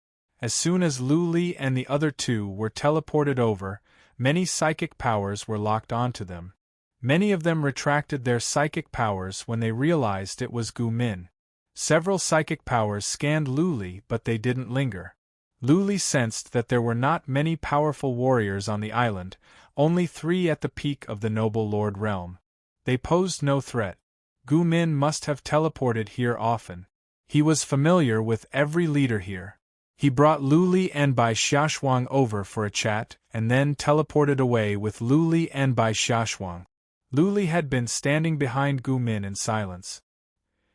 As soon as Luli and the other 2 were teleported over, many psychic powers were locked onto them. Many of them retracted their psychic powers when they realized it was Gu Min. Several psychic powers scanned Luli but they didn't linger. Luli sensed that there were not many powerful warriors on the island, only 3 at the peak of the Noble Lord realm. They posed no threat. Gu Min must have teleported here often. He was familiar with every leader here. He brought Luli and Bai Xiaoshuang over for a chat, and then teleported away with Luli and Bai Xiaoshuang. Luli had been standing behind Gu Min in silence.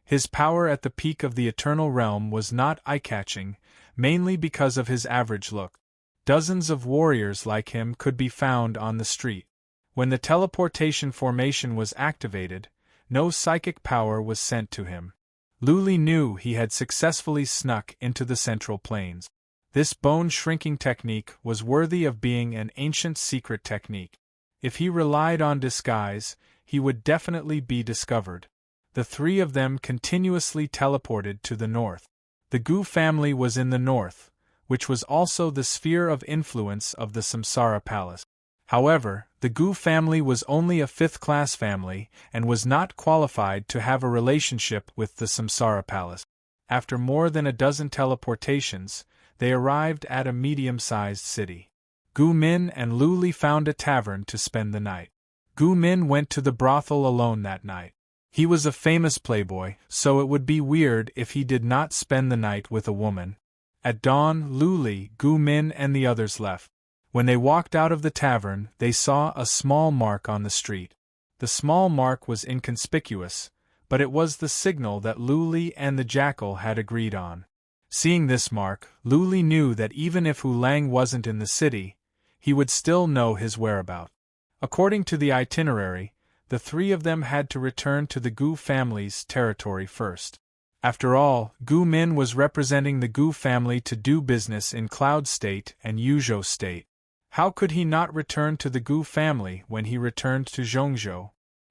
His power at the peak of the Eternal Realm was not eye-catching, mainly because of his average look. Dozens of warriors like him could be found on the street. When the teleportation formation was activated, no psychic power was sent to him. Luli knew he had successfully snuck into the Central Plains. This bone-shrinking technique was worthy of being an ancient secret technique. If he relied on disguise, he would definitely be discovered. The 3 of them continuously teleported to the north. The Gu family was in the north, which was also the sphere of influence of the Samsara Palace. However, the Gu family was only a fifth-class family and was not qualified to have a relationship with the Samsara Palace. After more than a dozen teleportations, they arrived at a medium-sized city. Gu Min and Lu Li found a tavern to spend the night. Gu Min went to the brothel alone that night. He was a famous playboy, so it would be weird if he did not spend the night with a woman. At dawn, Lu Li, Gu Min and the others left. When they walked out of the tavern, they saw a small mark on the street. The small mark was inconspicuous, but it was the signal that Lu Li and the jackal had agreed on. Seeing this mark, Lu Li knew that even if Hu Lang wasn't in the city, he would still know his whereabouts. According to the itinerary, the three of them had to return to the Gu family's territory first. After all, Gu Min was representing the Gu family to do business in Cloud State and Yuzhou State. How could he not return to the Gu family when he returned to Zhongzhou?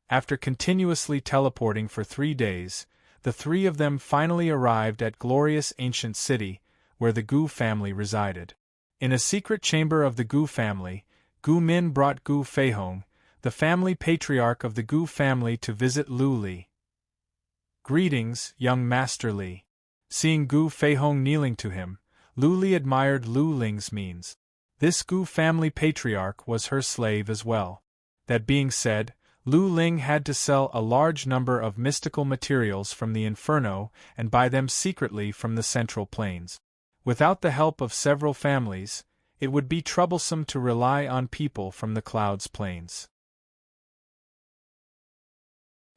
After continuously teleporting for 3 days, the three of them finally arrived at glorious ancient city, where the Gu family resided. In a secret chamber of the Gu family, Gu Min brought Gu Feihong, the family patriarch of the Gu family, to visit Lu Li. "Greetings, young Master Li." Seeing Gu Feihong kneeling to him, Lu Li admired Lu Ling's means. This Gu family patriarch was her slave as well. That being said, Lu Ling had to sell a large number of mystical materials from the Inferno and buy them secretly from the Central Plains. Without the help of several families, it would be troublesome to rely on people from the Clouds Plains.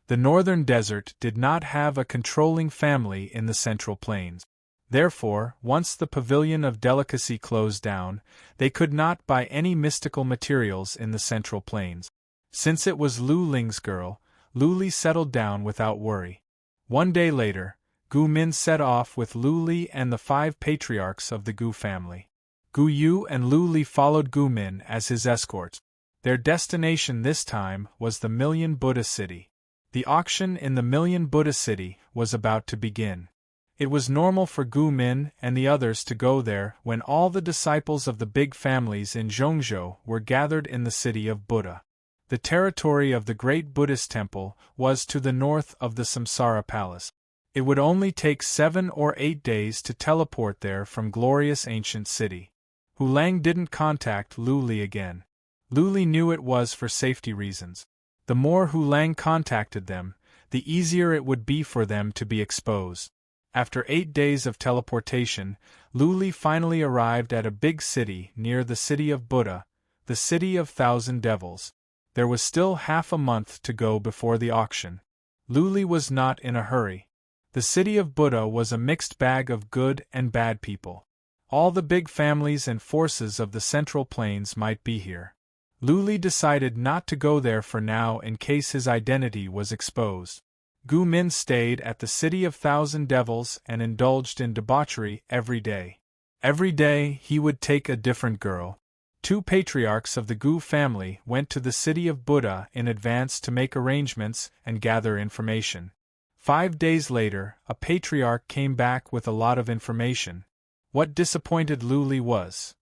The Northern Desert did not have a controlling family in the Central Plains. Therefore, once the Pavilion of Delicacy closed down, they could not buy any mystical materials in the Central Plains. Since it was Lu Ling's girl, Lu Li settled down without worry. One day later, Gu Min set off with Lu Li and the 5 patriarchs of the Gu family. Gu Yu and Lu Li followed Gu Min as his escorts. Their destination this time was the Million Buddha City. The auction in the Million Buddha City was about to begin. It was normal for Gu Min and the others to go there when all the disciples of the big families in Zhongzhou were gathered in the city of Buddha. The territory of the great Buddhist temple was to the north of the Samsara Palace. It would only take 7 or 8 days to teleport there from glorious ancient city. Hu Lang didn't contact Lu Li again. Lu Li knew it was for safety reasons. The more Hu Lang contacted them, the easier it would be for them to be exposed. After 8 days of teleportation, Lu Li finally arrived at a big city near the city of Buddha, the city of 1,000 devils. There was still half a month to go before the auction. Lu Li was not in a hurry. The city of Buddha was a mixed bag of good and bad people. All the big families and forces of the Central Plains might be here. Lu Li decided not to go there for now in case his identity was exposed. Gu Min stayed at the city of 1,000 devils and indulged in debauchery every day. Every day he would take a different girl. 2 patriarchs of the Gu family went to the city of Buddha in advance to make arrangements and gather information. 5 days later, a patriarch came back with a lot of information. What disappointed Lu Li was,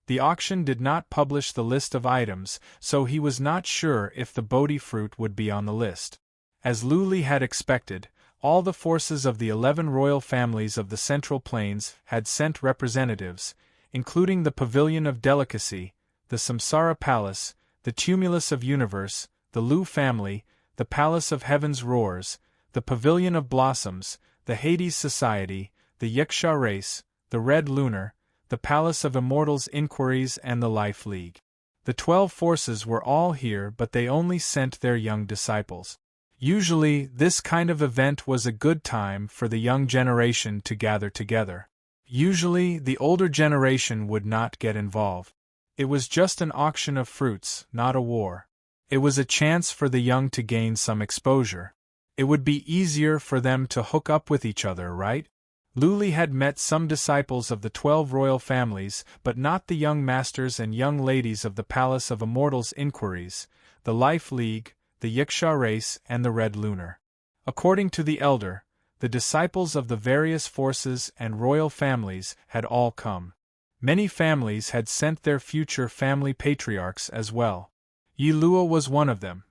the auction did not publish the list of items, so he was not sure if the Bodhi fruit would be on the list. As Lu Li had expected, all the forces of the 11 royal families of the Central Plains had sent representatives, including the Pavilion of Delicacy, the Samsara Palace, the Tumulus of Universe, the Lu family, the Palace of Heaven's Roars, the Pavilion of Blossoms, the Hades Society, the Yaksha Race, the Red Lunar, the Palace of Immortals Inquiries and the Life League. The 12 forces were all here, but they only sent their young disciples. Usually, this kind of event was a good time for the young generation to gather together. Usually, the older generation would not get involved. It was just an auction of fruits, not a war. It was a chance for the young to gain some exposure. It would be easier for them to hook up with each other, right? Lu Li had met some disciples of the 12 royal families, but not the young masters and young ladies of the Palace of Immortals Inquiries, the Life League, the Yaksha Race and the Red Lunar. According to the elder, The disciples of the various forces and royal families had all come. Many families had sent their future family patriarchs as well. Yi Luo was one of them.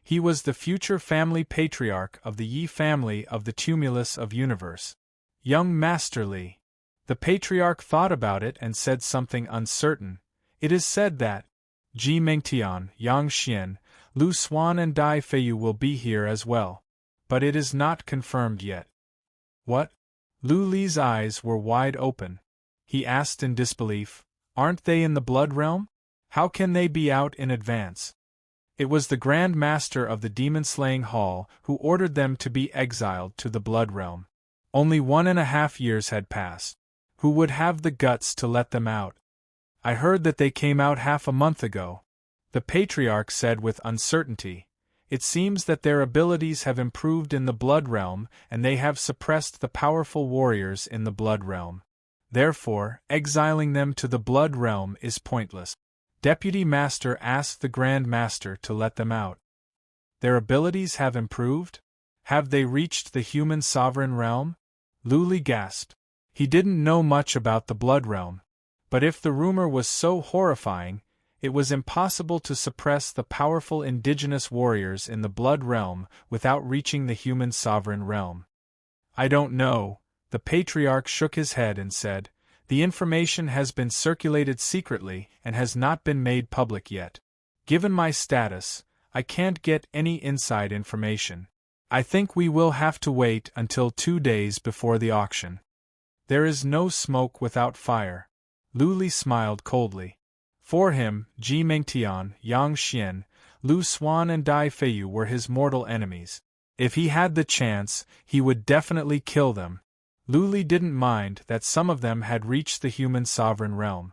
He was the future family patriarch of the Yi family of the tumulus of universe. Young Master Li. The patriarch thought about it and said something uncertain. It is said that Ji Mengtian, Yang Xian, Lu Xuan and Dai Feiyu will be here as well. But it is not confirmed yet. What? Lu Li's eyes were wide open. He asked in disbelief, aren't they in the blood realm? How can they be out in advance? It was the Grand Master of the demon-slaying hall who ordered them to be exiled to the blood realm. Only 1.5 years had passed. Who would have the guts to let them out? I heard that they came out half a month ago. The patriarch said with uncertainty. It seems that their abilities have improved in the blood realm and they have suppressed the powerful warriors in the blood realm. Therefore, exiling them to the blood realm is pointless. Deputy Master asked the Grand Master to let them out. Their abilities have improved? Have they reached the human sovereign realm? Lu Li gasped. He didn't know much about the blood realm. But if the rumor was so horrifying, it was impossible to suppress the powerful indigenous warriors in the blood realm without reaching the human sovereign realm. I don't know, the patriarch shook his head and said, the information has been circulated secretly and has not been made public yet. Given my status, I can't get any inside information. I think we will have to wait until 2 days before the auction. There is no smoke without fire. Lu Li smiled coldly. For him, Ji Mengtian, Yang Xian, Lu Xuan and Dai Feiyu were his mortal enemies. If he had the chance, he would definitely kill them. Lu Li didn't mind that some of them had reached the human sovereign realm.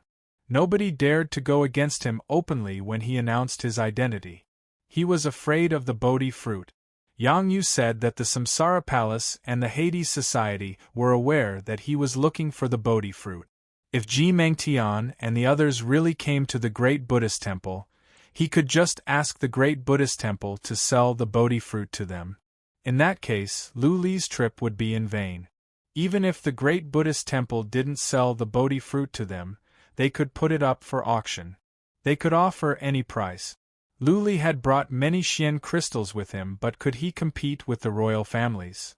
Nobody dared to go against him openly when he announced his identity. He was afraid of the Bodhi fruit. Yang Yu said that the Samsara Palace and the Hades Society were aware that he was looking for the Bodhi fruit. If Ji Mengtian and the others really came to the Great Buddhist Temple, he could just ask the Great Buddhist Temple to sell the Bodhi fruit to them. In that case, Lu Li's trip would be in vain. Even if the Great Buddhist Temple didn't sell the Bodhi fruit to them, they could put it up for auction. They could offer any price. Lu Li had brought many Xian crystals with him, but could he compete with the royal families?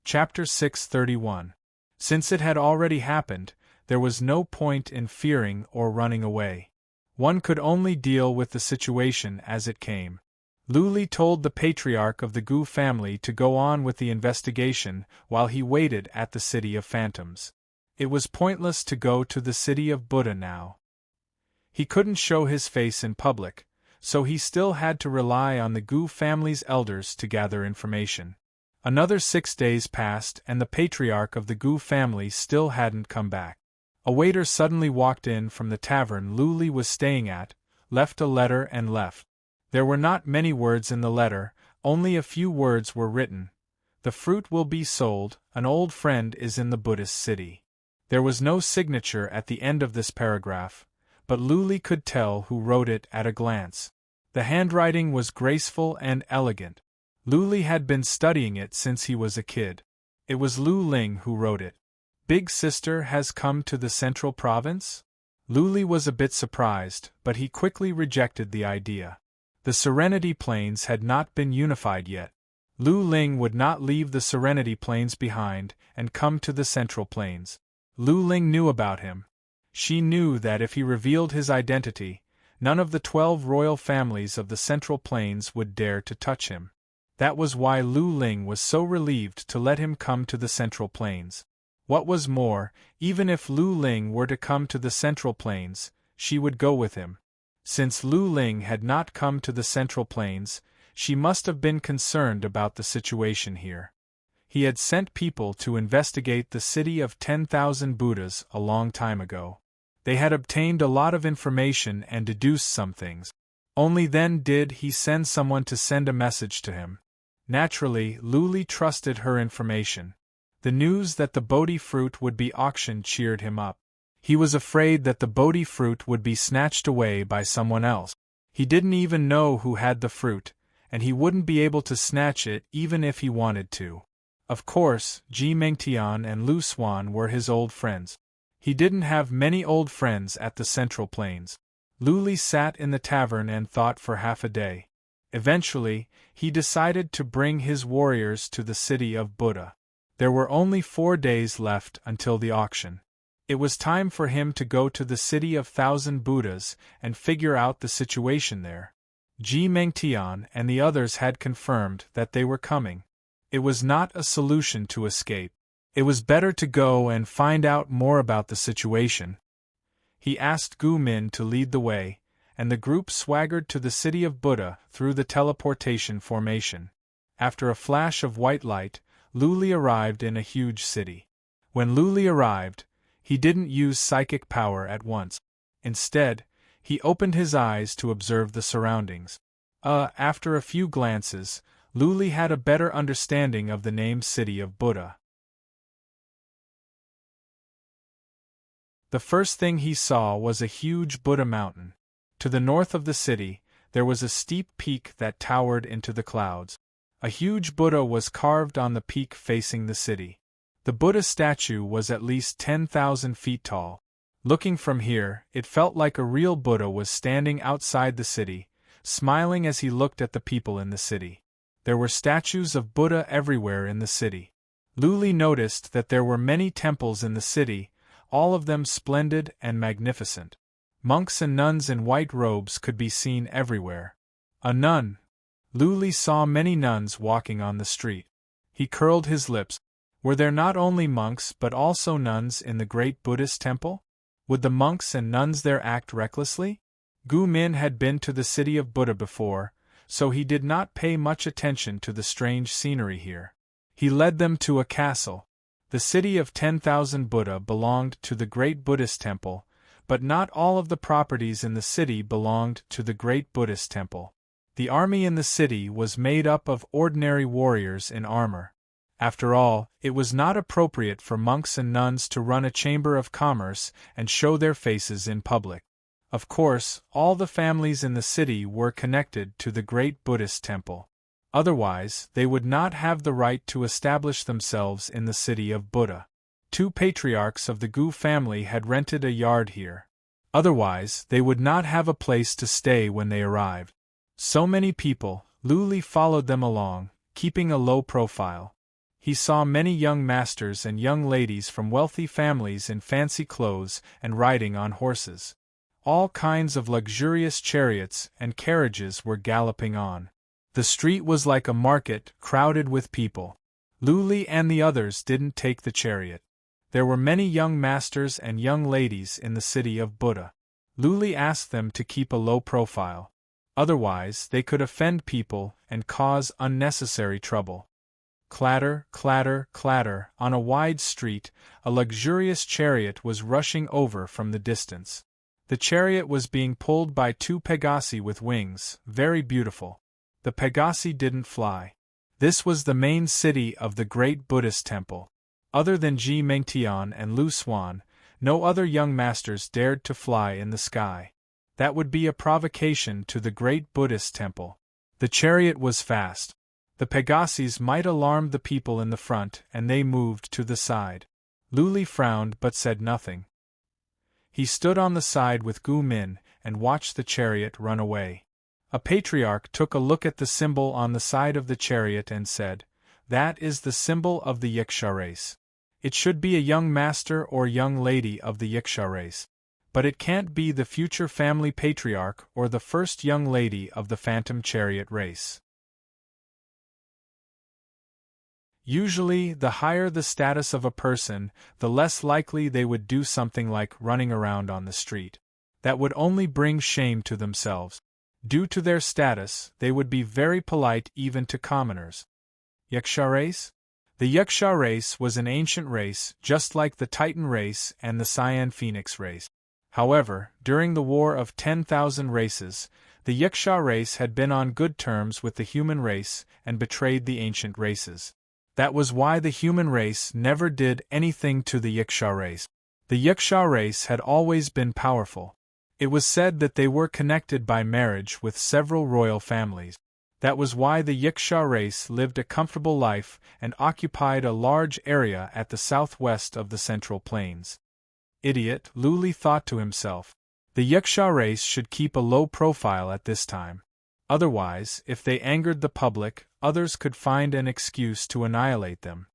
Chapter 631. Since it had already happened, there was no point in fearing or running away. One could only deal with the situation as it came. Lu Li told the patriarch of the Gu family to go on with the investigation while he waited at the City of Phantoms. It was pointless to go to the City of Buddha now. He couldn't show his face in public, so he still had to rely on the Gu family's elders to gather information. Another 6 days passed and the patriarch of the Gu family still hadn't come back. A waiter suddenly walked in from the tavern Lu Li was staying at, left a letter and left. There were not many words in the letter, only a few words were written. The fruit will be sold, an old friend is in the Buddhist city. There was no signature at the end of this paragraph, but Lu Li could tell who wrote it at a glance. The handwriting was graceful and elegant. Lu Li had been studying it since he was a kid. It was Lu Ling who wrote it. Big sister has come to the central province? Lu Li was a bit surprised, but he quickly rejected the idea. The Serenity Plains had not been unified yet. Lu Ling would not leave the Serenity Plains behind and come to the Central Plains. Lu Ling knew about him. She knew that if he revealed his identity, none of the 12 royal families of the Central Plains would dare to touch him. That was why Lu Ling was so relieved to let him come to the Central Plains. What was more, even if Lu Ling were to come to the Central Plains, she would go with him. Since Lu Ling had not come to the Central Plains, she must have been concerned about the situation here. He had sent people to investigate the city of 10,000 Buddhas a long time ago. They had obtained a lot of information and deduced some things. Only then did he send someone to send a message to him. Naturally, Lu Li trusted her information. The news that the Bodhi fruit would be auctioned cheered him up. He was afraid that the Bodhi fruit would be snatched away by someone else. He didn't even know who had the fruit, and he wouldn't be able to snatch it even if he wanted to. Of course, Ji Mengtian and Lu Xuan were his old friends. He didn't have many old friends at the Central Plains. Lu Li sat in the tavern and thought for half a day. Eventually, he decided to bring his warriors to the city of Buddha. There were only 4 days left until the auction. It was time for him to go to the city of 1,000 Buddhas and figure out the situation there. Ji Mengtian and the others had confirmed that they were coming. It was not a solution to escape. It was better to go and find out more about the situation. He asked Gu Min to lead the way, and the group swaggered to the city of Buddha through the teleportation formation. After a flash of white light, Lu Li arrived in a huge city. When Lu Li arrived, he didn't use psychic power at once. Instead, he opened his eyes to observe the surroundings. After a few glances, Lu Li had a better understanding of the named city of Buddha. The first thing he saw was a huge Buddha mountain. To the north of the city, there was a steep peak that towered into the clouds. A huge Buddha was carved on the peak facing the city. The Buddha statue was at least 10,000 feet tall. Looking from here, it felt like a real Buddha was standing outside the city, smiling as he looked at the people in the city. There were statues of Buddha everywhere in the city. Lu Li noticed that there were many temples in the city, all of them splendid and magnificent. Monks and nuns in white robes could be seen everywhere. A nun. Lu Li saw many nuns walking on the street. He curled his lips. Were there not only monks but also nuns in the great Buddhist temple? Would the monks and nuns there act recklessly? Gu Min had been to the city of Buddha before, so he did not pay much attention to the strange scenery here. He led them to a castle. The city of 10,000 Buddha belonged to the great Buddhist temple, but not all of the properties in the city belonged to the great Buddhist temple. The army in the city was made up of ordinary warriors in armor. After all, it was not appropriate for monks and nuns to run a chamber of commerce and show their faces in public. Of course, all the families in the city were connected to the great Buddhist temple. Otherwise, they would not have the right to establish themselves in the city of Buddha. 2 patriarchs of the Gu family had rented a yard here. Otherwise, they would not have a place to stay when they arrived. So many people, Lu Li followed them along, keeping a low profile. He saw many young masters and young ladies from wealthy families in fancy clothes and riding on horses. All kinds of luxurious chariots and carriages were galloping on. The street was like a market, crowded with people. Lu Li and the others didn't take the chariot. There were many young masters and young ladies in the city of Buddha. Lu Li asked them to keep a low profile. Otherwise, they could offend people and cause unnecessary trouble. Clatter, clatter, clatter, on a wide street, a luxurious chariot was rushing over from the distance. The chariot was being pulled by 2 Pegasi with wings, very beautiful. The Pegasi didn't fly. This was the main city of the great Buddhist temple. Other than Ji Mengtian and Lu Xuan, no other young masters dared to fly in the sky. That would be a provocation to the great Buddhist temple. The chariot was fast. The Pegasis might alarm the people in the front, and they moved to the side. Lu Li frowned but said nothing. He stood on the side with Gu Min and watched the chariot run away. A patriarch took a look at the symbol on the side of the chariot and said, "That is the symbol of the Yiksha race. It should be a young master or young lady of the Yiksha race. But it can't be the future family patriarch or the first young lady of the phantom chariot race." Usually, the higher the status of a person, the less likely they would do something like running around on the street. That would only bring shame to themselves. Due to their status, they would be very polite even to commoners. Yaksha race? The Yaksha race was an ancient race, just like the Titan race and the Cyan Phoenix race. However, during the War of 10,000 Races, the Yaksha race had been on good terms with the human race and betrayed the ancient races. That was why the human race never did anything to the Yiksha race. The Yaksha race had always been powerful. It was said that they were connected by marriage with several royal families. That was why the Yaksha race lived a comfortable life and occupied a large area at the southwest of the Central Plains. Idiot, Luli thought to himself. The Yaksha race should keep a low profile at this time. Otherwise, if they angered the public, others could find an excuse to annihilate them.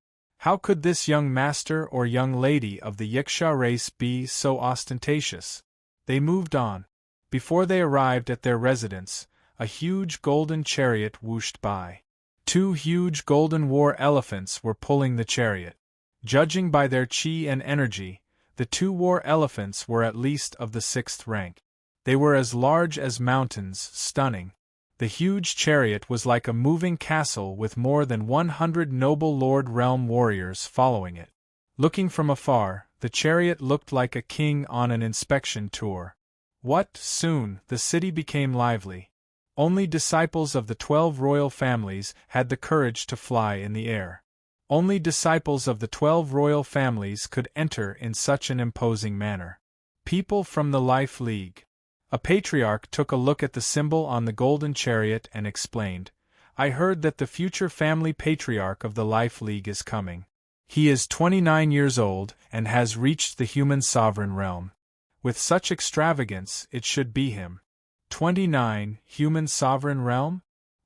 How could this young master or young lady of the Yaksha race be so ostentatious? They moved on. Before they arrived at their residence, a huge golden chariot whooshed by. 2 huge golden war elephants were pulling the chariot. Judging by their chi and energy, the 2 war elephants were at least of the 6th rank. They were as large as mountains, stunning. The huge chariot was like a moving castle with more than 100 noble lord realm warriors following it. Looking from afar, the chariot looked like a king on an inspection tour. Soon, the city became lively. Only disciples of the 12 royal families had the courage to fly in the air. Only disciples of the 12 royal families could enter in such an imposing manner. People from the Life League. A patriarch took a look at the symbol on the golden chariot and explained, "I heard that the future family patriarch of the Life League is coming. He is 29 years old and has reached the human sovereign realm. With such extravagance, it should be him." 29, human sovereign realm?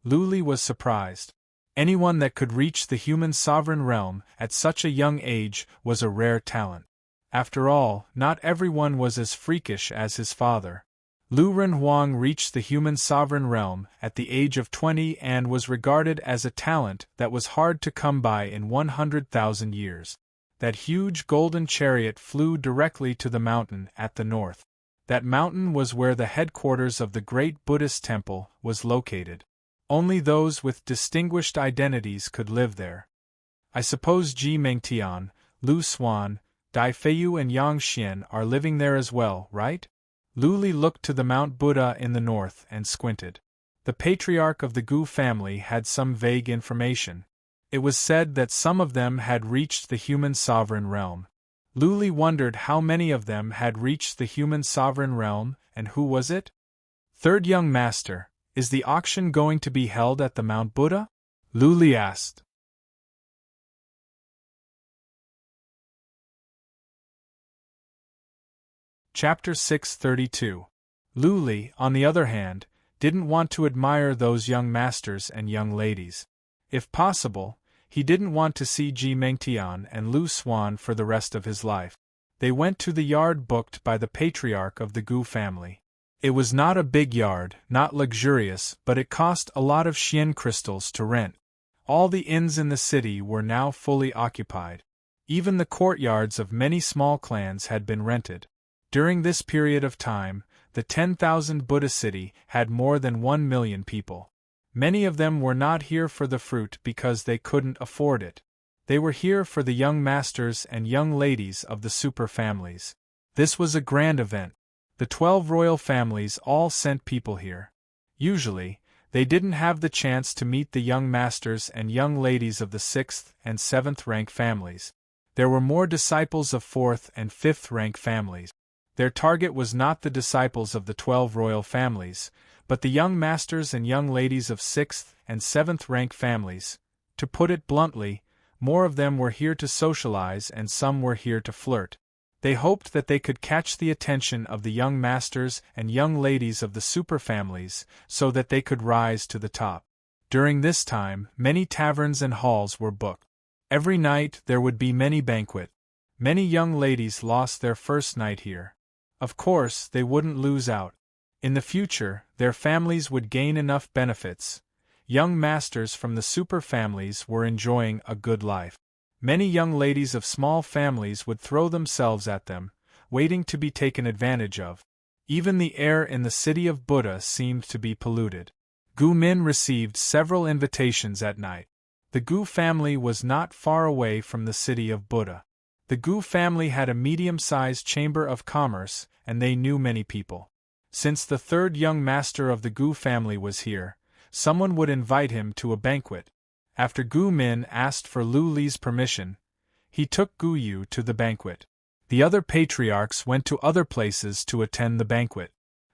Luli was surprised. Anyone that could reach the human sovereign realm at such a young age was a rare talent. After all, not everyone was as freakish as his father. Lu Renhuang reached the human sovereign realm at the age of 20 and was regarded as a talent that was hard to come by in 100,000 years. That huge golden chariot flew directly to the mountain at the north. That mountain was where the headquarters of the great Buddhist temple was located. Only those with distinguished identities could live there. I suppose Ji Mengtian, Lu Xuan, Dai Feiyu and Yang Xian are living there as well, right? Luli looked to the Mount Buddha in the north and squinted. The patriarch of the Gu family had some vague information. It was said that some of them had reached the human sovereign realm. Luli wondered how many of them had reached the human sovereign realm, and who was it? Third young master, is the auction going to be held at the Mount Buddha? Luli asked. Chapter 632. Luli, on the other hand, didn't want to admire those young masters and young ladies. If possible, he didn't want to see Ji Mengtian and Lu Xuan for the rest of his life. They went to the yard booked by the patriarch of the Gu family. It was not a big yard, not luxurious, but it cost a lot of Xian crystals to rent. All the inns in the city were now fully occupied. Even the courtyards of many small clans had been rented. During this period of time, the 10,000 Buddha city had more than 1 million people. Many of them were not here for the fruit because they couldn't afford it. They were here for the young masters and young ladies of the super families. This was a grand event. The 12 royal families all sent people here. Usually, they didn't have the chance to meet the young masters and young ladies of the 6th and 7th rank families. There were more disciples of 4th and 5th rank families. Their target was not the disciples of the 12 royal families, but the young masters and young ladies of 6th and 7th rank families. To put it bluntly, more of them were here to socialize and some were here to flirt. They hoped that they could catch the attention of the young masters and young ladies of the super families so that they could rise to the top. During this time, many taverns and halls were booked. Every night there would be many banquets. Many young ladies lost their first night here. Of course, they wouldn't lose out. In the future, their families would gain enough benefits. Young masters from the super families were enjoying a good life. Many young ladies of small families would throw themselves at them, waiting to be taken advantage of. Even the air in the city of Buddha seemed to be polluted. Gu Min received several invitations at night. The Gu family was not far away from the city of Buddha. The Gu family had a medium-sized chamber of commerce, and they knew many people. Since the third young master of the Gu family was here, someone would invite him to a banquet. After Gu Min asked for Lu Li's permission, he took Gu Yu to the banquet. The other patriarchs went to other places to attend the banquet.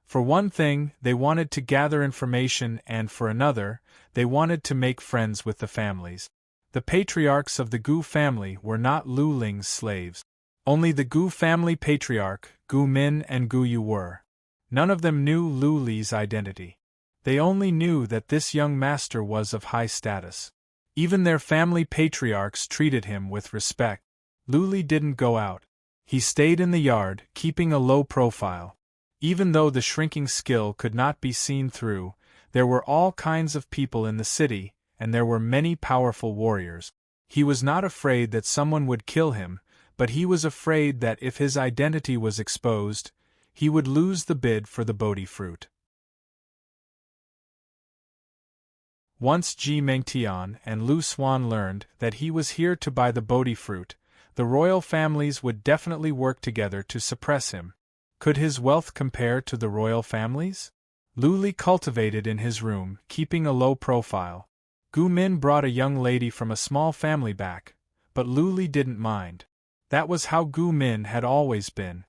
For one thing, they wanted to gather information, and for another, they wanted to make friends with the families. The patriarchs of the Gu family were not Lu Ling's slaves. Only the Gu family patriarch, Gu Min and Gu Yu were. None of them knew Lu Li's identity. They only knew that this young master was of high status. Even their family patriarchs treated him with respect. Lu Li didn't go out. He stayed in the yard, keeping a low profile. Even though the shrinking skill could not be seen through, there were all kinds of people in the city, and there were many powerful warriors. He was not afraid that someone would kill him, but he was afraid that if his identity was exposed, he would lose the bid for the Bodhi fruit. Once Ji Mengtian and Lu Xuan learned that he was here to buy the Bodhi fruit, the royal families would definitely work together to suppress him. Could his wealth compare to the royal families? Lu Li cultivated in his room, keeping a low profile. Gu Min brought a young lady from a small family back, but Lu Li didn't mind. That was how Gu Min had always been.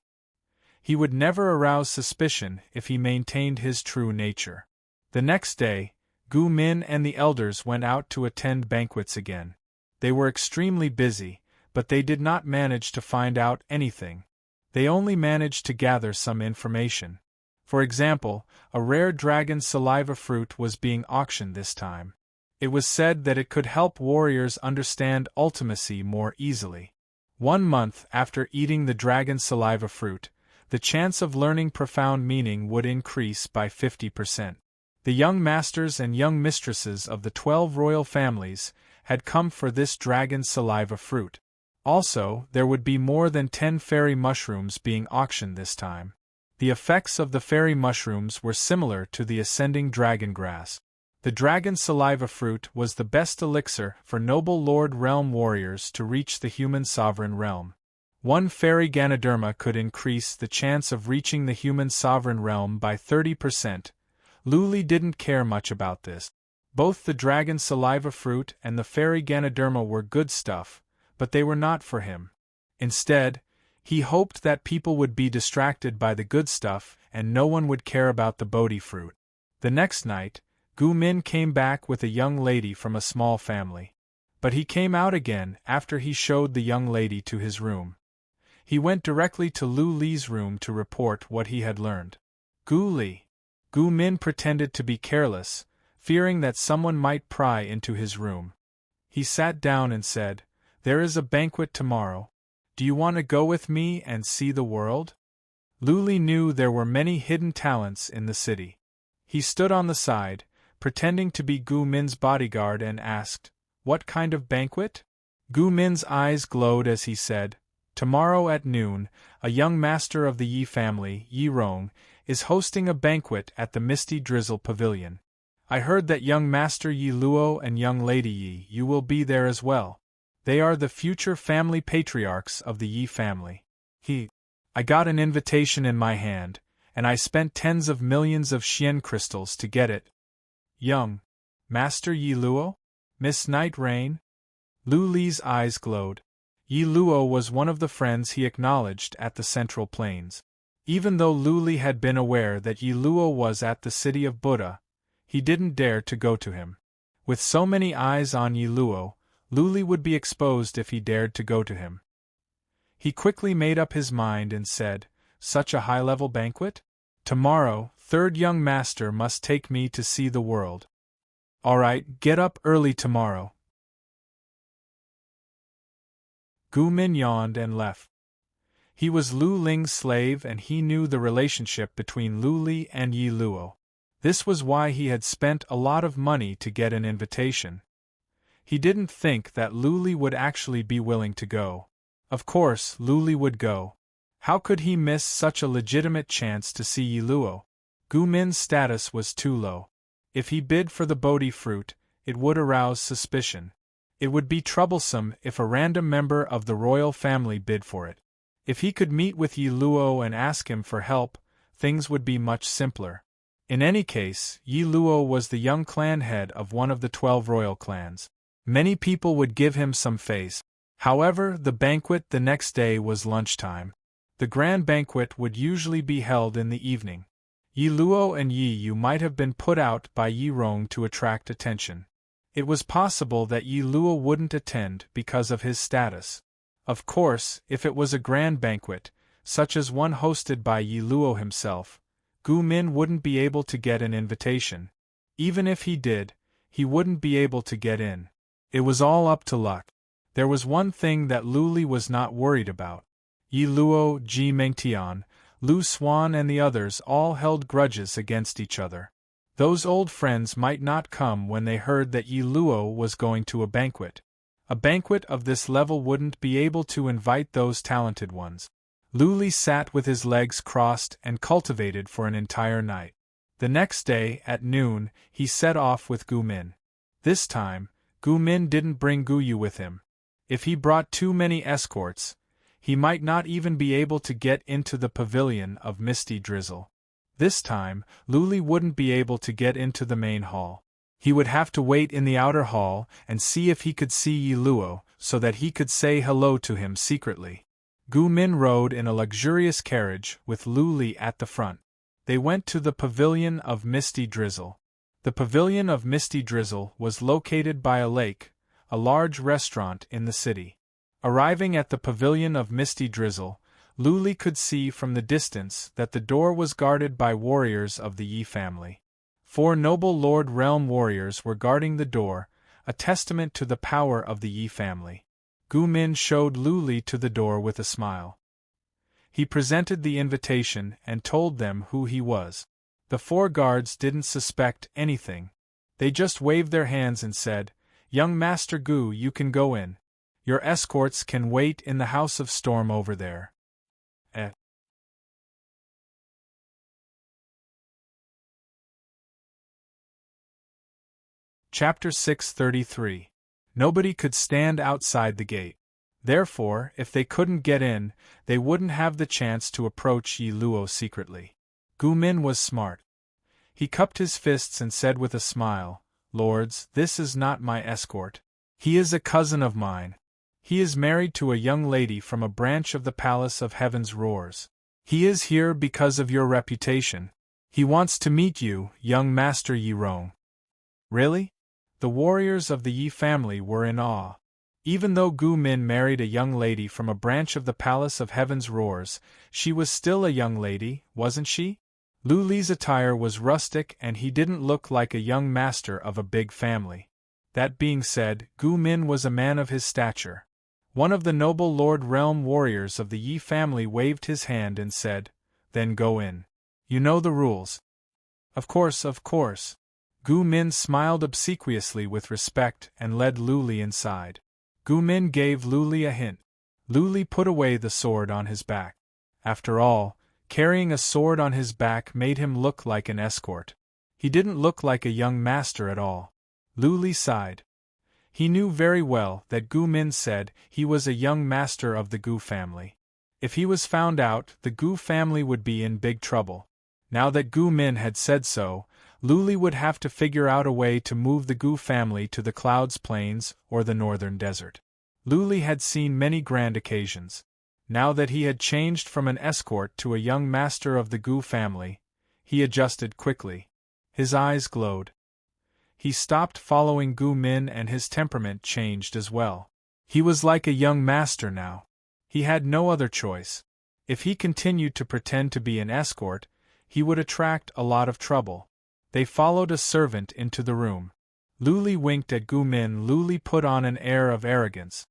He would never arouse suspicion if he maintained his true nature. The next day, Gu Min and the elders went out to attend banquets again. They were extremely busy, but they did not manage to find out anything. They only managed to gather some information. For example, a rare dragon saliva fruit was being auctioned this time. It was said that it could help warriors understand ultimacy more easily. 1 month after eating the dragon saliva fruit, the chance of learning profound meaning would increase by 50%. The young masters and young mistresses of the 12 royal families had come for this dragon saliva fruit. Also, there would be more than 10 fairy mushrooms being auctioned this time. The effects of the fairy mushrooms were similar to the ascending dragon grass. The dragon saliva fruit was the best elixir for noble Lord Realm warriors to reach the human sovereign realm. 1 fairy Ganoderma could increase the chance of reaching the human sovereign realm by 30%. Lu Li didn't care much about this. Both the dragon saliva fruit and the fairy Ganoderma were good stuff, but they were not for him. Instead, he hoped that people would be distracted by the good stuff and no one would care about the Bodhi fruit. The next night, Gu Min came back with a young lady from a small family. But he came out again after he showed the young lady to his room. He went directly to Lu Li's room to report what he had learned. Gu Min pretended to be careless, fearing that someone might pry into his room. He sat down and said, "There is a banquet tomorrow. Do you want to go with me and see the world?" Lu Li knew there were many hidden talents in the city. He stood on the side, pretending to be Gu Min's bodyguard and asked, "What kind of banquet?" Gu Min's eyes glowed as he said, "Tomorrow at noon, a young master of the Yi family, Yi Rong, is hosting a banquet at the Misty Drizzle Pavilion. I heard that young Master Yi Luo and young Lady Yi Yu will be there as well. They are the future family patriarchs of the Yi family. I got an invitation in my hand, and I spent tens of millions of Xian crystals to get it." "Young Master Yi Luo? Miss Night Rain?" Lu Li's eyes glowed. Yi Luo was one of the friends he acknowledged at the Central Plains. Even though Lu Li had been aware that Yi Luo was at the city of Buddha, he didn't dare to go to him. With so many eyes on Yi Luo, Lu Li would be exposed if he dared to go to him. He quickly made up his mind and said, "Such a high-level banquet? Tomorrow, third young master must take me to see the world. All right, get up early tomorrow." Gu Min yawned and left. He was Lu Ling's slave and he knew the relationship between Lu Li and Yi Luo. This was why he had spent a lot of money to get an invitation. He didn't think that Lu Li would actually be willing to go. Of course, Lu Li would go. How could he miss such a legitimate chance to see Yi Luo? Gu Min's status was too low. If he bid for the Bodhi fruit, it would arouse suspicion. It would be troublesome if a random member of the royal family bid for it. If he could meet with Yi Luo and ask him for help, things would be much simpler. In any case, Yi Luo was the young clan head of one of the 12 royal clans. Many people would give him some face. However, the banquet the next day was lunchtime. The grand banquet would usually be held in the evening. Yi Luo and Yi Yu might have been put out by Yi Rong to attract attention. It was possible that Yi Luo wouldn't attend because of his status. Of course, if it was a grand banquet, such as one hosted by Yi Luo himself, Gu Min wouldn't be able to get an invitation. Even if he did, he wouldn't be able to get in. It was all up to luck. There was one thing that Lu Li was not worried about. Yi Luo, Ji Mengtian, Lu Xuan and the others all held grudges against each other. Those old friends might not come when they heard that Yi Luo was going to a banquet. A banquet of this level wouldn't be able to invite those talented ones. Lu Li sat with his legs crossed and cultivated for an entire night. The next day, at noon, he set off with Gu Min. This time, Gu Min didn't bring Gu Yu with him. If he brought too many escorts, he might not even be able to get into the pavilion of Misty Drizzle. This time, Lu Li wouldn't be able to get into the main hall. He would have to wait in the outer hall and see if he could see Yi Luo, so that he could say hello to him secretly. Gu Min rode in a luxurious carriage with Lu Li at the front. They went to the pavilion of Misty Drizzle. The pavilion of Misty Drizzle was located by a lake, a large restaurant in the city. Arriving at the pavilion of Misty Drizzle, Lu Li could see from the distance that the door was guarded by warriors of the Yi family. 4 noble Lord Realm warriors were guarding the door, a testament to the power of the Yi family. Gu Min showed Lu Li to the door with a smile. He presented the invitation and told them who he was. The 4 guards didn't suspect anything. They just waved their hands and said, "Young Master Gu, you can go in. Your escorts can wait in the House of Storm over there." Chapter 633. Nobody could stand outside the gate. Therefore, if they couldn't get in, they wouldn't have the chance to approach Yi Luo secretly. Gu Min was smart. He cupped his fists and said with a smile, "Lords, this is not my escort. He is a cousin of mine. He is married to a young lady from a branch of the Palace of Heaven's Roars. He is here because of your reputation. He wants to meet you, young Master Yi Rong." Really? The warriors of the Yi family were in awe. Even though Gu Min married a young lady from a branch of the Palace of Heaven's Roars, she was still a young lady, wasn't she? Lu Li's attire was rustic and he didn't look like a young master of a big family. That being said, Gu Min was a man of his stature. One of the noble Lord Realm warriors of the Yi family waved his hand and said, "Then go in. You know the rules." Of course, of course." Gu Min smiled obsequiously with respect and led Lu Li inside. Gu Min gave Lu Li a hint. Lu Li put away the sword on his back. After all, carrying a sword on his back made him look like an escort. He didn't look like a young master at all. Lu Li sighed. He knew very well that Gu Min said he was a young master of the Gu family. If he was found out, the Gu family would be in big trouble. Now that Gu Min had said so, Lu Li would have to figure out a way to move the Gu family to the Clouds Plains or the Northern Desert. Lu Li had seen many grand occasions. Now that he had changed from an escort to a young master of the Gu family, he adjusted quickly. His eyes glowed. He stopped following Gu Min and his temperament changed as well. He was like a young master now. He had no other choice. If he continued to pretend to be an escort, he would attract a lot of trouble. They followed a servant into the room. Lu Li winked at Gu Min. Lu Li put on an air of arrogance.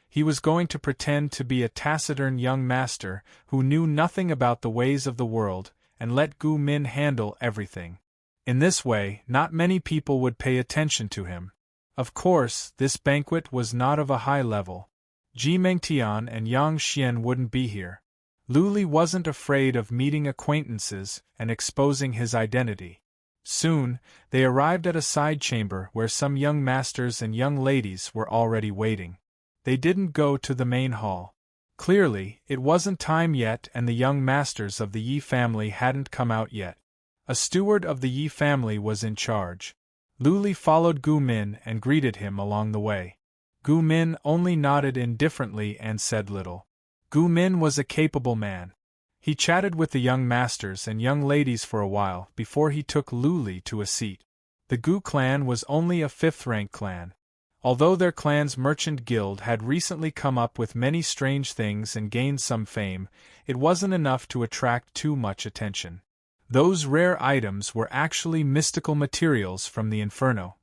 He was going to pretend to be a taciturn young master who knew nothing about the ways of the world and let Gu Min handle everything. In this way, not many people would pay attention to him. Of course, this banquet was not of a high level. Ji Mengtian and Yang Xian wouldn't be here. Lu Li wasn't afraid of meeting acquaintances and exposing his identity. Soon, they arrived at a side chamber where some young masters and young ladies were already waiting. They didn't go to the main hall. Clearly, it wasn't time yet and the young masters of the Yi family hadn't come out yet. A steward of the Yi family was in charge. Lu Li followed Gu Min and greeted him along the way. Gu Min only nodded indifferently and said little. Gu Min was a capable man. He chatted with the young masters and young ladies for a while before he took Lu Li to a seat. The Gu clan was only a 5th-rank clan. Although their clan's merchant guild had recently come up with many strange things and gained some fame, it wasn't enough to attract too much attention. Those rare items were actually mystical materials from the Inferno.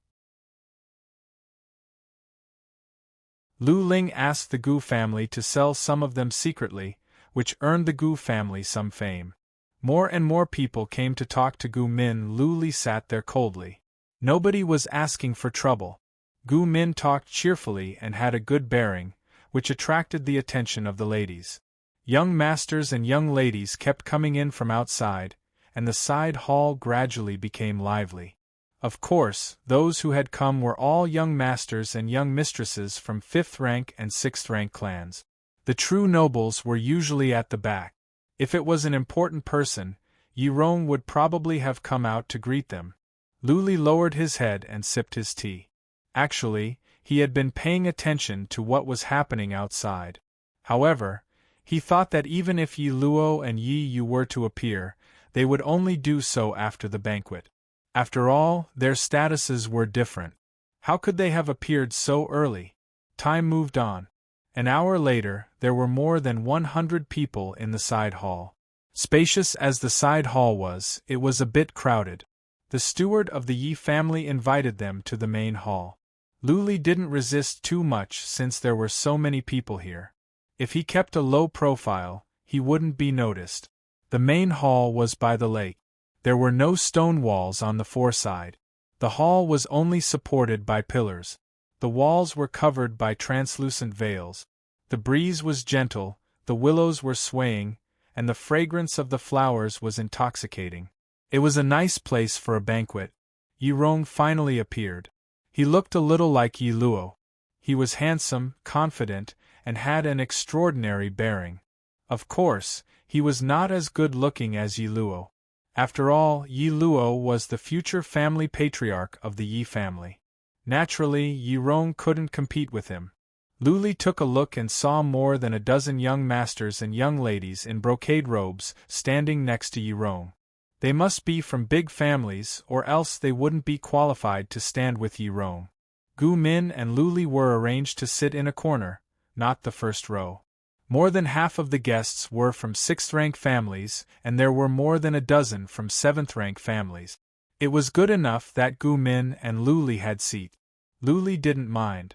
Lu Ling asked the Gu family to sell some of them secretly, which earned the Gu family some fame. More and more people came to talk to Gu Min. Lu Li sat there coldly. Nobody was asking for trouble. Gu Min talked cheerfully and had a good bearing, which attracted the attention of the ladies. Young masters and young ladies kept coming in from outside, and the side hall gradually became lively. Of course, those who had come were all young masters and young mistresses from 5th-rank and 6th-rank clans. The true nobles were usually at the back. If it was an important person, Yi Rong would probably have come out to greet them. Lu Li lowered his head and sipped his tea. Actually, he had been paying attention to what was happening outside. However, he thought that even if Yi Luo and Yi Yu were to appear, they would only do so after the banquet. After all, their statuses were different. How could they have appeared so early? Time moved on. An hour later, there were more than 100 people in the side hall. Spacious as the side hall was, it was a bit crowded. The steward of the Yi family invited them to the main hall. Lu Li didn't resist too much since there were so many people here. If he kept a low profile, he wouldn't be noticed. The main hall was by the lake. There were no stone walls on the foreside. The hall was only supported by pillars. The walls were covered by translucent veils. The breeze was gentle, the willows were swaying, and the fragrance of the flowers was intoxicating. It was a nice place for a banquet. Yi Rong finally appeared. He looked a little like Yi Luo. He was handsome, confident, and had an extraordinary bearing. Of course, he was not as good-looking as Yi Luo. After all, Yi Luo was the future family patriarch of the Yi family. Naturally, Yi Rong couldn't compete with him. Lu Li took a look and saw more than a dozen young masters and young ladies in brocade robes standing next to Yi Rong. They must be from big families, or else they wouldn't be qualified to stand with Yi Rong. Gu Min and Lu Li were arranged to sit in a corner, not the first row. More than half of the guests were from 6th-rank families, and there were more than a dozen from 7th-rank families. It was good enough that Gu Min and Lu Li had seats. Lu Li didn't mind.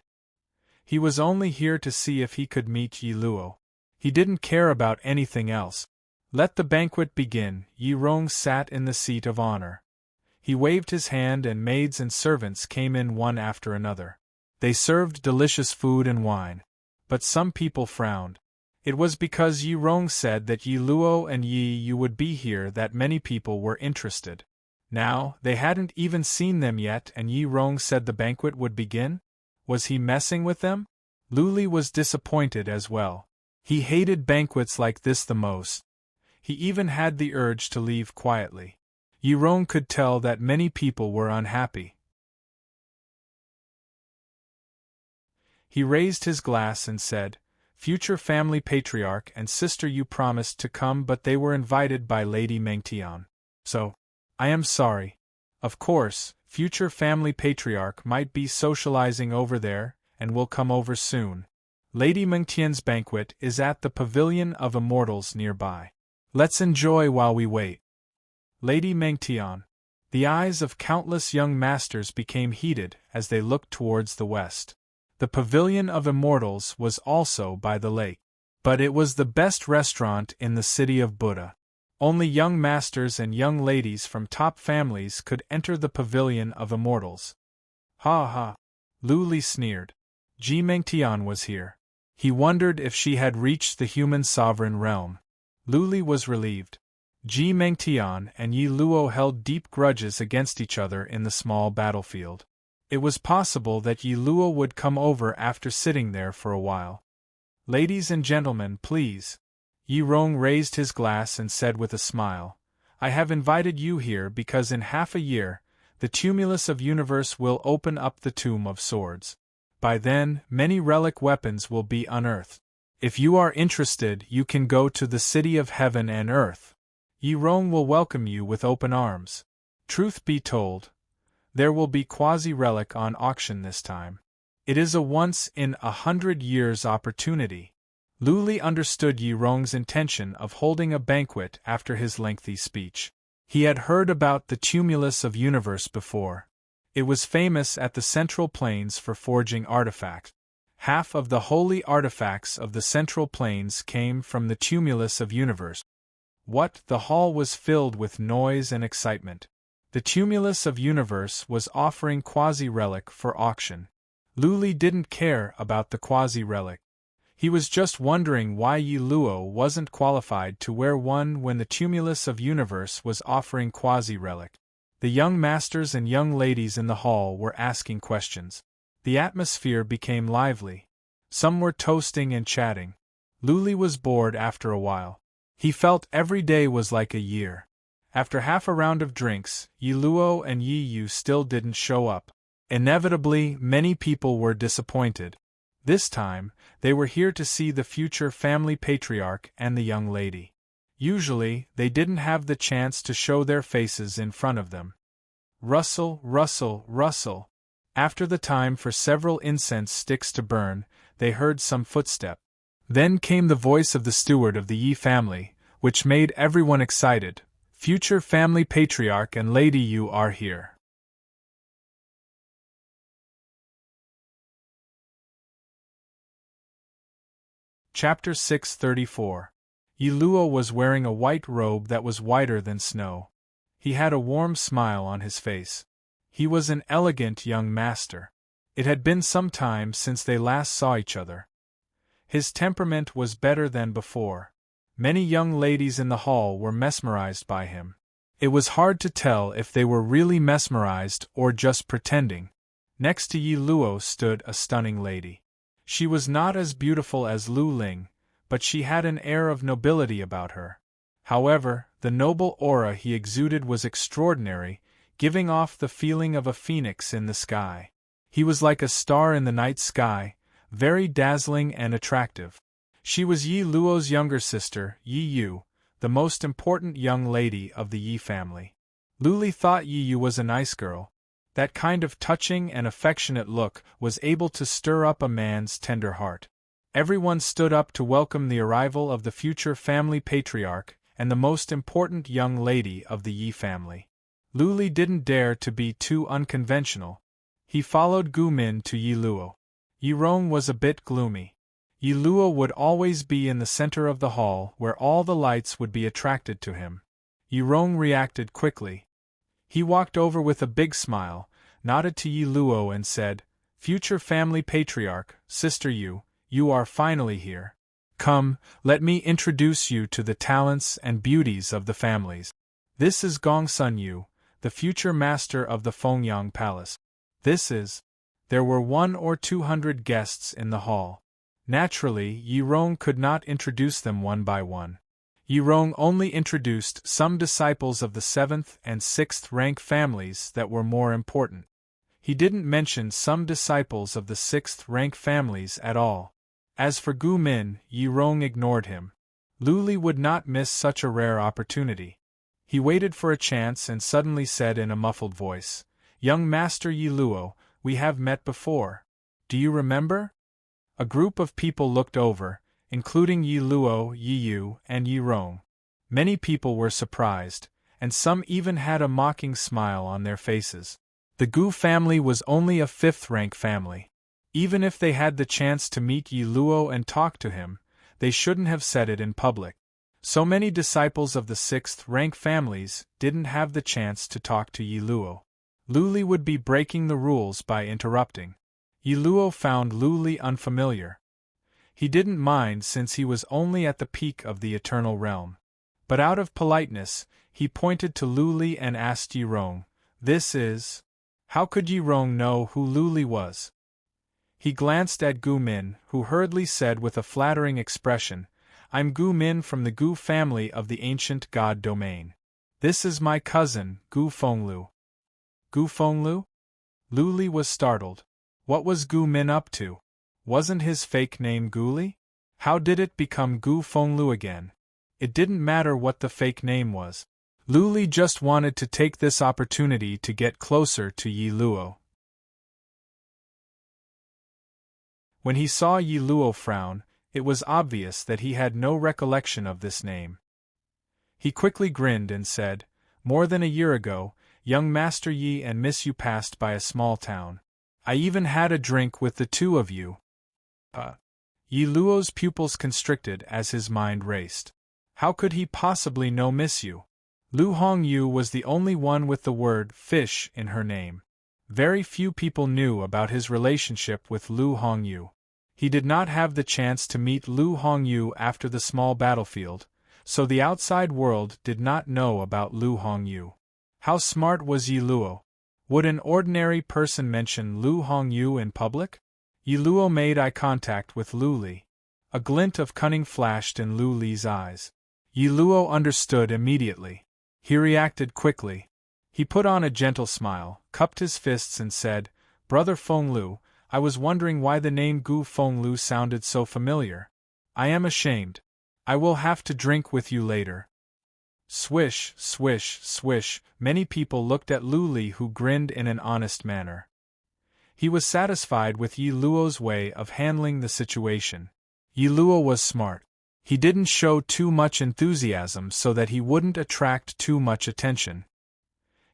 He was only here to see if he could meet Yi Luo. He didn't care about anything else. Let the banquet begin. Yi Rong sat in the seat of honor. He waved his hand and maids and servants came in one after another. They served delicious food and wine. But some people frowned. It was because Yi Rong said that Yi Luo and Yi Yu would be here that many people were interested. Now, they hadn't even seen them yet and Yi Rong said the banquet would begin? Was he messing with them? Lu Li was disappointed as well. He hated banquets like this the most. He even had the urge to leave quietly. Yi Rong could tell that many people were unhappy. He raised his glass and said, "Future family patriarch and sister Yu promised to come but they were invited by Lady Mengtian. So, I am sorry. Of course, future family patriarch might be socializing over there, and will come over soon. Lady Mengtian's banquet is at the Pavilion of Immortals nearby. Let's enjoy while we wait." Lady Mengtian. The eyes of countless young masters became heated as they looked towards the west. The Pavilion of Immortals was also by the lake. But it was the best restaurant in the city of Buddha. Only young masters and young ladies from top families could enter the Pavilion of Immortals. Ha ha! Lu Li sneered. Ji Mengtian was here. He wondered if she had reached the human sovereign realm. Lu Li was relieved. Ji Mengtian and Yi Luo held deep grudges against each other in the small battlefield. It was possible that Yi Luo would come over after sitting there for a while. "Ladies and gentlemen, please." Yi Rong raised his glass and said with a smile, "I have invited you here because in half a year, the tumulus of universe will open up the tomb of swords. By then, many relic weapons will be unearthed. If you are interested, you can go to the city of heaven and earth. Yi Rong will welcome you with open arms. Truth be told, there will be quasi-relic on auction this time. It is a once-in-100 years opportunity. Lu Li understood Yi Rong's intention of holding a banquet after his lengthy speech. He had heard about the Tumulus of Universe before. It was famous at the Central Plains for forging artifacts. Half of the holy artifacts of the Central Plains came from the Tumulus of Universe. The hall was filled with noise and excitement. The Tumulus of Universe was offering quasi-relic for auction. Lu Li didn't care about the quasi-relic. He was just wondering why Yi Luo wasn't qualified to wear one when the Tumulus of Universe was offering quasi-relic. The young masters and young ladies in the hall were asking questions. The atmosphere became lively. Some were toasting and chatting. Lu Li was bored after a while. He felt every day was like a year. After half a round of drinks, Yi Luo and Yi Yu still didn't show up. Inevitably, many people were disappointed. This time, they were here to see the future family patriarch and the young lady. Usually, they didn't have the chance to show their faces in front of them. Rustle, rustle, rustle. After the time for several incense sticks to burn, they heard some footstep. Then came the voice of the steward of the Yi family, which made everyone excited. Future family patriarch and Lady Yu are here. Chapter 634. Yi Luo was wearing a white robe that was whiter than snow. He had a warm smile on his face. He was an elegant young master. It had been some time since they last saw each other. His temperament was better than before. Many young ladies in the hall were mesmerized by him. It was hard to tell if they were really mesmerized or just pretending. Next to Yi Luo stood a stunning lady. She was not as beautiful as Lu Ling, but she had an air of nobility about her. However, the noble aura he exuded was extraordinary, giving off the feeling of a phoenix in the sky. He was like a star in the night sky, very dazzling and attractive. She was Yi Luo's younger sister, Yi Yu, the most important young lady of the Yi family. Lu Li thought Yi Yu was a nice girl. That kind of touching and affectionate look was able to stir up a man's tender heart. Everyone stood up to welcome the arrival of the future family patriarch and the most important young lady of the Yi family. Lu Li didn't dare to be too unconventional. He followed Gu Min to Yi Luo. Yi Rong was a bit gloomy. Yi Luo would always be in the center of the hall where all the lights would be attracted to him. Yi Rong reacted quickly. He walked over with a big smile, nodded to Yi Luo and said, "Future family patriarch, Sister Yu, you are finally here. Come, let me introduce you to the talents and beauties of the families. This is Gong Sun Yu, the future master of the Fengyang Palace. This is..." There were 100 or 200 guests in the hall. Naturally, Yi Rong could not introduce them one by one. Yi Rong only introduced some disciples of the 7th and 6th rank families that were more important. He didn't mention some disciples of the 6th rank families at all. As for Gu Min, Yi Rong ignored him. Lu Li would not miss such a rare opportunity. He waited for a chance and suddenly said in a muffled voice, "Young Master Yi Luo, we have met before. Do you remember?" A group of people looked over, including Yi Luo, Yi Yu, and Yi Rong. Many people were surprised, and some even had a mocking smile on their faces. The Gu family was only a 5th rank family. Even if they had the chance to meet Yi Luo and talk to him, they shouldn't have said it in public. So many disciples of the 6th rank families didn't have the chance to talk to Yi Luo. Lu Li would be breaking the rules by interrupting. Yi Luo found Lu Li unfamiliar. He didn't mind since he was only at the peak of the eternal realm. But out of politeness, he pointed to Lu Li and asked Yi Rong, "This is..." How could Yi Rong know who Lu Li was? He glanced at Gu Min, who hurriedly said with a flattering expression, "I'm Gu Min from the Gu family of the ancient god domain. This is my cousin, Gu Fenglu." Gu Fenglu? Lu Li was startled. What was Gu Min up to? Wasn't his fake name Gu Li? How did it become Gu Fenglu again? It didn't matter what the fake name was. Lu Li just wanted to take this opportunity to get closer to Yi Luo. When he saw Yi Luo frown, it was obvious that he had no recollection of this name. He quickly grinned and said, "More than a year ago, young Master Yi and Miss Yu passed by a small town. I even had a drink with the two of you." Yi Luo's pupils constricted as his mind raced. How could he possibly know Miss Yu? Lu Hongyu was the only one with the word fish in her name. Very few people knew about his relationship with Lu Hongyu. He did not have the chance to meet Lu Hongyu after the small battlefield, so the outside world did not know about Lu Hongyu. How smart was Yi Luo? Would an ordinary person mention Lu Hongyu in public? Yi Luo made eye contact with Lu Li. A glint of cunning flashed in Lu Li's eyes. Yi Luo understood immediately. He reacted quickly. He put on a gentle smile, cupped his fists and said, "Brother Fenglu, I was wondering why the name Gu Fenglu sounded so familiar. I am ashamed. I will have to drink with you later." Swish, swish, swish, many people looked at Lu Li, who grinned in an honest manner. He was satisfied with Yi Luo's way of handling the situation. Yi Luo was smart. He didn't show too much enthusiasm so that he wouldn't attract too much attention.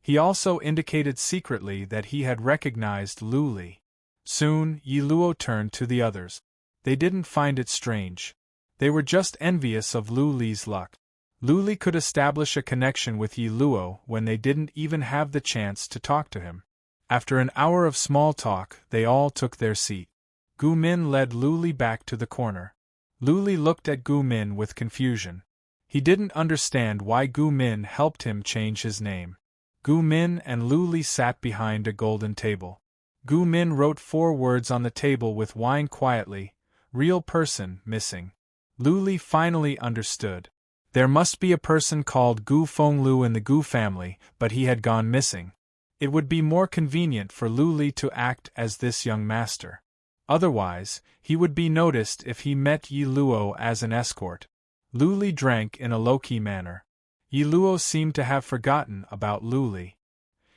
He also indicated secretly that he had recognized Lu Li. Soon, Yi Luo turned to the others. They didn't find it strange. They were just envious of Lu Li's luck. Lu Li could establish a connection with Yi Luo when they didn't even have the chance to talk to him. After an hour of small talk, they all took their seat. Gu Min led Lu Li back to the corner. Lu Li looked at Gu Min with confusion. He didn't understand why Gu Min helped him change his name. Gu Min and Lu Li sat behind a golden table. Gu Min wrote 4 words on the table with wine quietly, "Real person missing." Lu Li finally understood. There must be a person called Gu Fenglu in the Gu family, but he had gone missing. It would be more convenient for Lu Li to act as this young master. Otherwise, he would be noticed if he met Yi Luo as an escort. Lu Li drank in a low-key manner. Yi Luo seemed to have forgotten about Lu Li.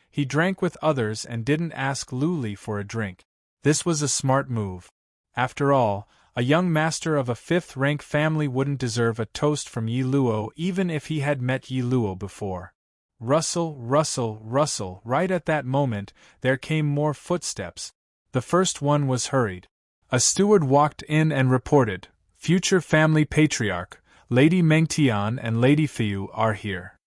He drank with others and didn't ask Lu Li for a drink. This was a smart move. After all, a young master of a 5th-rank family wouldn't deserve a toast from Yi Luo even if he had met Yi Luo before. Rustle, rustle, rustle. Right at that moment, there came more footsteps. The first one was hurried. A steward walked in and reported, "Future family patriarch, Lady Mengtian and Lady Feiyu are here."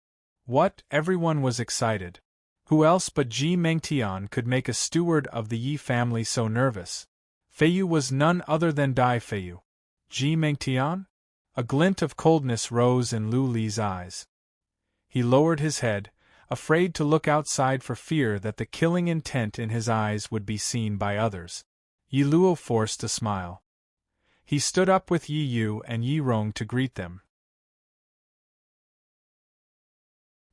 What? Everyone was excited. Who else but Ji Mengtian could make a steward of the Yi family so nervous? Feiyu was none other than Dai Feiyu. Ji Mengtian? A glint of coldness rose in Lu Li's eyes. He lowered his head, afraid to look outside for fear that the killing intent in his eyes would be seen by others. Yi Luo forced a smile. He stood up with Yi Yu and Yi Rong to greet them.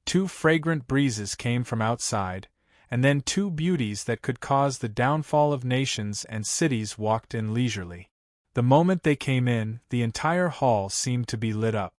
2 fragrant breezes came from outside, and then 2 beauties that could cause the downfall of nations and cities walked in leisurely. The moment they came in, the entire hall seemed to be lit up.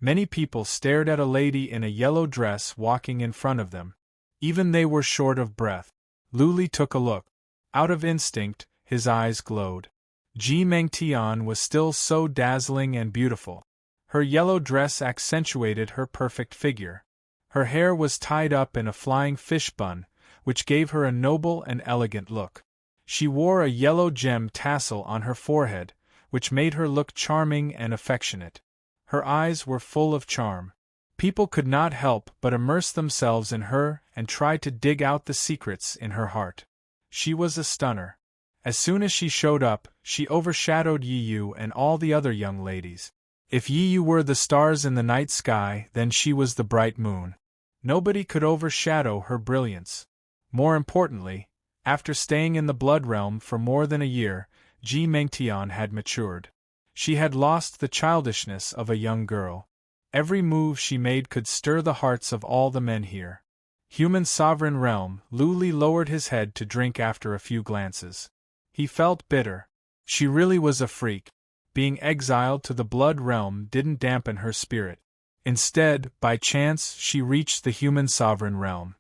Many people stared at a lady in a yellow dress walking in front of them. Even they were short of breath. Lu Li took a look. Out of instinct, his eyes glowed. Ji Mengtian was still so dazzling and beautiful. Her yellow dress accentuated her perfect figure. Her hair was tied up in a flying fish bun, which gave her a noble and elegant look. She wore a yellow gem tassel on her forehead, which made her look charming and affectionate. Her eyes were full of charm. People could not help but immerse themselves in her and try to dig out the secrets in her heart. She was a stunner. As soon as she showed up, she overshadowed Yi Yu and all the other young ladies. If Yi Yu were the stars in the night sky, then she was the bright moon. Nobody could overshadow her brilliance. More importantly, after staying in the Blood Realm for more than a year, Ji Mengtian had matured. She had lost the childishness of a young girl. Every move she made could stir the hearts of all the men here. Human sovereign realm. Lu Li lowered his head to drink after a few glances. He felt bitter. She really was a freak. being exiled to the Blood Realm didn't dampen her spirit. Instead, by chance, she reached the human sovereign realm.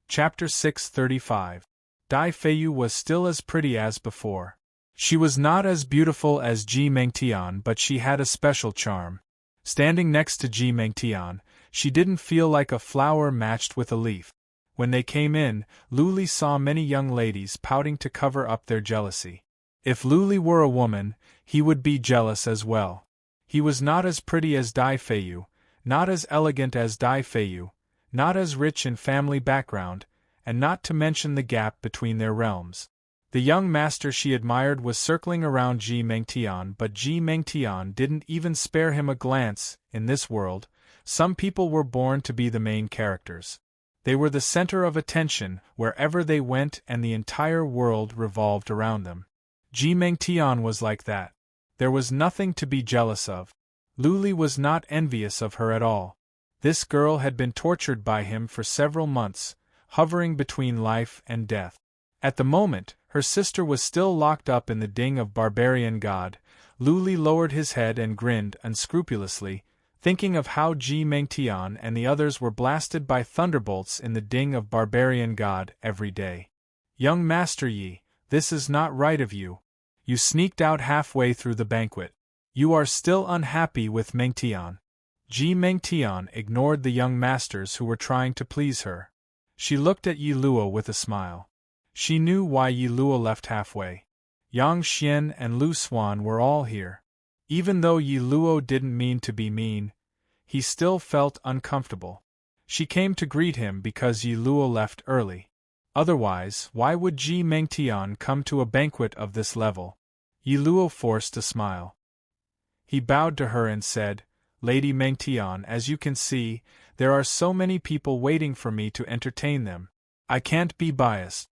Chapter 635. Dai Feiyu was still as pretty as before. She was not as beautiful as Ji Mengtian, but she had a special charm. Standing next to Ji Mengtian, she didn't feel like a flower matched with a leaf. When they came in, Luli saw many young ladies pouting to cover up their jealousy. If Luli were a woman, he would be jealous as well. He was not as pretty as Dai Feiyu, not as elegant as Dai Feiyu, not as rich in family background, and not to mention the gap between their realms. The young master she admired was circling around Ji Mengtian, but Ji Mengtian didn't even spare him a glance. In this world, some people were born to be the main characters. They were the center of attention wherever they went, and the entire world revolved around them. Ji Mengtian was like that. There was nothing to be jealous of. Luli was not envious of her at all. This girl had been tortured by him for several months, hovering between life and death. At the moment, her sister was still locked up in the Ding of Barbarian God. Luli lowered his head and grinned unscrupulously, thinking of how Ji Mengtian and the others were blasted by thunderbolts in the Ding of Barbarian God every day. Young Master Yi, this is not right of you. You sneaked out halfway through the banquet. You are still unhappy with Mengtian. Ji Mengtian ignored the young masters who were trying to please her. She looked at Yi Luo with a smile. She knew why Yi Luo left halfway. Yang Xian and Lu Xuan were all here. Even though Yi Luo didn't mean to be mean, he still felt uncomfortable. She came to greet him because Yi Luo left early. Otherwise, why would Ji Mengtian come to a banquet of this level? Yi Luo forced a smile. He bowed to her and said, Lady Mengtian, as you can see, there are so many people waiting for me to entertain them. I can't be biased.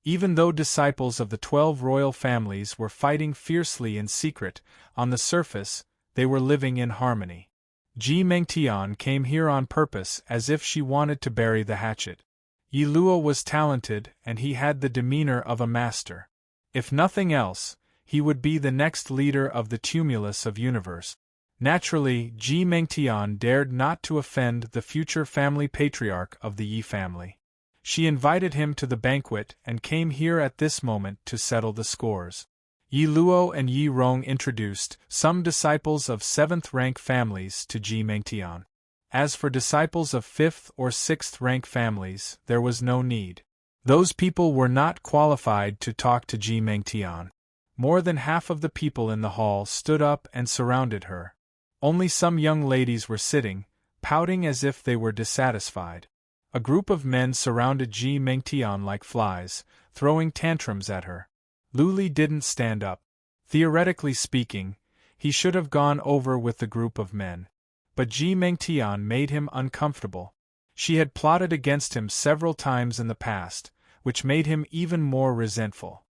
Even though disciples of the 12 royal families were fighting fiercely in secret, on the surface, they were living in harmony. Ji Mengtian came here on purpose as if she wanted to bury the hatchet. Yi Luo was talented and he had the demeanor of a master. If nothing else, he would be the next leader of the tumulus of universe. Naturally, Ji Mengtian dared not to offend the future family patriarch of the Yi family. She invited him to the banquet and came here at this moment to settle the scores. Yi Luo and Yi Rong introduced some disciples of 7th rank families to Ji Mengtian. As for disciples of 5th or 6th rank families, there was no need. Those people were not qualified to talk to Ji Mengtian. More than half of the people in the hall stood up and surrounded her. Only some young ladies were sitting, pouting as if they were dissatisfied. A group of men surrounded Ji Mengtian like flies, throwing tantrums at her. Luli didn't stand up. Theoretically speaking, he should have gone over with the group of men. But Ji Mengtian made him uncomfortable. She had plotted against him several times in the past, which made him even more resentful.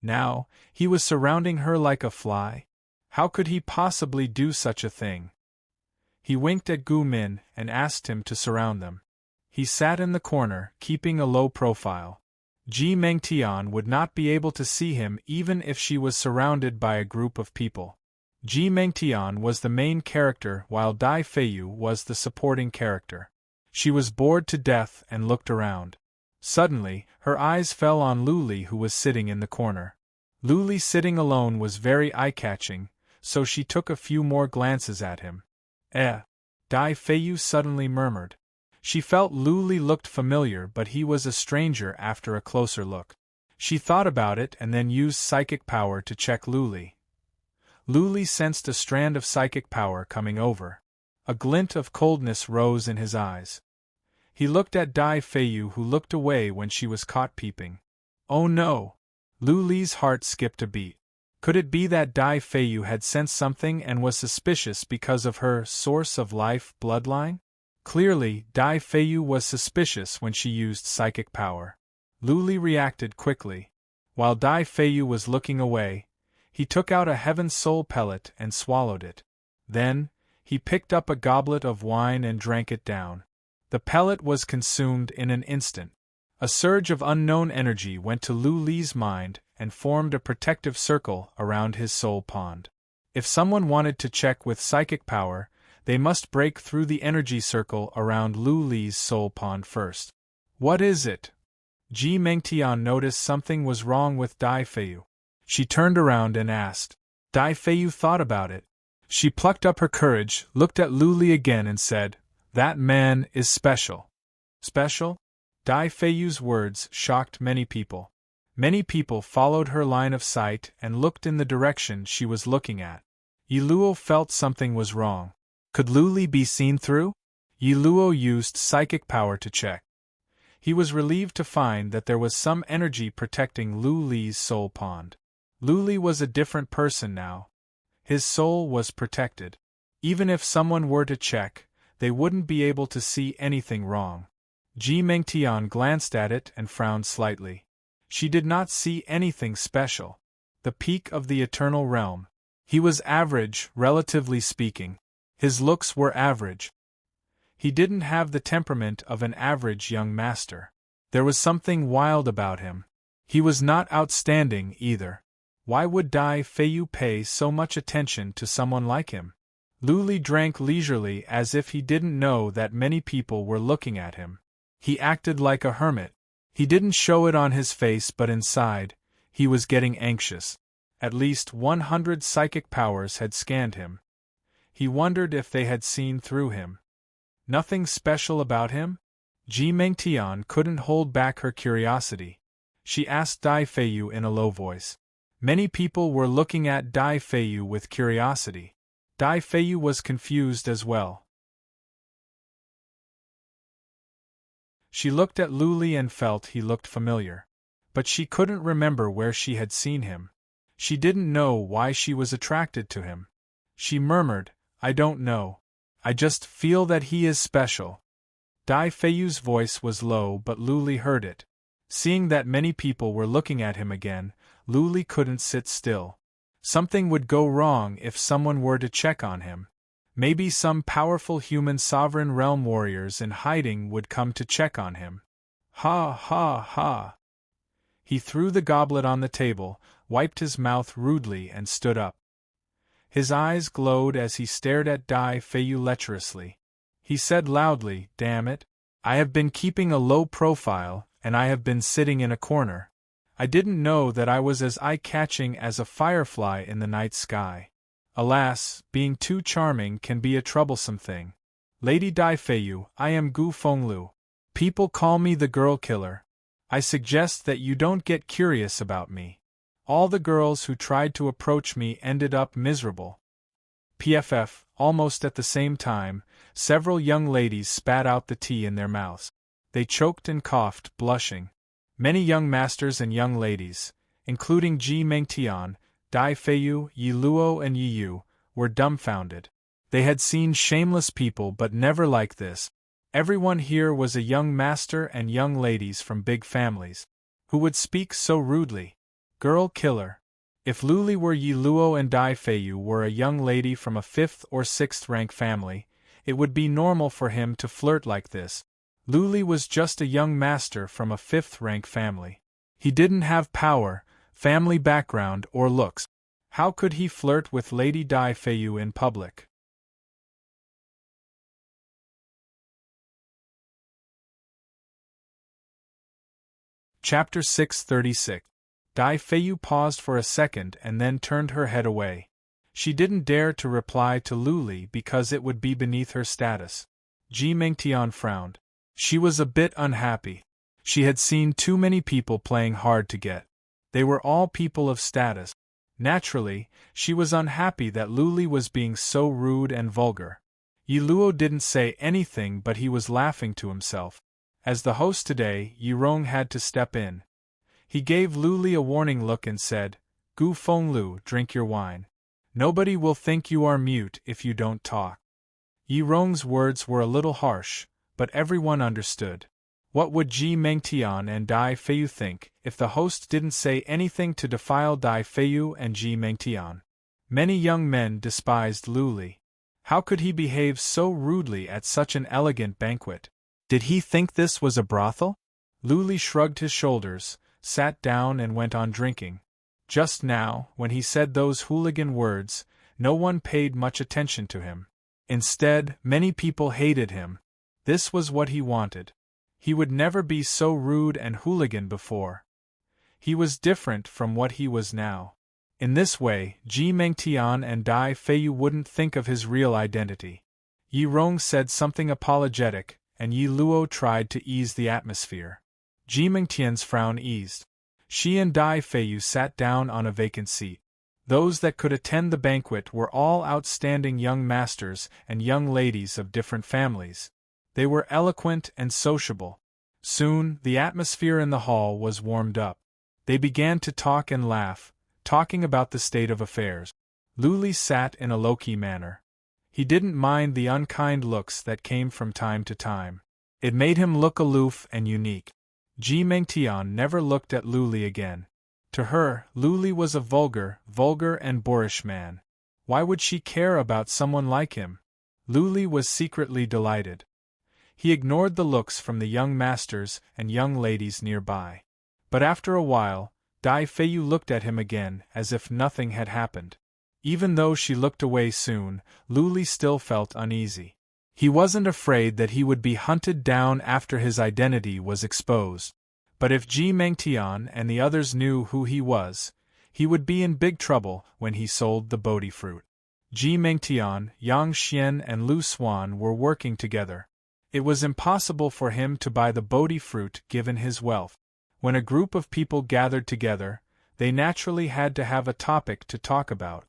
Now, he was surrounding her like a fly. How could he possibly do such a thing? He winked at Gu Min and asked him to surround them. He sat in the corner, keeping a low profile. Ji Mengtian would not be able to see him even if she was surrounded by a group of people. Ji Mengtian was the main character while Dai Feiyu was the supporting character. She was bored to death and looked around. Suddenly, her eyes fell on Luli, who was sitting in the corner. Luli sitting alone was very eye-catching, so she took a few more glances at him. Dai Feiyu suddenly murmured. She felt Luli looked familiar, but he was a stranger after a closer look. She thought about it and then used psychic power to check Luli. Luli sensed a strand of psychic power coming over. A glint of coldness rose in his eyes. He looked at Dai Feiyu, who looked away when she was caught peeping. Oh no! Luli's heart skipped a beat. Could it be that Dai Feiyu had sensed something and was suspicious because of her source of life bloodline? Clearly, Dai Feiyu was suspicious when she used psychic power. Luli reacted quickly. While Dai Feiyu was looking away, he took out a heaven soul pellet and swallowed it. Then, he picked up a goblet of wine and drank it down. The pellet was consumed in an instant. A surge of unknown energy went to Lu Li's mind and formed a protective circle around his soul pond. If someone wanted to check with psychic power, they must break through the energy circle around Lu Li's soul pond first. What is it? Ji Mengtian noticed something was wrong with Dai Feiyu. She turned around and asked. Dai Feiyu thought about it. She plucked up her courage, looked at Lu Li again and said, "That man is special." Special? Dai Feiyu's words shocked many people. Many people followed her line of sight and looked in the direction she was looking at. Yi Luo felt something was wrong. Could Lu Li be seen through? Yi Luo used psychic power to check. He was relieved to find that there was some energy protecting Lu Li's soul pond. Lu Li was a different person now. His soul was protected. Even if someone were to check, they wouldn't be able to see anything wrong. Ji Mengtian glanced at it and frowned slightly. She did not see anything special. The peak of the eternal realm. He was average, relatively speaking. His looks were average. He didn't have the temperament of an average young master. There was something wild about him. He was not outstanding either. Why would Dai Feiyu pay so much attention to someone like him? Lu Li drank leisurely as if he didn't know that many people were looking at him. He acted like a hermit. He didn't show it on his face, but inside, he was getting anxious. At least 100 psychic powers had scanned him. He wondered if they had seen through him. Nothing special about him? Ji Mengtian couldn't hold back her curiosity. She asked Dai Feiyu in a low voice. Many people were looking at Dai Feiyu with curiosity. Dai Feiyu was confused as well. She looked at Lu Li and felt he looked familiar. But she couldn't remember where she had seen him. She didn't know why she was attracted to him. She murmured, "I don't know. I just feel that he is special." Dai Feiyu's voice was low, but Lu Li heard it. Seeing that many people were looking at him again, Lu Li couldn't sit still. Something would go wrong if someone were to check on him. Maybe some powerful human sovereign realm warriors in hiding would come to check on him. Ha ha ha. He threw the goblet on the table, wiped his mouth rudely and stood up. His eyes glowed as he stared at Dai Feiyu lecherously. He said loudly, "Damn it. I have been keeping a low profile, and I have been sitting in a corner. I didn't know that I was as eye-catching as a firefly in the night sky. Alas, being too charming can be a troublesome thing. Lady Dai Feiyu, I am Gu Fenglu. People call me the girl killer. I suggest that you don't get curious about me. All the girls who tried to approach me ended up miserable." PFF, almost at the same time, several young ladies spat out the tea in their mouths. They choked and coughed, blushing. Many young masters and young ladies, including Ji Mengtian, Dai Feiyu, Yi Luo and Yi Yu, were dumbfounded. They had seen shameless people but never like this. Everyone here was a young master and young ladies from big families. Who would speak so rudely? Girl killer. If Lu Li were Yi Luo and Dai Feiyu were a young lady from a 5th or 6th rank family, it would be normal for him to flirt like this. Lu Li was just a young master from a 5th rank family. He didn't have power, family background or looks. How could he flirt with Lady Dai Feiyu in public? Chapter 636. Dai Feiyu paused for a second and then turned her head away. She didn't dare to reply to Lu Li because it would be beneath her status. Ji Mengtian frowned. She was a bit unhappy. She had seen too many people playing hard to get. They were all people of status. Naturally, she was unhappy that Lu Li was being so rude and vulgar. Yi Luo didn't say anything, but he was laughing to himself. As the host today, Yi Rong had to step in. He gave Lu Li a warning look and said, "Gu Fenglu, drink your wine. Nobody will think you are mute if you don't talk." Yi Rong's words were a little harsh, but everyone understood. What would Ji Mengtian and Dai Feiyu think if the host didn't say anything to defile Dai Feiyu and Ji Mengtian? Many young men despised Lu Li. How could he behave so rudely at such an elegant banquet? Did he think this was a brothel? Luli shrugged his shoulders, sat down and went on drinking. Just now, when he said those hooligan words, no one paid much attention to him. Instead, many people hated him. This was what he wanted. He would never be so rude and hooligan before. He was different from what he was now. In this way, Ji Mengtian and Dai Feiyu wouldn't think of his real identity. Yi Rong said something apologetic, and Yi Luo tried to ease the atmosphere. Ji Mengtian's frown eased. She and Dai Feiyu sat down on a vacant seat. Those that could attend the banquet were all outstanding young masters and young ladies of different families. They were eloquent and sociable. Soon, the atmosphere in the hall was warmed up. They began to talk and laugh, talking about the state of affairs. Luli sat in a low-key manner. He didn't mind the unkind looks that came from time to time. It made him look aloof and unique. Ji Mengtian never looked at Luli again. To her, Luli was a vulgar and boorish man. Why would she care about someone like him? Luli was secretly delighted. He ignored the looks from the young masters and young ladies nearby. But after a while, Dai Feiyu looked at him again as if nothing had happened. Even though she looked away soon, Luli still felt uneasy. He wasn't afraid that he would be hunted down after his identity was exposed. But if Ji Mengtian and the others knew who he would be in big trouble when he sold the Bodhi fruit. Ji Mengtian, Yang Xian and Lu Xuan were working together. It was impossible for him to buy the Bodhi fruit given his wealth. When a group of people gathered together, they naturally had to have a topic to talk about.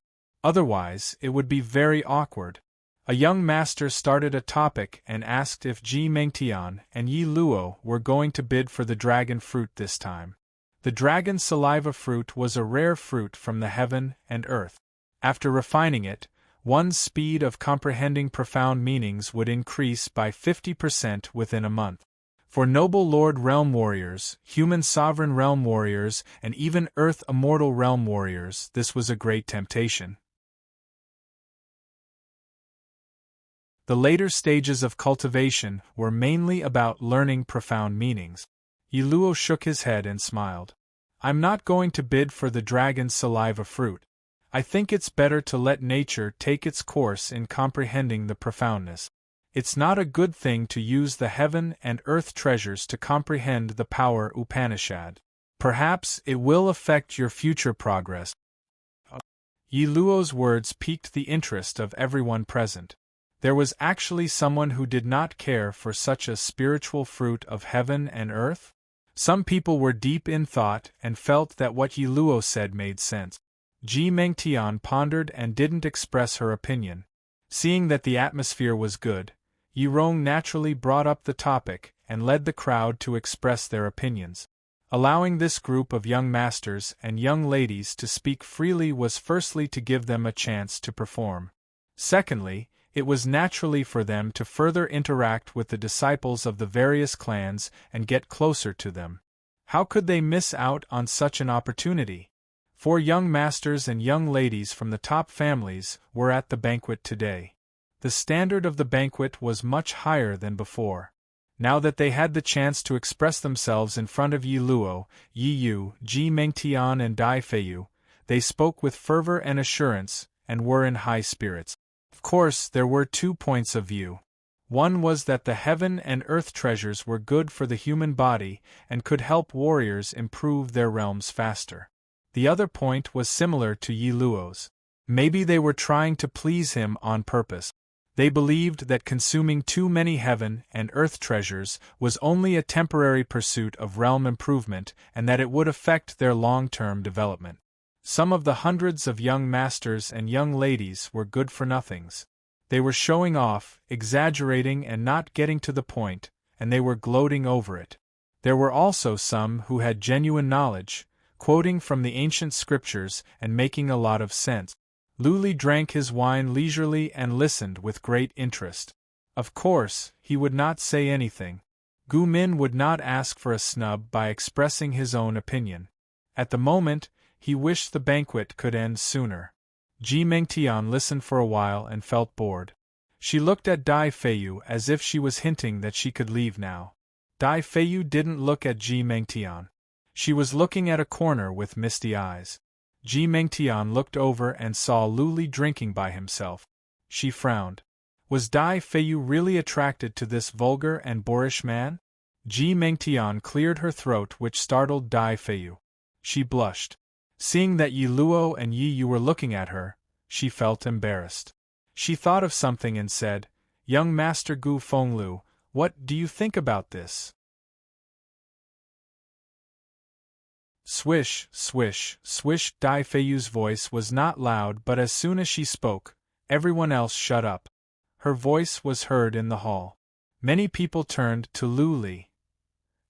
Otherwise, it would be very awkward. A young master started a topic and asked if Ji Mengtian and Yi Luo were going to bid for the dragon fruit this time. The dragon saliva fruit was a rare fruit from the heaven and earth. After refining it, one's speed of comprehending profound meanings would increase by 50% within a month. For noble Lord Realm Warriors, human sovereign Realm Warriors, and even Earth Immortal Realm Warriors, this was a great temptation. The later stages of cultivation were mainly about learning profound meanings. Yi Luo shook his head and smiled. I'm not going to bid for the dragon's saliva fruit. I think it's better to let nature take its course in comprehending the profoundness. It's not a good thing to use the heaven and earth treasures to comprehend the power Upanishad. Perhaps it will affect your future progress. Yi Luo's words piqued the interest of everyone present. There was actually someone who did not care for such a spiritual fruit of heaven and earth? Some people were deep in thought and felt that what Yi Luo said made sense. Ji Mengtian pondered and didn't express her opinion. Seeing that the atmosphere was good, Yi Rong naturally brought up the topic and led the crowd to express their opinions. Allowing this group of young masters and young ladies to speak freely was firstly to give them a chance to perform. Secondly, it was naturally for them to further interact with the disciples of the various clans and get closer to them. How could they miss out on such an opportunity? 4 young masters and young ladies from the top families were at the banquet today. The standard of the banquet was much higher than before. Now that they had the chance to express themselves in front of Yi Luo, Yi Yu, Ji Mengtian and Dai Feiyu, they spoke with fervor and assurance, and were in high spirits. Of course, there were 2 points of view. One was that the heaven and earth treasures were good for the human body and could help warriors improve their realms faster. The other point was similar to Yi Luo's. Maybe they were trying to please him on purpose. They believed that consuming too many heaven and earth treasures was only a temporary pursuit of realm improvement and that it would affect their long-term development. Some of the hundreds of young masters and young ladies were good-for-nothings. They were showing off, exaggerating and not getting to the point, and they were gloating over it. There were also some who had genuine knowledge, quoting from the ancient scriptures and making a lot of sense. Luli drank his wine leisurely and listened with great interest. Of course, he would not say anything. Gu Min would not ask for a snub by expressing his own opinion. At the moment, he wished the banquet could end sooner. Ji Mengtian listened for a while and felt bored. She looked at Dai Feiyu as if she was hinting that she could leave now. Dai Feiyu didn't look at Ji Mengtian. She was looking at a corner with misty eyes. Ji Mengtian looked over and saw Lu Li drinking by himself. She frowned. Was Dai Feiyu really attracted to this vulgar and boorish man? Ji Mengtian cleared her throat, which startled Dai Feiyu. She blushed. Seeing that Yi Luo and Yi Yu were looking at her, she felt embarrassed. She thought of something and said, "Young Master Gu Fenglu, what do you think about this?" Swish, swish, swish. Dai Feiyu's voice was not loud, but as soon as she spoke, everyone else shut up. Her voice was heard in the hall. Many people turned to Lu Li.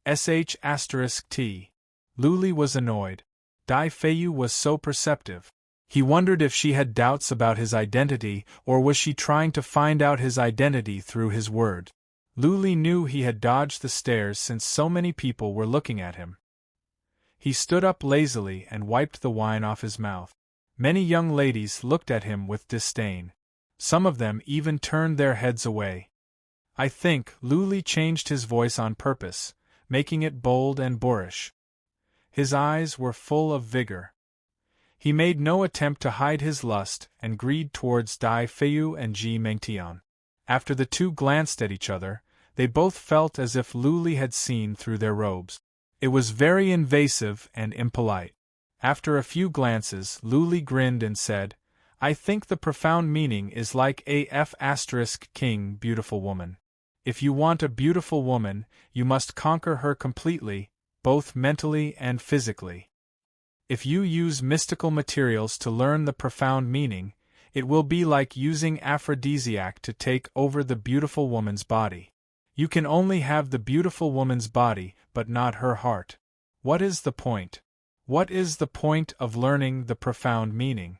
**T. Lu Li was annoyed. Dai Feiyu was so perceptive. He wondered if she had doubts about his identity, or was she trying to find out his identity through his word. Lu Li knew he had dodged the stares since so many people were looking at him. He stood up lazily and wiped the wine off his mouth. Many young ladies looked at him with disdain. Some of them even turned their heads away. I think Lu Li changed his voice on purpose, making it bold and boorish. His eyes were full of vigor. He made no attempt to hide his lust and greed towards Dai Feiyu and Ji Mengtian. After the two glanced at each other, they both felt as if Lu Li had seen through their robes. It was very invasive and impolite. After a few glances, Lu Li grinned and said, "I think the profound meaning is like *King, beautiful woman. If you want a beautiful woman, you must conquer her completely, both mentally and physically. If you use mystical materials to learn the profound meaning, it will be like using aphrodisiac to take over the beautiful woman's body. You can only have the beautiful woman's body, but not her heart. What is the point? What is the point of learning the profound meaning?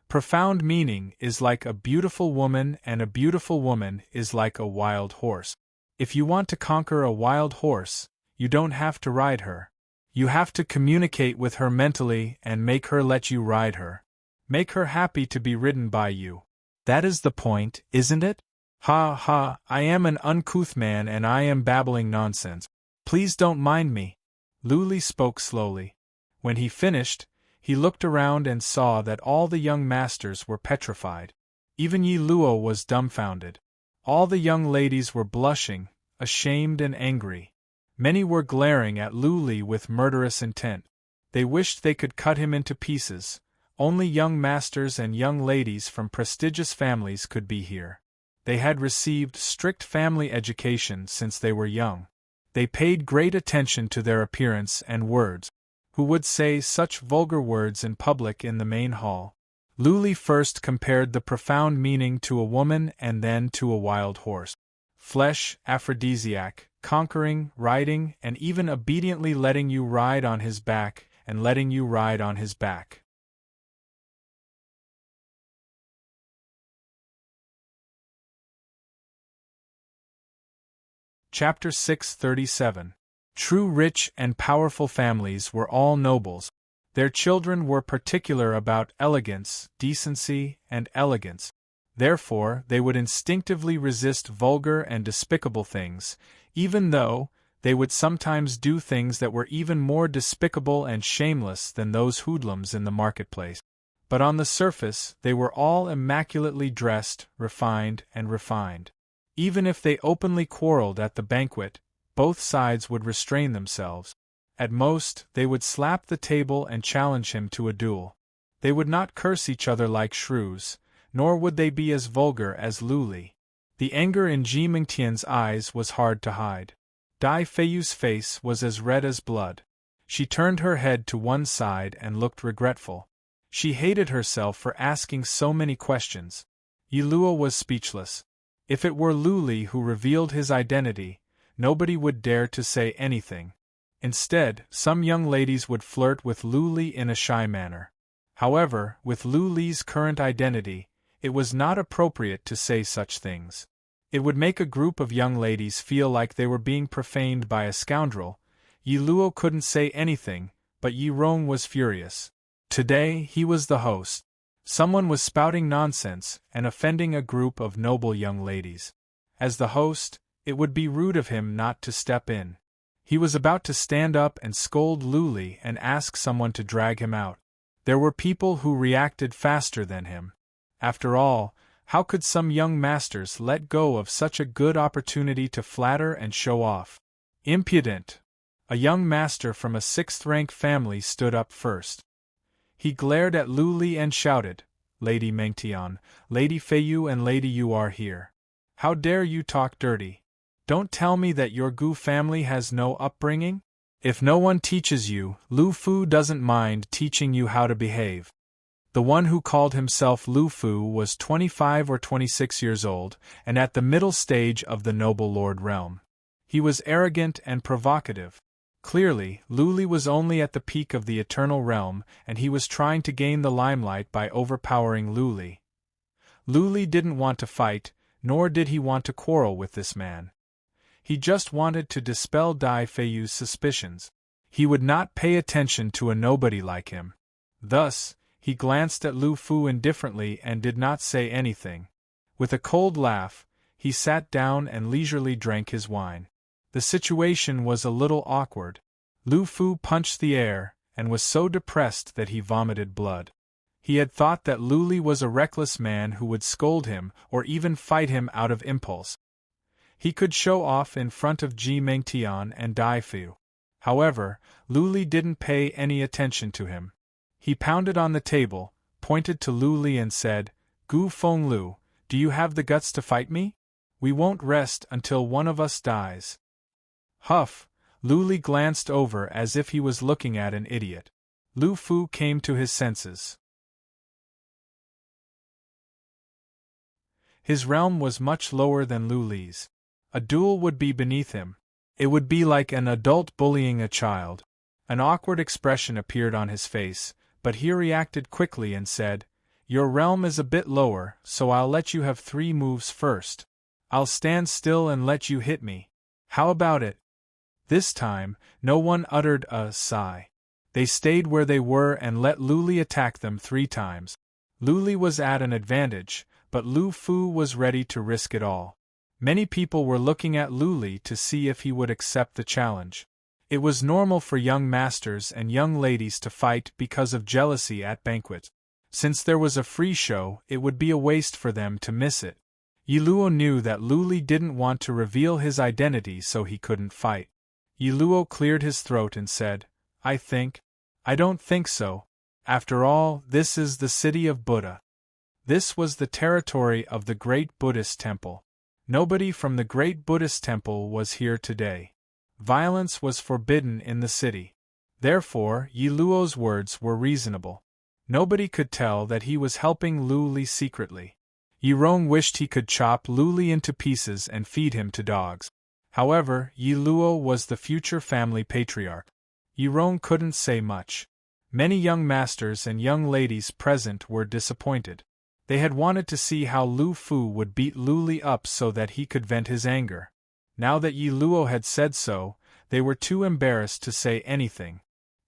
Profound meaning is like a beautiful woman, and a beautiful woman is like a wild horse. If you want to conquer a wild horse, you don't have to ride her. You have to communicate with her mentally and make her let you ride her. Make her happy to be ridden by you. That is the point, isn't it? Ha ha, I am an uncouth man and I am babbling nonsense. Please don't mind me." Lu Li spoke slowly. When he finished, he looked around and saw that all the young masters were petrified. Even Yi Luo was dumbfounded. All the young ladies were blushing, ashamed and angry. Many were glaring at Lu Li with murderous intent. They wished they could cut him into pieces. Only young masters and young ladies from prestigious families could be here. They had received strict family education since they were young. They paid great attention to their appearance and words. Who would say such vulgar words in public in the main hall? Lu Li first compared the profound meaning to a woman and then to a wild horse. Flesh, aphrodisiac, conquering, riding, and even obediently letting you ride on his back, and letting you ride on his back. Chapter 637. True rich and powerful families were all nobles. Their children were particular about elegance, decency, and elegance. Therefore, they would instinctively resist vulgar and despicable things, even though they would sometimes do things that were even more despicable and shameless than those hoodlums in the marketplace. But on the surface, they were all immaculately dressed, refined, and refined. Even if they openly quarreled at the banquet, both sides would restrain themselves. At most, they would slap the table and challenge him to a duel. They would not curse each other like shrews, nor would they be as vulgar as Lu Li. The anger in Ji Mengtian's eyes was hard to hide. Dai Feiyu's face was as red as blood. She turned her head to one side and looked regretful. She hated herself for asking so many questions. Yi Luo was speechless. If it were Lu Li who revealed his identity, nobody would dare to say anything. Instead, some young ladies would flirt with Lu Li in a shy manner. However, with Lu Li's current identity, it was not appropriate to say such things. It would make a group of young ladies feel like they were being profaned by a scoundrel. Yi Luo couldn't say anything, but Yi Rong was furious. Today, he was the host. Someone was spouting nonsense and offending a group of noble young ladies. As the host, it would be rude of him not to step in. He was about to stand up and scold Luli and ask someone to drag him out. There were people who reacted faster than him. After all, how could some young masters let go of such a good opportunity to flatter and show off? Impudent! A young master from a sixth-rank family stood up first. He glared at Luli and shouted, "Lady Mengtian, Lady Feiyu and Lady Yu are here. How dare you talk dirty? Don't tell me that your Gu family has no upbringing? If no one teaches you, Lu Fu doesn't mind teaching you how to behave." The one who called himself Lu Fu was 25 or 26 years old, and at the middle stage of the noble lord realm. He was arrogant and provocative. Clearly, Luli was only at the peak of the eternal realm, and he was trying to gain the limelight by overpowering Luli. Luli didn't want to fight, nor did he want to quarrel with this man. He just wanted to dispel Dai Feiyu's suspicions. He would not pay attention to a nobody like him. Thus, he glanced at Lu Fu indifferently and did not say anything. With a cold laugh, he sat down and leisurely drank his wine. The situation was a little awkward. Lu Fu punched the air, and was so depressed that he vomited blood. He had thought that Luli was a reckless man who would scold him or even fight him out of impulse. He could show off in front of Ji Mengtian and Dai Fu. However, Luli didn't pay any attention to him. He pounded on the table, pointed to Luli and said, "Gu Fenglu, do you have the guts to fight me? We won't rest until one of us dies." Huff! Luli glanced over as if he was looking at an idiot. Lu Fu came to his senses. His realm was much lower than Luli's. A duel would be beneath him. It would be like an adult bullying a child. An awkward expression appeared on his face, but he reacted quickly and said, "Your realm is a bit lower, so I'll let you have 3 moves first. I'll stand still and let you hit me. How about it?" This time, no one uttered a sigh. They stayed where they were and let Luli attack them 3 times. Luli was at an advantage, but Lu Fu was ready to risk it all. Many people were looking at Luli to see if he would accept the challenge. It was normal for young masters and young ladies to fight because of jealousy at banquets. Since there was a free show, it would be a waste for them to miss it. Yiluo knew that Luli didn't want to reveal his identity so he couldn't fight. Yiluo cleared his throat and said, I don't think so. After all, this is the city of Buddha. This was the territory of the great Buddhist temple. Nobody from the great Buddhist temple was here today. Violence was forbidden in the city. Therefore, Yiluo's words were reasonable. Nobody could tell that he was helping Luli secretly. Yirong wished he could chop Luli into pieces and feed him to dogs. However, Yiluo was the future family patriarch. Yirong couldn't say much. Many young masters and young ladies present were disappointed. They had wanted to see how Lu Fu would beat Luli up so that he could vent his anger. Now that Yiluo had said so, they were too embarrassed to say anything.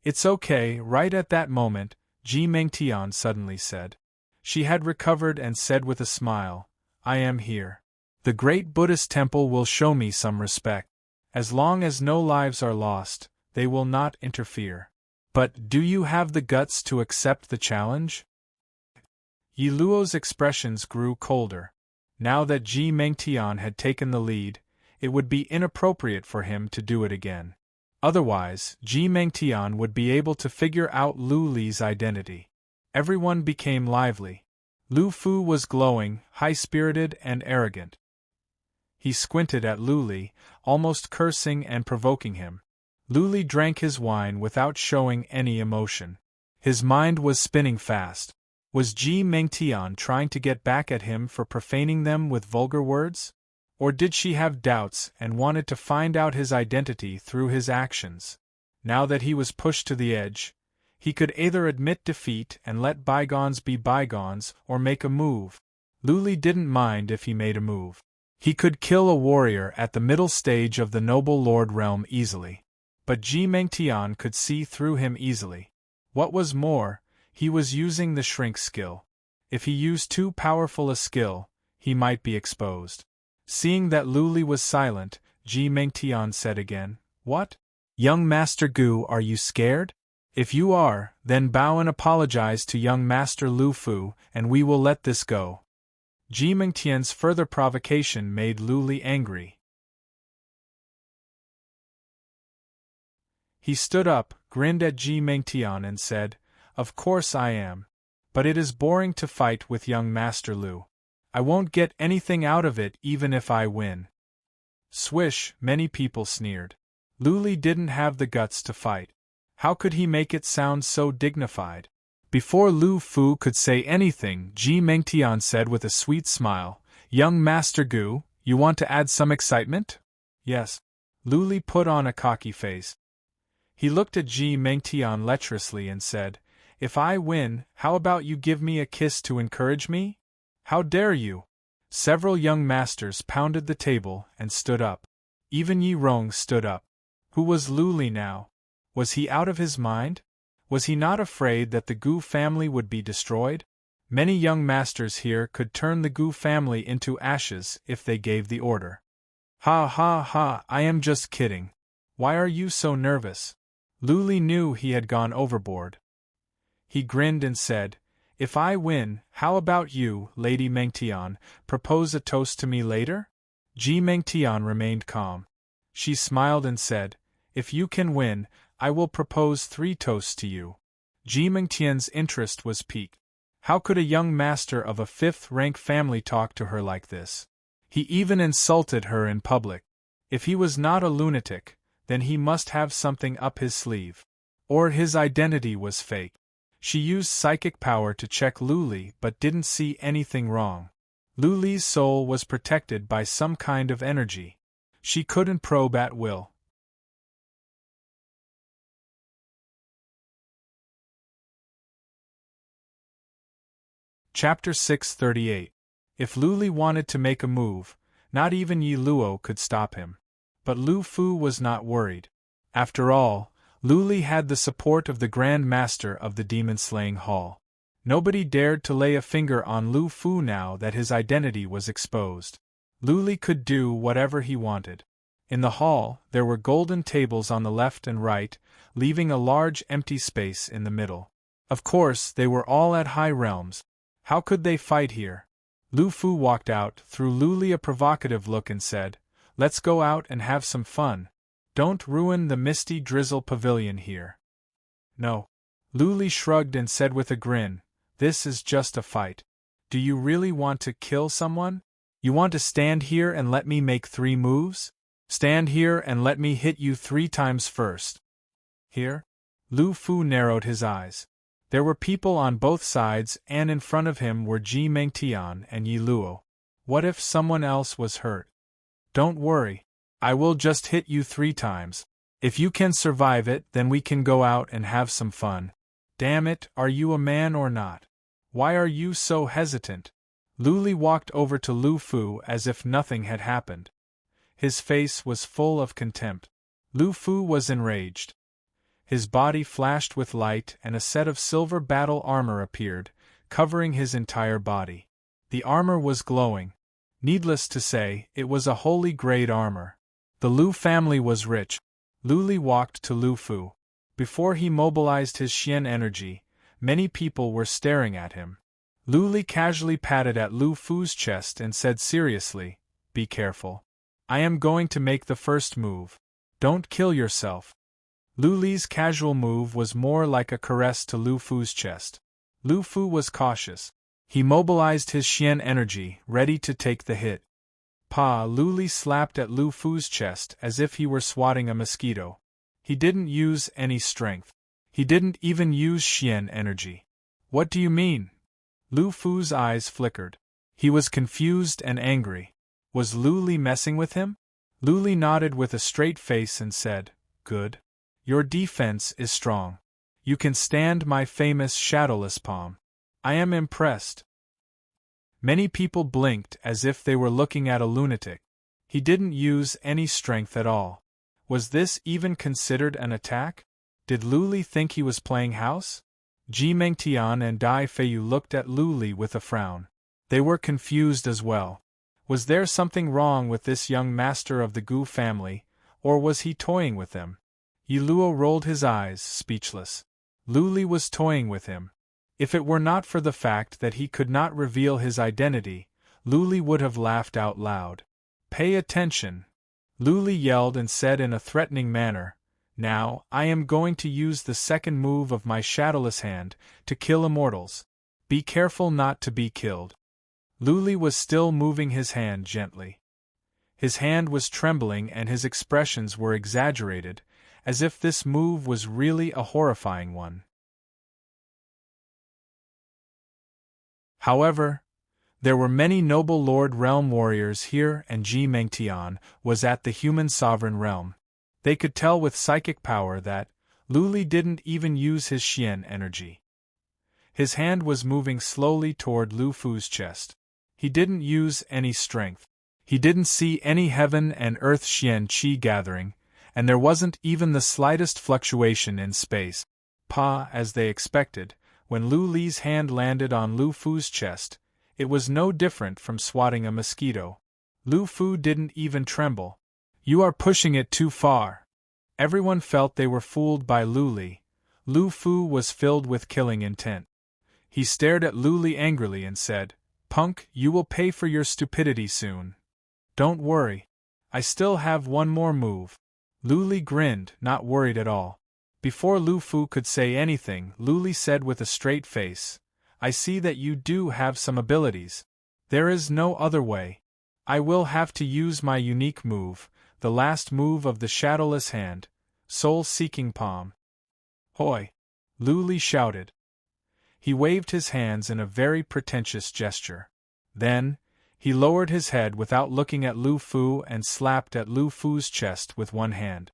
It's okay. Right at that moment, Ji Mengtian suddenly said. She had recovered and said with a smile, I am here. The great Buddhist temple will show me some respect. As long as no lives are lost, they will not interfere. But do you have the guts to accept the challenge? Yiluo's expressions grew colder. Now that Ji Mengtian had taken the lead, it would be inappropriate for him to do it again. Otherwise, Ji Mengtian would be able to figure out Lu Li's identity. Everyone became lively. Lu Fu was glowing, high-spirited, and arrogant. He squinted at Luli, almost cursing and provoking him. Luli drank his wine without showing any emotion. His mind was spinning fast. Was Ji Mengtian trying to get back at him for profaning them with vulgar words? Or did she have doubts and wanted to find out his identity through his actions? Now that he was pushed to the edge, he could either admit defeat and let bygones be bygones or make a move. Luli didn't mind if he made a move. He could kill a warrior at the middle stage of the noble lord realm easily. But Ji Mengtian could see through him easily. What was more, he was using the shrink skill. If he used too powerful a skill, he might be exposed. Seeing that Luli was silent, Ji Mengtian said again, "What? Young Master Gu, are you scared? If you are, then bow and apologize to young Master Lu Fu, and we will let this go." Ji Mengtian's further provocation made Luli angry. He stood up, grinned at Ji Mengtian and said, "Of course I am. But it is boring to fight with young Master Lu. I won't get anything out of it even if I win." Swish, many people sneered. Luli didn't have the guts to fight. How could he make it sound so dignified? Before Lu Fu could say anything, Ji Mengtian said with a sweet smile, "Young Master Gu, you want to add some excitement?" "Yes." Luli put on a cocky face. He looked at Ji Mengtian lecherously and said, "If I win, how about you give me a kiss to encourage me? How dare you?" Several young masters pounded the table and stood up. Even Yi Rong stood up. Who was Luli now? Was he out of his mind? Was he not afraid that the Gu family would be destroyed? Many young masters here could turn the Gu family into ashes if they gave the order. "Ha ha ha, I am just kidding. Why are you so nervous?" Luli knew he had gone overboard. He grinned and said, "If I win, how about you, Lady Mengtian, propose a toast to me later?" Ji Mengtian remained calm. She smiled and said, "If you can win, I will propose 3 toasts to you." Ji Mengtian's interest was piqued. How could a young master of a 5th-rank family talk to her like this? He even insulted her in public. If he was not a lunatic, then he must have something up his sleeve. Or his identity was fake. She used psychic power to check Luli but didn't see anything wrong. Luli's soul was protected by some kind of energy. She couldn't probe at will. Chapter 638. If Luli wanted to make a move, not even Yi Luo could stop him. But Lu Fu was not worried. After all, Luli had the support of the Grand Master of the Demon-Slaying Hall. Nobody dared to lay a finger on Lu Fu now that his identity was exposed. Luli could do whatever he wanted. In the hall, there were golden tables on the left and right, leaving a large empty space in the middle. Of course, they were all at high realms. How could they fight here? Lu Fu walked out, threw Luli a provocative look and said, "Let's go out and have some fun. Don't ruin the misty drizzle pavilion here." "No." Luli shrugged and said with a grin, "This is just a fight. Do you really want to kill someone? You want to stand here and let me make 3 moves? Stand here and let me hit you 3 times first." "Here?" Lu Fu narrowed his eyes. There were people on both sides, and in front of him were Ji Mengtian and Yi Luo. What if someone else was hurt? "Don't worry. I will just hit you 3 times. If you can survive it, then we can go out and have some fun." "Damn it, are you a man or not? Why are you so hesitant?" Luli walked over to Lu Fu as if nothing had happened. His face was full of contempt. Lu Fu was enraged. His body flashed with light and a set of silver battle armor appeared, covering his entire body. The armor was glowing. Needless to say, it was a holy-grade armor. The Lu family was rich. Luli walked to Lu Fu. Before he mobilized his Xian energy, many people were staring at him. Luli casually patted at Lu Fu's chest and said seriously, "Be careful. I am going to make the first move. Don't kill yourself." Luli's casual move was more like a caress to Lu Fu's chest. Lu Fu was cautious. He mobilized his Xian energy, ready to take the hit. "Pa!" Luli slapped at Lu Fu's chest as if he were swatting a mosquito. He didn't use any strength. He didn't even use Xian energy. "What do you mean?" Lu Fu's eyes flickered. He was confused and angry. Was Luli messing with him? Luli nodded with a straight face and said, "Good. Your defense is strong. You can stand my famous shadowless palm. I am impressed." Many people blinked as if they were looking at a lunatic. He didn't use any strength at all. Was this even considered an attack? Did Luli think he was playing house? Ji Mengtian and Dai Feiyu looked at Lu Li with a frown. They were confused as well. Was there something wrong with this young master of the Gu family, or was he toying with them? Yi Luo rolled his eyes, speechless. Lu Li was toying with him. If it were not for the fact that he could not reveal his identity, Lu Li would have laughed out loud. Pay attention! Lu Li yelled and said in a threatening manner, "Now, I am going to use the second move of my shadowless hand to kill immortals. Be careful not to be killed." Lu Li was still moving his hand gently. His hand was trembling and his expressions were exaggerated, as if this move was really a horrifying one. However, there were many noble Lord Realm warriors here, and Ji Mengtian was at the human sovereign realm. They could tell with psychic power that Lu Li didn't even use his Xian energy. His hand was moving slowly toward Lu Fu's chest. He didn't use any strength. He didn't see any heaven and earth Xian qi gathering, and there wasn't even the slightest fluctuation in space. As they expected, when Lu Li's hand landed on Lu Fu's chest, it was no different from swatting a mosquito. Lu Fu didn't even tremble. "You are pushing it too far." Everyone felt they were fooled by Lu Li. Lu Fu was filled with killing intent. He stared at Lu Li angrily and said, "Punk, you will pay for your stupidity soon. Don't worry. I still have one more move." Lu Li grinned, not worried at all. Before Lu Fu could say anything, Lu Li said with a straight face, "I see that you do have some abilities. There is no other way. I will have to use my unique move, the last move of the shadowless hand, soul-seeking palm." "Hoi!" Lu Li shouted. He waved his hands in a very pretentious gesture. Then, he lowered his head without looking at Lu Fu and slapped at Lu Fu's chest with one hand.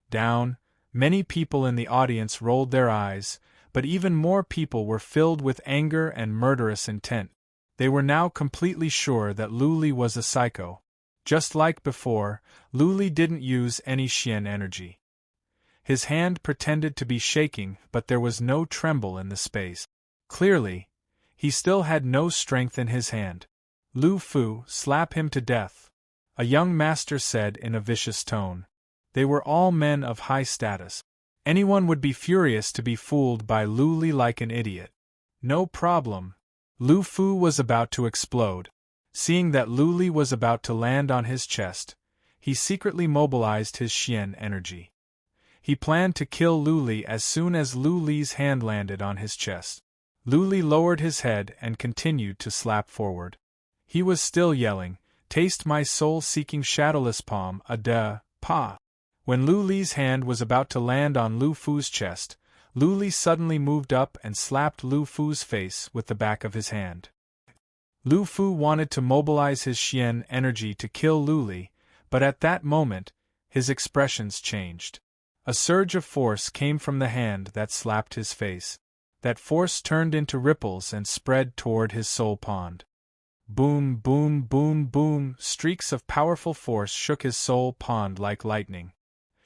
Down, many people in the audience rolled their eyes, but even more people were filled with anger and murderous intent. They were now completely sure that Lu Li was a psycho. Just like before, Lu Li didn't use any Xian energy. His hand pretended to be shaking, but there was no tremble in the space. Clearly, he still had no strength in his hand. "Lu Fu, slap him to death," a young master said in a vicious tone. They were all men of high status. Anyone would be furious to be fooled by Lu Li like an idiot. "No problem." Lu Fu was about to explode. Seeing that Lu Li was about to land on his chest, he secretly mobilized his Xian energy. He planned to kill Lu Li as soon as Lu Li's hand landed on his chest. Lu Li lowered his head and continued to slap forward. He was still yelling, "Taste my soul-seeking shadowless palm, pa." When Lu Li's hand was about to land on Lu Fu's chest, Lu Li suddenly moved up and slapped Lu Fu's face with the back of his hand. Lu Fu wanted to mobilize his Xian energy to kill Lu Li, but at that moment, his expressions changed. A surge of force came from the hand that slapped his face. That force turned into ripples and spread toward his soul pond. Boom, boom, boom, boom, streaks of powerful force shook his soul pond like lightning.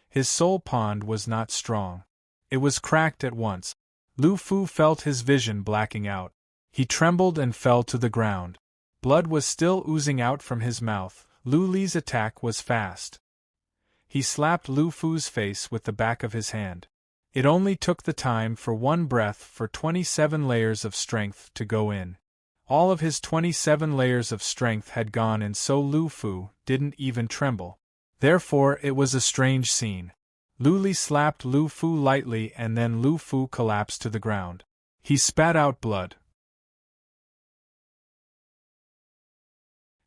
His soul pond was not strong. It was cracked at once. Lu Fu felt his vision blacking out. He trembled and fell to the ground. Blood was still oozing out from his mouth. Lu Li's attack was fast. He slapped Lu Fu's face with the back of his hand. It only took the time for one breath for 27 layers of strength to go in. All of his 27 layers of strength had gone in, so Lu Fu didn't even tremble. Therefore it was a strange scene. Lu Li slapped Lu Fu lightly and then Lu Fu collapsed to the ground. He spat out blood.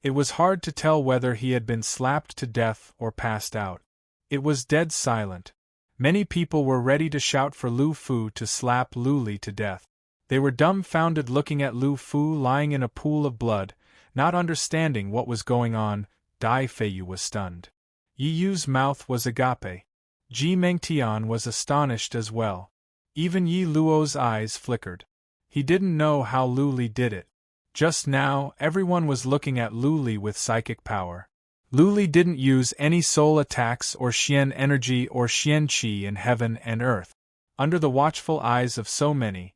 It was hard to tell whether he had been slapped to death or passed out. It was dead silent. Many people were ready to shout for Lu Fu to slap Lu Li to death. They were dumbfounded looking at Lu Fu lying in a pool of blood, not understanding what was going on. Dai Feiyu was stunned. Yi Yu's mouth was agape. Ji Mengtian was astonished as well. Even Yi Luo's eyes flickered. He didn't know how Lu Li did it. Just now, everyone was looking at Lu Li with psychic power. Lu Li didn't use any soul attacks or Xian energy or Xian qi in heaven and earth. Under the watchful eyes of so many,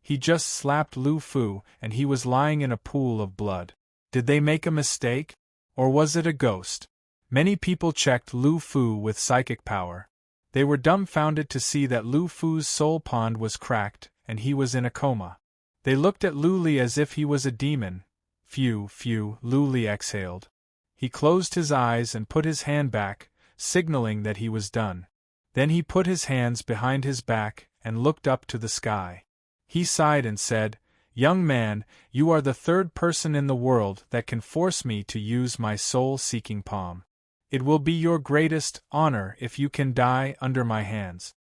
He just slapped Lu Fu and he was lying in a pool of blood. Did they make a mistake? Or was it a ghost? Many people checked Lu Fu with psychic power. They were dumbfounded to see that Lu Fu's soul pond was cracked and he was in a coma. They looked at Lu Li as if he was a demon. Phew, phew, Lu Li exhaled. He closed his eyes and put his hand back, signaling that he was done. Then he put his hands behind his back and looked up to the sky. He sighed and said, "Young man, you are the third person in the world that can force me to use my soul-seeking palm. It will be your greatest honor if you can die under my hands."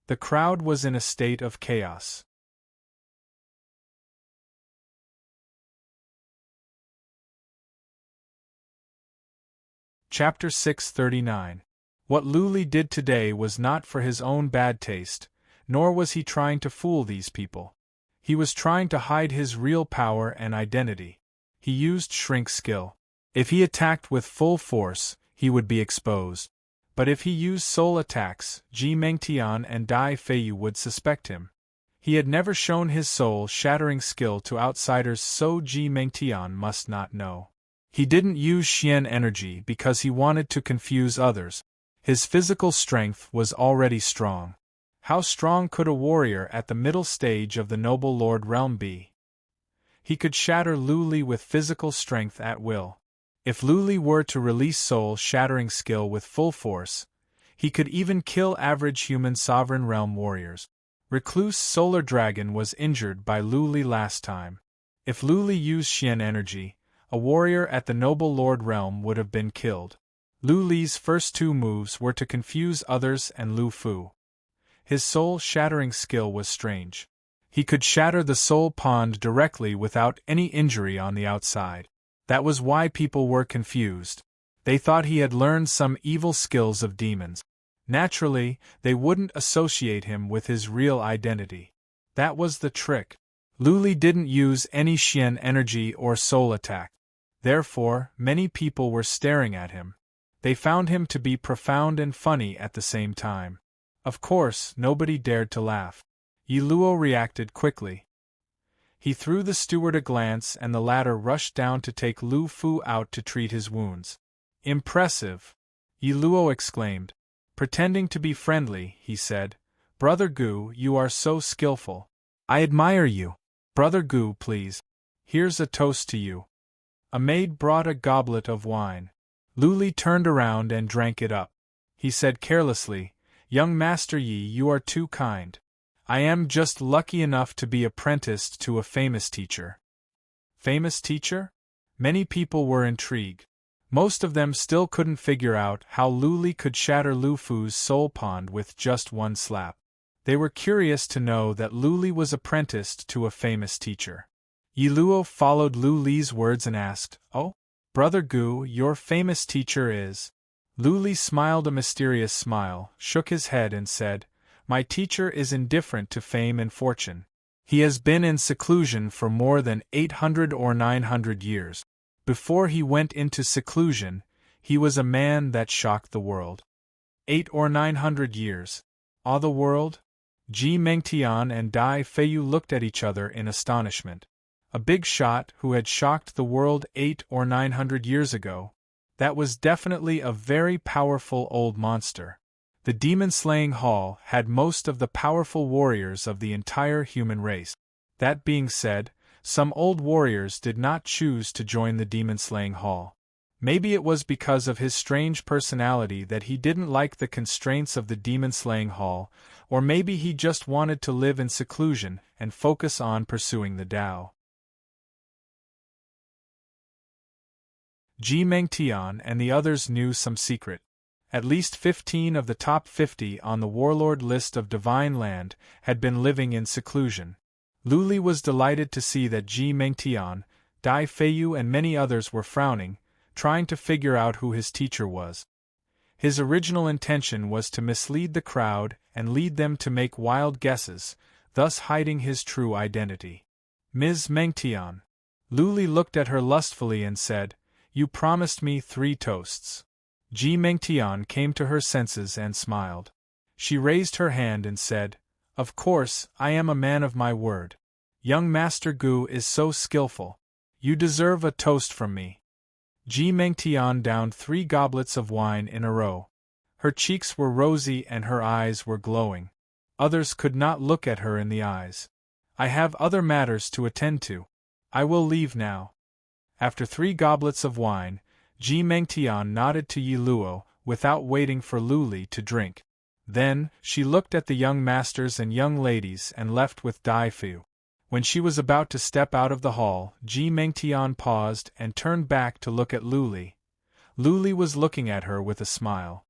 The crowd was in a state of chaos. Chapter 639. What Lu Li did today was not for his own bad taste, nor was he trying to fool these people. He was trying to hide his real power and identity. He used shrink skill. If he attacked with full force, he would be exposed. But if he used soul attacks, Ji Mengtian and Dai Feiyu would suspect him. He had never shown his soul-shattering skill to outsiders, so Ji Mengtian must not know. He didn't use Xian energy because he wanted to confuse others. His physical strength was already strong. How strong could a warrior at the middle stage of the Noble Lord realm be? He could shatter Lu Li with physical strength at will. If Lu Li were to release soul-shattering skill with full force, he could even kill average human sovereign realm warriors. Recluse Solar Dragon was injured by Lu Li last time. If Lu Li used Xian energy, a warrior at the Noble Lord realm would have been killed. Lu Li's first two moves were to confuse others and Lu Fu. His soul-shattering skill was strange. He could shatter the soul pond directly without any injury on the outside. That was why people were confused. They thought he had learned some evil skills of demons. Naturally, they wouldn't associate him with his real identity. That was the trick. Lu Li didn't use any Xian energy or soul attack. Therefore, many people were staring at him. They found him to be profound and funny at the same time. Of course, nobody dared to laugh. Yi Luo reacted quickly. He threw the steward a glance and the latter rushed down to take Lu Fu out to treat his wounds. "Impressive!" Yi Luo exclaimed. Pretending to be friendly, he said, "Brother Gu, you are so skillful. I admire you. Brother Gu, please. Here's a toast to you." A maid brought a goblet of wine. Lu Li turned around and drank it up. He said carelessly, "Young Master Yi, you are too kind. I am just lucky enough to be apprenticed to a famous teacher." Famous teacher? Many people were intrigued. Most of them still couldn't figure out how Lu Li could shatter Lu Fu's soul pond with just one slap. They were curious to know that Lu Li was apprenticed to a famous teacher. Yi Luo followed Lu Li's words and asked, "Oh? Brother Gu, your famous teacher is?" Lu Li smiled a mysterious smile, shook his head and said, "My teacher is indifferent to fame and fortune. He has been in seclusion for more than 800 or 900 years. Before he went into seclusion, he was a man that shocked the world." 8 or 900 years. Awe the world? Ji Mengtian and Dai Feiyu looked at each other in astonishment. A big shot who had shocked the world 8 or 900 years ago. That was definitely a very powerful old monster. The demon-slaying hall had most of the powerful warriors of the entire human race. That being said, some old warriors did not choose to join the demon-slaying hall. Maybe it was because of his strange personality that he didn't like the constraints of the demon-slaying hall, or maybe he just wanted to live in seclusion and focus on pursuing the Tao. Ji Mengtian and the others knew some secret. At least 15 of the top 50 on the warlord list of Divine Land had been living in seclusion. Lu Li was delighted to see that Ji Mengtian, Dai Feiyu and many others were frowning, trying to figure out who his teacher was. His original intention was to mislead the crowd and lead them to make wild guesses, thus hiding his true identity. "Ms. Mengtian." Lu Li looked at her lustfully and said, "You promised me 3 toasts." Ji Mengtian came to her senses and smiled. She raised her hand and said, "Of course, I am a man of my word. Young Master Gu is so skillful. You deserve a toast from me. Ji Mengtian downed 3 goblets of wine in a row. Her cheeks were rosy and her eyes were glowing. Others could not look at her in the eyes. I have other matters to attend to. I will leave now. After 3 goblets of wine, Ji Mengtian nodded to Yi Luo, without waiting for Lu Li to drink. Then, she looked at the young masters and young ladies and left with Dai Fu. When she was about to step out of the hall, Ji Mengtian paused and turned back to look at Lu Li. Lu Li was looking at her with a smile.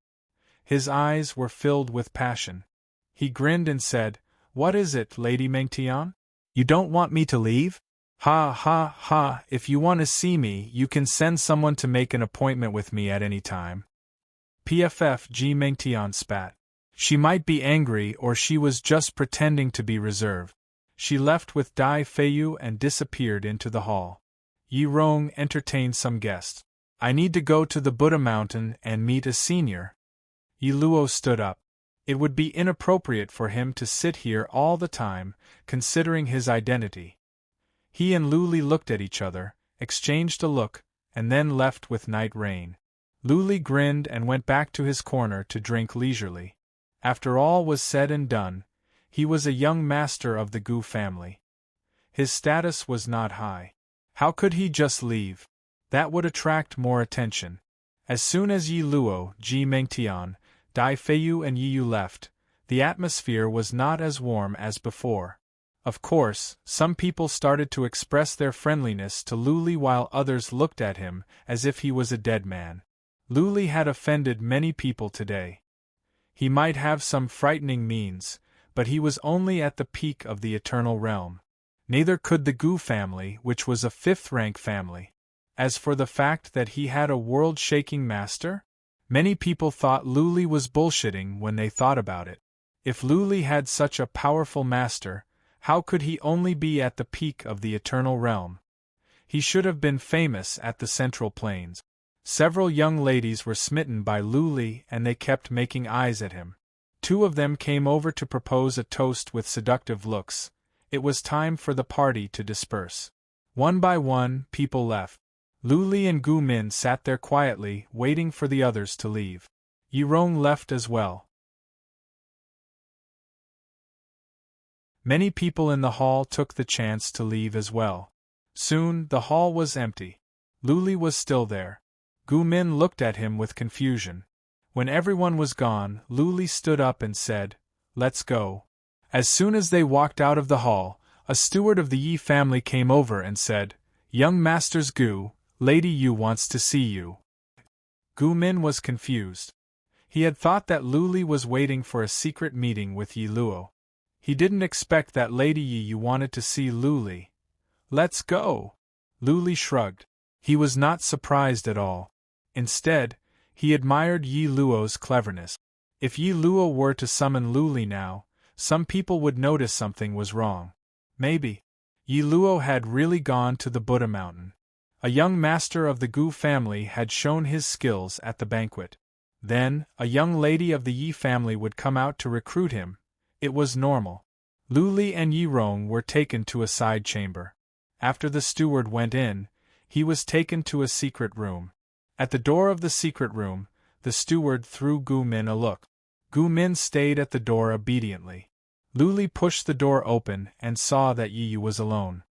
His eyes were filled with passion. He grinned and said, "What is it, Lady Mengtian? You don't want me to leave? Ha ha ha, if you want to see me, you can send someone to make an appointment with me at any time." PFF Ji Mengtian spat. She might be angry or she was just pretending to be reserved. She left with Dai Feiyu and disappeared into the hall. Yi Rong entertained some guests. "I need to go to the Buddha Mountain and meet a senior." Yi Luo stood up. It would be inappropriate for him to sit here all the time, considering his identity. He and Lu Li looked at each other, exchanged a look, and then left with Night Rain. Lu Li grinned and went back to his corner to drink leisurely. After all was said and done, he was a young master of the Gu family. His status was not high. How could he just leave? That would attract more attention. As soon as Yi Luo, Ji Mengtian, Dai Feiyu and Yi Yu left, the atmosphere was not as warm as before. Of course, some people started to express their friendliness to Lu Li while others looked at him as if he was a dead man. Lu Li had offended many people today. He might have some frightening means, but he was only at the peak of the eternal realm. Neither could the Gu family, which was a 5th-rank family. As for the fact that he had a world-shaking master, many people thought Lu Li was bullshitting when they thought about it. If Lu Li had such a powerful master, how could he only be at the peak of the eternal realm? He should have been famous at the Central Plains. Several young ladies were smitten by Lu Li and they kept making eyes at him. 2 of them came over to propose a toast with seductive looks. It was time for the party to disperse. One by one, people left. Lu Li and Gu Min sat there quietly, waiting for the others to leave. Yi Rong left as well. Many people in the hall took the chance to leave as well. Soon, the hall was empty. Lu Li was still there. Gu Min looked at him with confusion. When everyone was gone, Lu Li stood up and said, "Let's go." As soon as they walked out of the hall, a steward of the Yi family came over and said, "Young Masters Gu, Lady Yu wants to see you." Gu Min was confused. He had thought that Lu Li was waiting for a secret meeting with Yi Luo. He didn't expect that Lady Yi Yu wanted to see Lu Li. "Let's go." Lu Li shrugged. He was not surprised at all. Instead, he admired Yi Luo's cleverness. If Yi Luo were to summon Lu Li now, some people would notice something was wrong. Maybe Yi Luo had really gone to the Buddha Mountain. A young master of the Gu family had shown his skills at the banquet. Then, a young lady of the Yi family would come out to recruit him. It was normal. Lu Li and Yi Rong were taken to a side chamber. After the steward went in, he was taken to a secret room. At the door of the secret room, the steward threw Gu Min a look. Gu Min stayed at the door obediently. Lu Li pushed the door open and saw that Yi Yu was alone.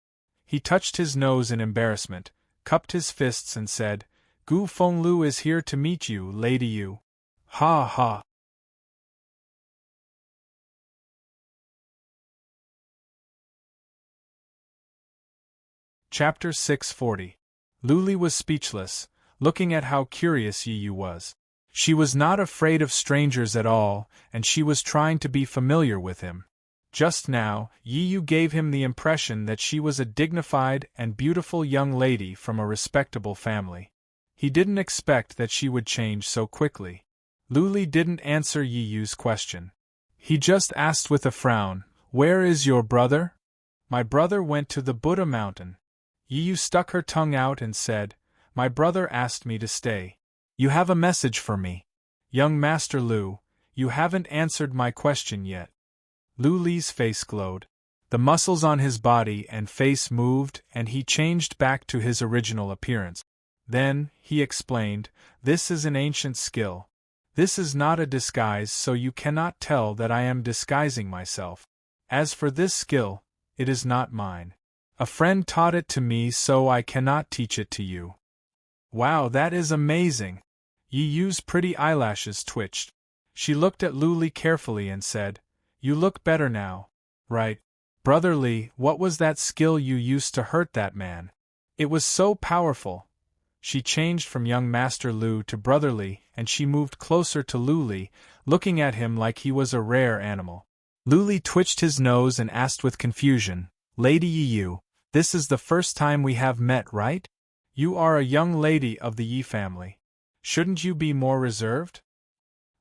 He touched his nose in embarrassment, cupped his fists and said, "Gu Fenglu is here to meet you, Lady Yu." Ha ha. Chapter 640. Lu Li was speechless, looking at how curious Yi Yu was. She was not afraid of strangers at all, and she was trying to be familiar with him. Just now, Yi Yu gave him the impression that she was a dignified and beautiful young lady from a respectable family. He didn't expect that she would change so quickly. Lu Li didn't answer Yi Yu's question. He just asked with a frown, "Where is your brother?" "My brother went to the Buddha Mountain." Yi Yu stuck her tongue out and said, "My brother asked me to stay. You have a message for me." "Young Master Lu, you haven't answered my question yet." Lu Li's face glowed. The muscles on his body and face moved and he changed back to his original appearance. Then, he explained, this is an ancient skill. This is not a disguise, so you cannot tell that I am disguising myself. As for this skill, it is not mine. A friend taught it to me, so I cannot teach it to you. Wow, that is amazing! Yi Yu's pretty eyelashes twitched. She looked at Luli carefully and said, You look better now. Right. Brother Li, what was that skill you used to hurt that man? It was so powerful. She changed from young Master Lu to Brother Li, and she moved closer to Luli, looking at him like he was a rare animal. Luli twitched his nose and asked with confusion, Lady Yi Yu, this is the first time we have met, right? You are a young lady of the Yi family. Shouldn't you be more reserved?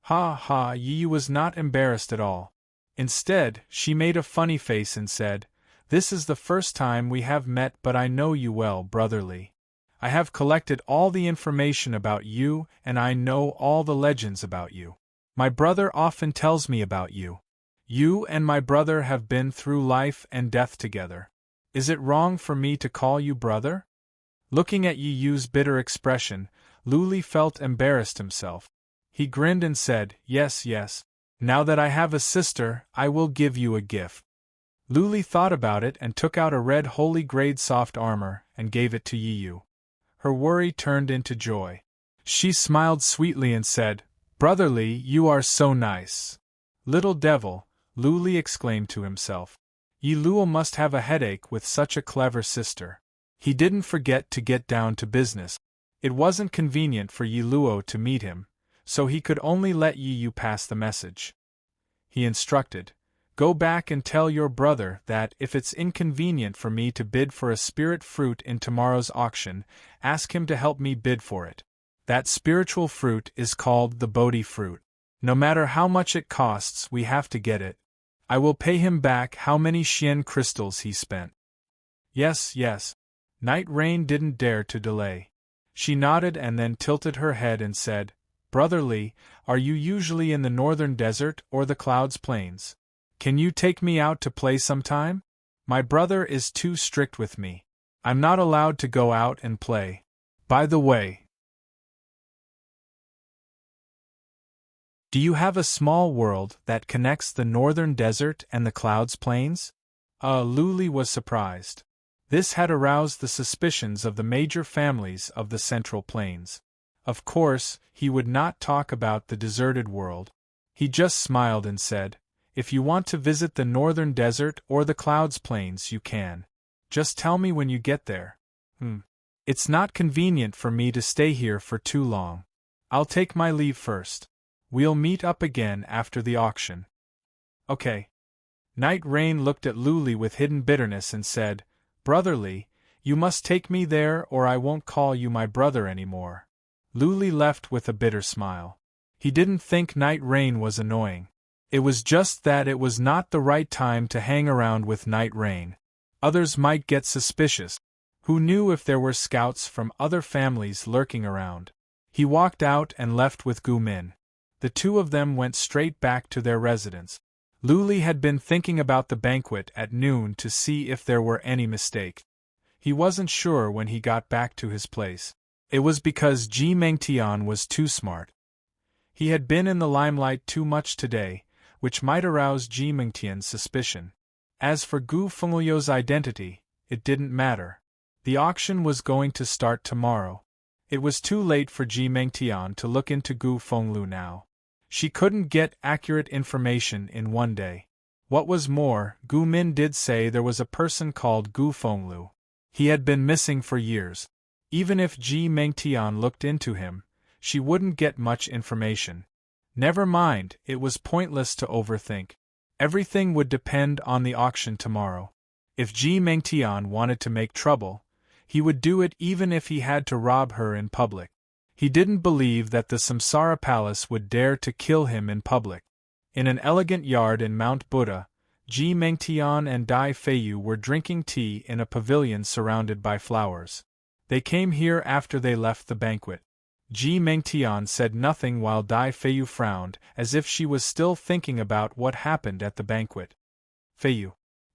Ha ha, Yi Yu was not embarrassed at all. Instead, she made a funny face and said, This is the first time we have met, but I know you well, Brother Li. I have collected all the information about you and I know all the legends about you. My brother often tells me about you. You and my brother have been through life and death together. Is it wrong for me to call you brother? Looking at Yi Yu's bitter expression, Luli felt embarrassed himself. He grinned and said, Yes, yes. Now that I have a sister, I will give you a gift. Luli thought about it and took out a red holy grade soft armor and gave it to Yi Yu. Her worry turned into joy. She smiled sweetly and said, Brother Li, you are so nice. Little devil, Luli exclaimed to himself. Yi Luo must have a headache with such a clever sister. He didn't forget to get down to business. It wasn't convenient for Yi Luo to meet him, so he could only let Yi Yu pass the message. He instructed, Go back and tell your brother that if it's inconvenient for me to bid for a spirit fruit in tomorrow's auction, ask him to help me bid for it. That spiritual fruit is called the Bodhi fruit. No matter how much it costs, we have to get it. I will pay him back how many Xian crystals he spent. Yes, yes. Night Rain didn't dare to delay. She nodded and then tilted her head and said, Brother Li, are you usually in the northern desert or the Clouds Plains? Can you take me out to play sometime? My brother is too strict with me. I'm not allowed to go out and play. By the way, do you have a small world that connects the northern desert and the Clouds Plains? Luli was surprised. This had aroused the suspicions of the major families of the Central Plains. Of course, he would not talk about the deserted world. He just smiled and said, If you want to visit the northern desert or the Clouds Plains, you can. Just tell me when you get there. It's not convenient for me to stay here for too long. I'll take my leave first. We'll meet up again after the auction. Okay. Night Rain looked at Luli with hidden bitterness and said, Brother Li, you must take me there or I won't call you my brother anymore. Luli left with a bitter smile. He didn't think Night Rain was annoying. It was just that it was not the right time to hang around with Night Rain. Others might get suspicious. Who knew if there were scouts from other families lurking around? He walked out and left with Gu Min. The two of them went straight back to their residence. Luli had been thinking about the banquet at noon to see if there were any mistake. He wasn't sure when he got back to his place. It was because Ji Mengtian was too smart. He had been in the limelight too much today, which might arouse Ji Mengtian's suspicion. As for Gu Fenglio's identity, it didn't matter. The auction was going to start tomorrow. It was too late for Ji Mengtian to look into Gu Fenglu now. She couldn't get accurate information in one day. What was more, Gu Min did say there was a person called Gu Fenglu. He had been missing for years. Even if Ji Mengtian looked into him, she wouldn't get much information. Never mind, it was pointless to overthink. Everything would depend on the auction tomorrow. If Ji Mengtian wanted to make trouble, he would do it even if he had to rob her in public. He didn't believe that the Samsara Palace would dare to kill him in public. In an elegant yard in Mount Buddha, Ji Mengtian and Dai Feiyu were drinking tea in a pavilion surrounded by flowers. They came here after they left the banquet. Ji Mengtian said nothing while Dai Feiyu frowned, as if she was still thinking about what happened at the banquet. Feiyu.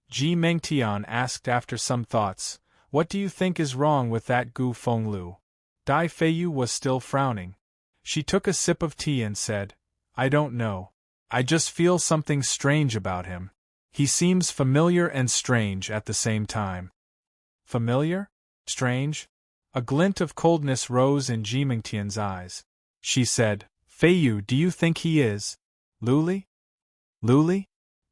Ji Mengtian asked after some thoughts. What do you think is wrong with that Gu Fenglu? Dai Feiyu was still frowning. She took a sip of tea and said, I don't know. I just feel something strange about him. He seems familiar and strange at the same time. Familiar? Strange? A glint of coldness rose in Ji Mengtian's eyes. She said, Feiyu, do you think he is Luli? Luli?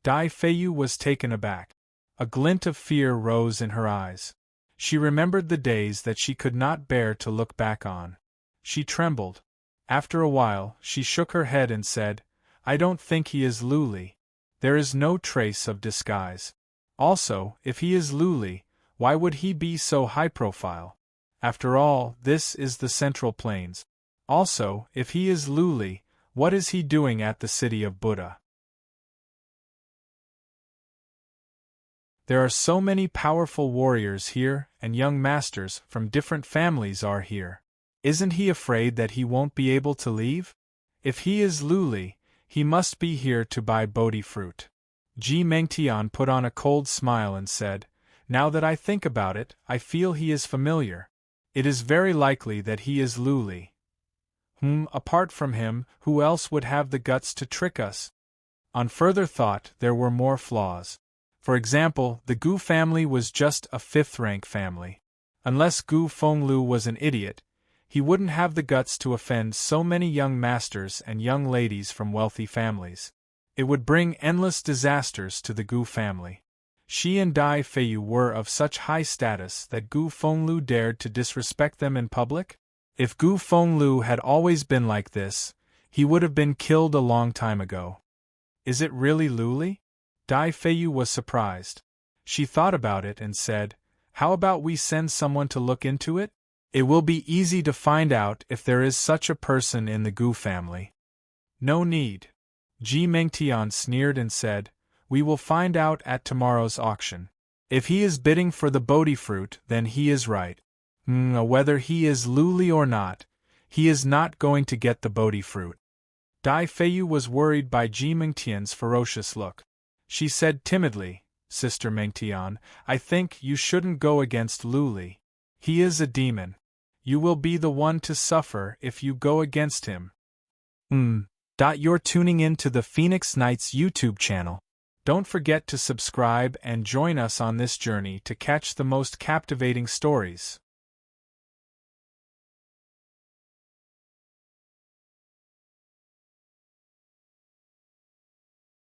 Dai Feiyu was taken aback. A glint of fear rose in her eyes. She remembered the days that she could not bear to look back on. She trembled. After a while, she shook her head and said, I don't think he is Luli. There is no trace of disguise. Also, if he is Luli, why would he be so high profile? After all, this is the Central Plains. Also, if he is Luli, what is he doing at the city of Buddha? There are so many powerful warriors here, and young masters from different families are here. Isn't he afraid that he won't be able to leave? If he is Luli, he must be here to buy Bodhi fruit. Ji Mengtian put on a cold smile and said, Now that I think about it, I feel he is familiar. It is very likely that he is Luli. Apart from him, who else would have the guts to trick us? On further thought, there were more flaws. For example, the Gu family was just a fifth-rank family. Unless Gu Fenglu was an idiot, he wouldn't have the guts to offend so many young masters and young ladies from wealthy families. It would bring endless disasters to the Gu family. She and Dai Feiyu were of such high status that Gu Fenglu dared to disrespect them in public? If Gu Fenglu had always been like this, he would have been killed a long time ago. Is it really Luli? Dai Feiyu was surprised. She thought about it and said, How about we send someone to look into it? It will be easy to find out if there is such a person in the Gu family. No need. Ji Mengtian sneered and said, We will find out at tomorrow's auction. If he is bidding for the Bodhi fruit, then he is right. Whether he is Luli or not, he is not going to get the Bodhi fruit. Dai Feiyu was worried by Ji Mengtian's ferocious look. She said timidly, Sister Mengtian, I think you shouldn't go against Luli. He is a demon. You will be the one to suffer if you go against him. You're tuning in to the Phoenix Knights YouTube channel. Don't forget to subscribe and join us on this journey to catch the most captivating stories.